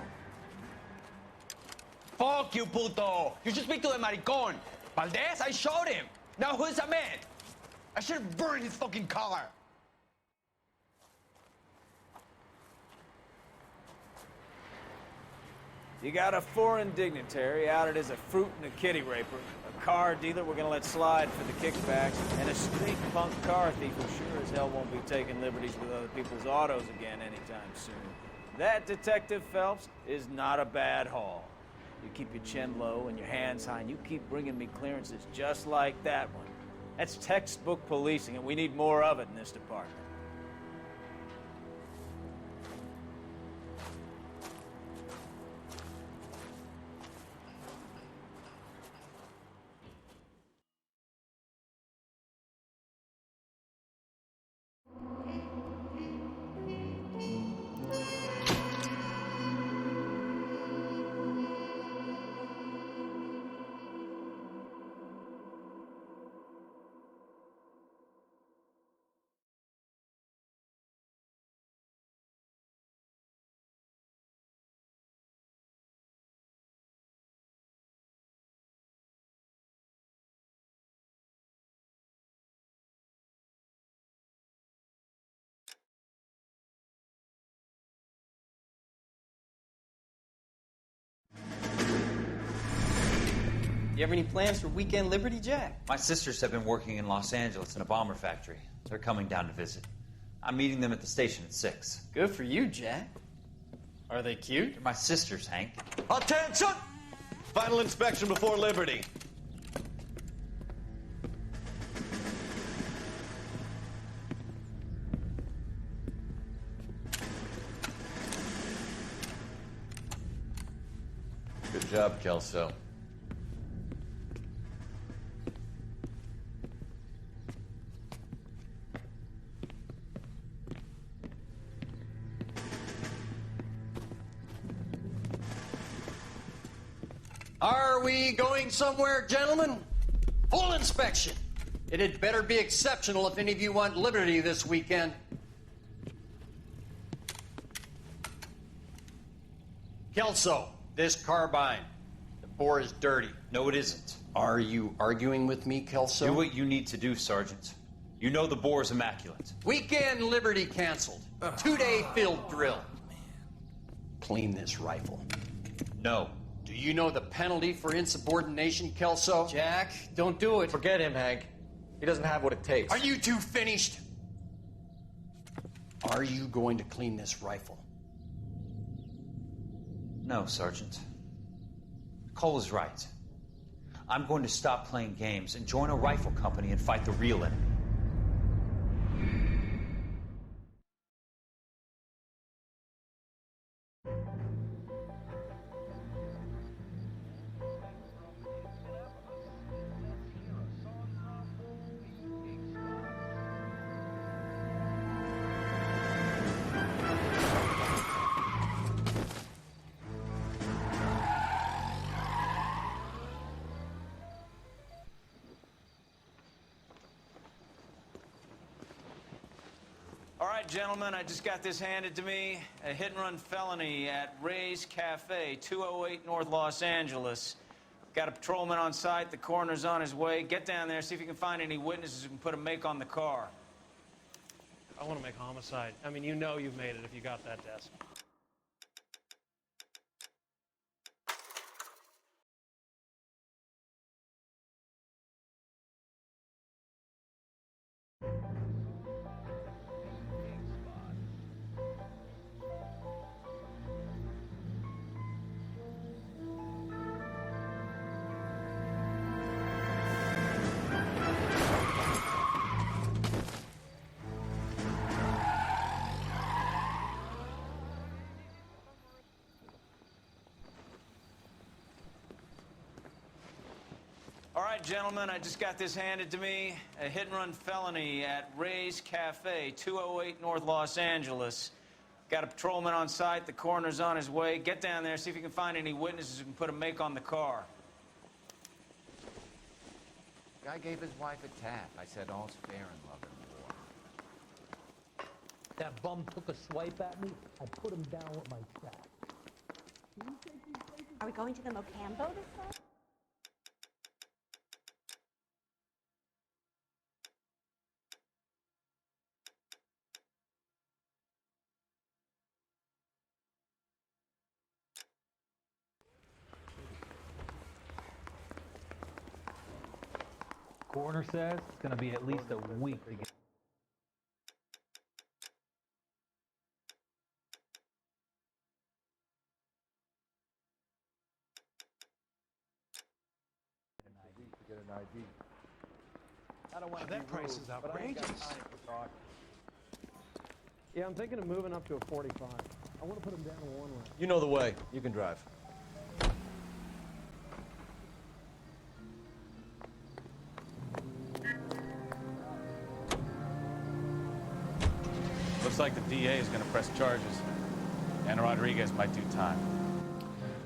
Fuck you, puto! You should speak to the maricon. Valdez, I showed him. Now who's the man? I should have burned his fucking car. You got a foreign dignitary outed as a fruit and a kitty raper, a car dealer we're gonna let slide for the kickbacks, and a street punk car thief who sure as hell won't be taking liberties with other people's autos again anytime soon. That, Detective Phelps, is not a bad haul. You keep your chin low and your hands high, and you keep bringing me clearances just like that one. That's textbook policing, and we need more of it in this department. You have any plans for weekend Liberty, Jack? My sisters have been working in Los Angeles in a bomber factory. They're coming down to visit. I'm meeting them at the station at 6. Good for you, Jack. Are they cute? They're my sisters, Hank. Attention! Final inspection before Liberty. Good job, Kelso. Are we going somewhere, gentlemen? Full inspection. It had better be exceptional if any of you want liberty this weekend. Kelso, this carbine. The bore is dirty. No, it isn't. Are you arguing with me, Kelso? Do what you need to do, Sergeant. You know the bore is immaculate. Weekend liberty canceled. 2-day field drill. Clean this rifle. No. Do you know the penalty for insubordination, Kelso? Jack, don't do it. Forget him, Hank. He doesn't have what it takes. Are you two finished? Are you going to clean this rifle? No, Sergeant. Cole is right. I'm going to stop playing games and join a rifle company and fight the real enemy. Gentlemen, I just got this handed to me. A hit-and-run felony at Ray's Cafe, 208 North Los Angeles. Got a patrolman on site. The coroner's on his way. Get down there, see if you can find any witnesses who can put a make on the car. I want to make homicide. I mean, you know you've made it if you got that desk. All right, gentlemen, I just got this handed to me. A hit-and-run felony at Ray's Cafe, 208 North Los Angeles. Got a patrolman on site. The coroner's on his way. Get down there, see if you can find any witnesses who can put a make on the car. Guy gave his wife a tap. I said all's fair in love and war. That bum took a swipe at me. I put him down with my sack. Are we going to the Mocambo this time? Coroner says it's going to be at least a week to get. To get an ID. I don't want to That price is outrageous. Yeah, I'm thinking of moving up to a 45. I want to put him down to one lane. You know the way. You can drive. Looks like the DA is going to press charges. Anna Rodriguez might do time.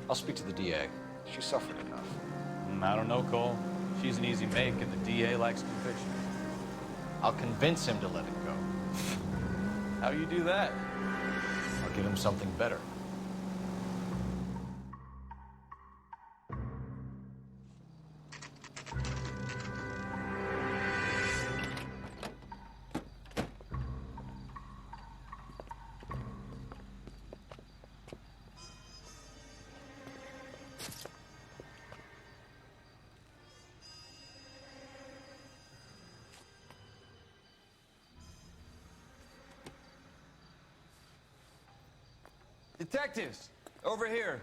I'll speak to the DA. She suffered enough. I don't know, Cole. She's an easy make, and the DA likes conviction. I'll convince him to let it go. How you do that? I'll give him something better. Detectives, over here.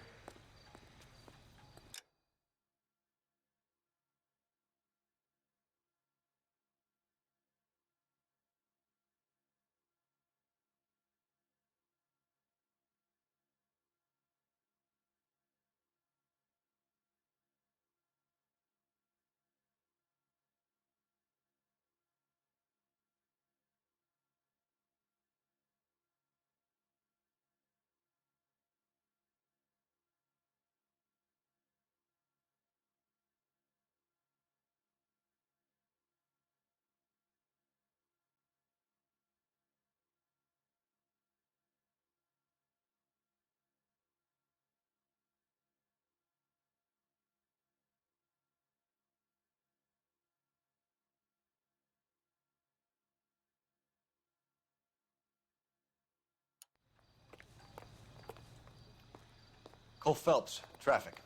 Cole Phelps, traffic.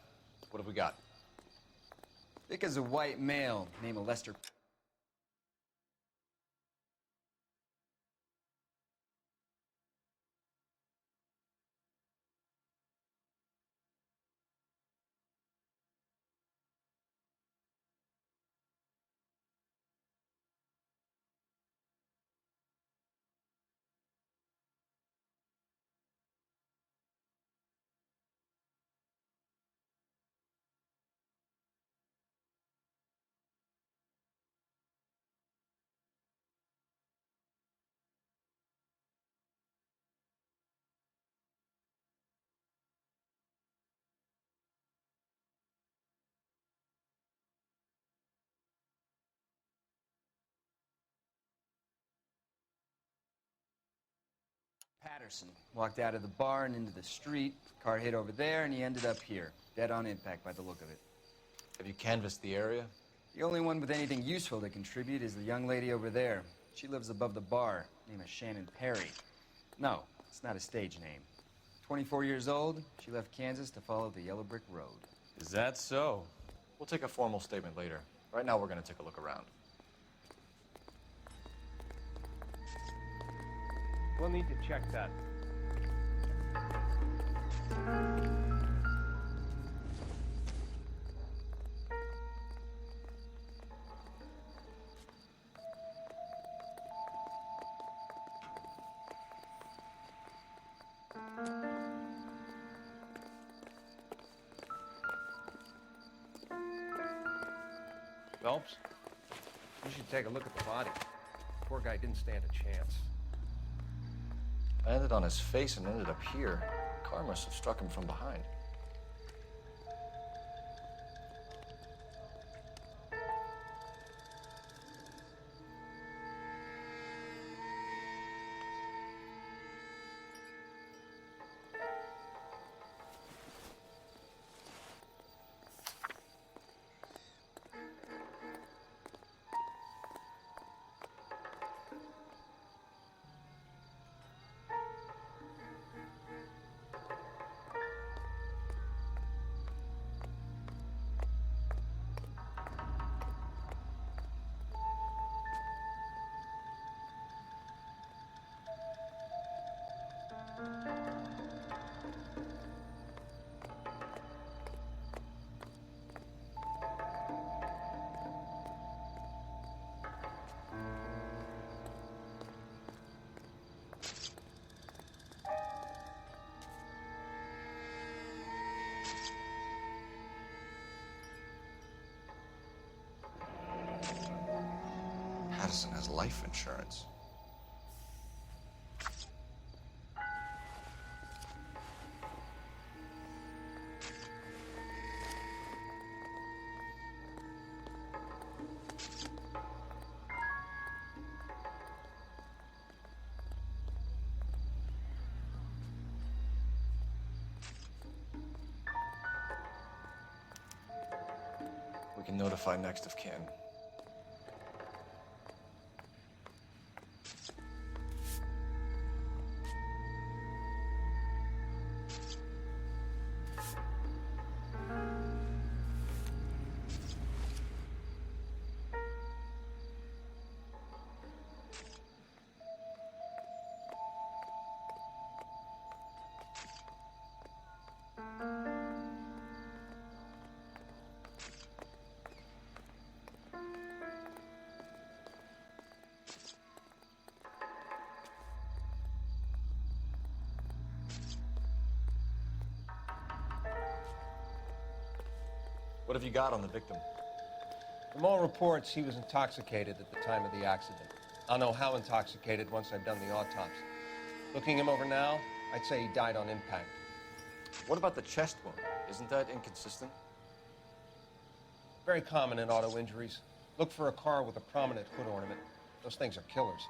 What have we got? Vic is a white male named Lester. Patterson walked out of the bar and into the street. Car hit over there, and he ended up here, dead on impact by the look of it. Have you canvassed the area? The only one with anything useful to contribute is the young lady over there. She lives above the bar. Name is Shannon Perry. No, it's not a stage name. 24 years old, she left Kansas to follow the yellow brick road. Is that so? We'll take a formal statement later. Right now, we're going to take a look around. We'll need to check that. Phelps, you should take a look at the body. Poor guy didn't stand a chance. I ended on his face and ended up here. The car must have struck him from behind. Madison has life insurance. We can notify next of kin. What have you got on the victim? From all reports, he was intoxicated at the time of the accident. I'll know how intoxicated once I've done the autopsy. Looking him over now, I'd say he died on impact. What about the chest wound? Isn't that inconsistent? Very common in auto injuries. Look for a car with a prominent hood ornament. Those things are killers.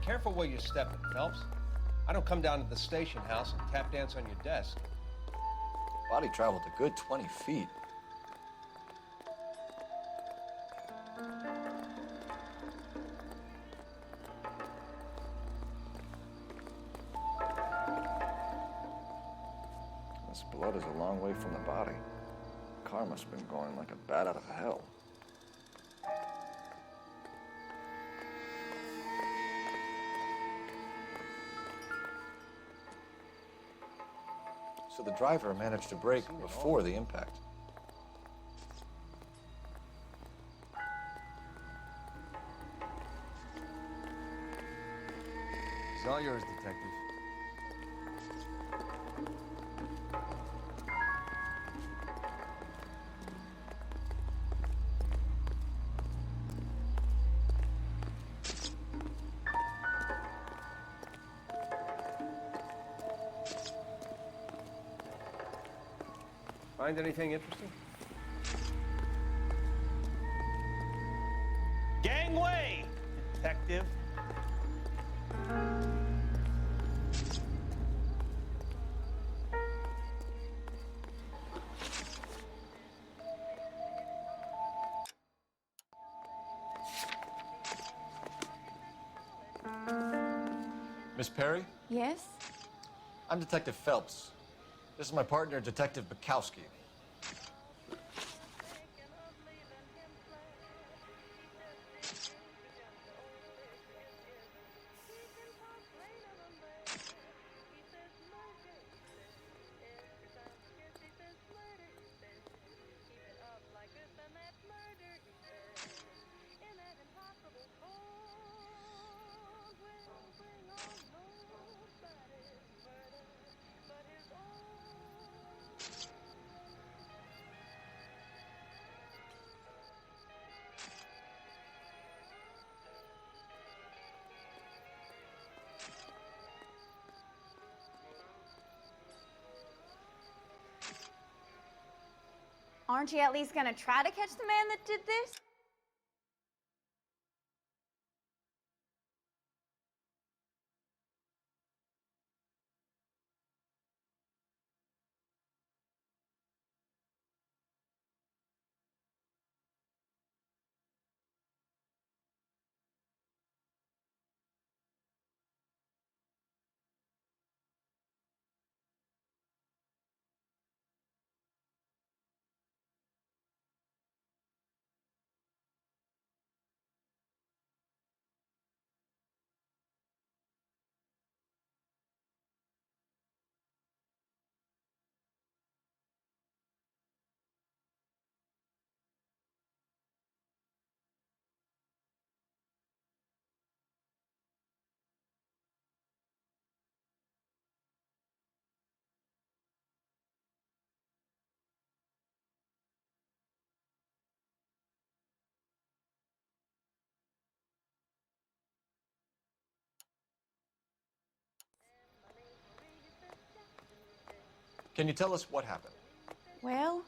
Careful where you're stepping, Phelps. I don't come down to the station house and tap dance on your desk. Body traveled a good 20 feet. This blood is a long way from the body. The car must have been going like a bat out of hell. So the driver managed to brake before the impact. It's all yours, Detective. Find anything interesting? Gangway, detective. Miss Perry? Yes? I'm Detective Phelps. This is my partner, Detective Bukowski. Aren't you at least gonna try to catch the man that did this? Can you tell us what happened? Well,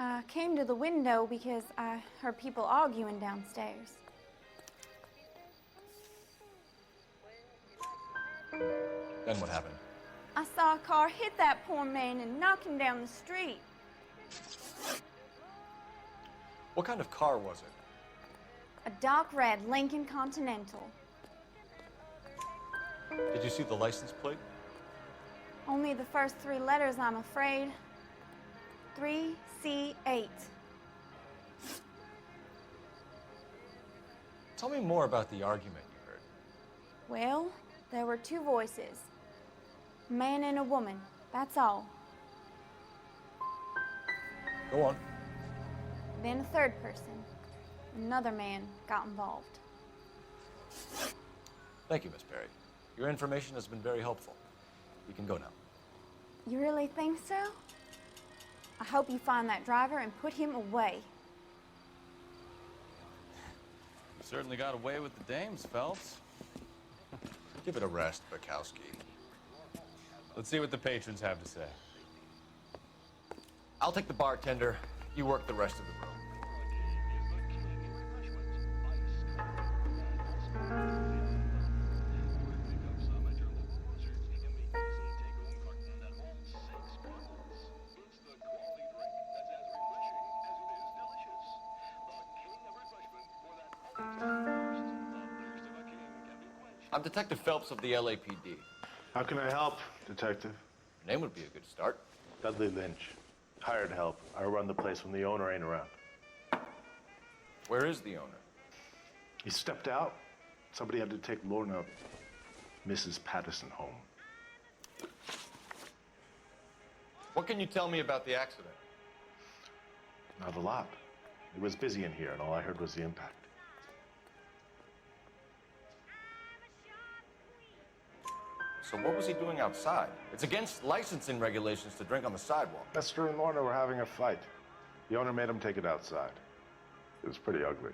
I came to the window because I heard people arguing downstairs. Then what happened? I saw a car hit that poor man and knock him down the street. What kind of car was it? A dark red Lincoln Continental. Did you see the license plate? Only the first 3 letters, I'm afraid. 3C8. Tell me more about the argument you heard. Well, there were 2 voices. A man and a woman, that's all. Go on. Then a 3rd person. Another man got involved. Thank you, Miss Perry. Your information has been very helpful. You can go now. You really think so? I hope you find that driver and put him away. You certainly got away with the dames, Phelps. Give it a rest, Bukowski. Let's see what the patrons have to say. I'll take the bartender. You work the rest of the room. I'm Detective Phelps of the LAPD. How can I help, Detective? Your name would be a good start. Dudley Lynch. Hired help. I run the place when the owner ain't around. Where is the owner? He stepped out. Somebody had to take Lorna, Mrs. Patterson, home. What can you tell me about the accident? Not a lot. It was busy in here, and all I heard was the impact. So what was he doing outside? It's against licensing regulations to drink on the sidewalk. Lester and Lorna were having a fight. The owner made him take it outside. It was pretty ugly.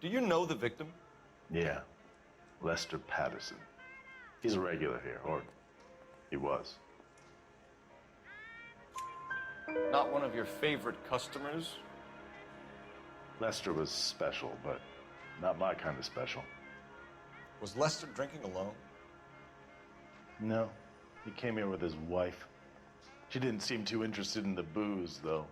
Do you know the victim? Yeah. Lester Patterson. He's a regular here, or he was. Not one of your favorite customers? Lester was special, but not my kind of special. Was Lester drinking alone? No. He came here with his wife. She didn't seem too interested in the booze, though.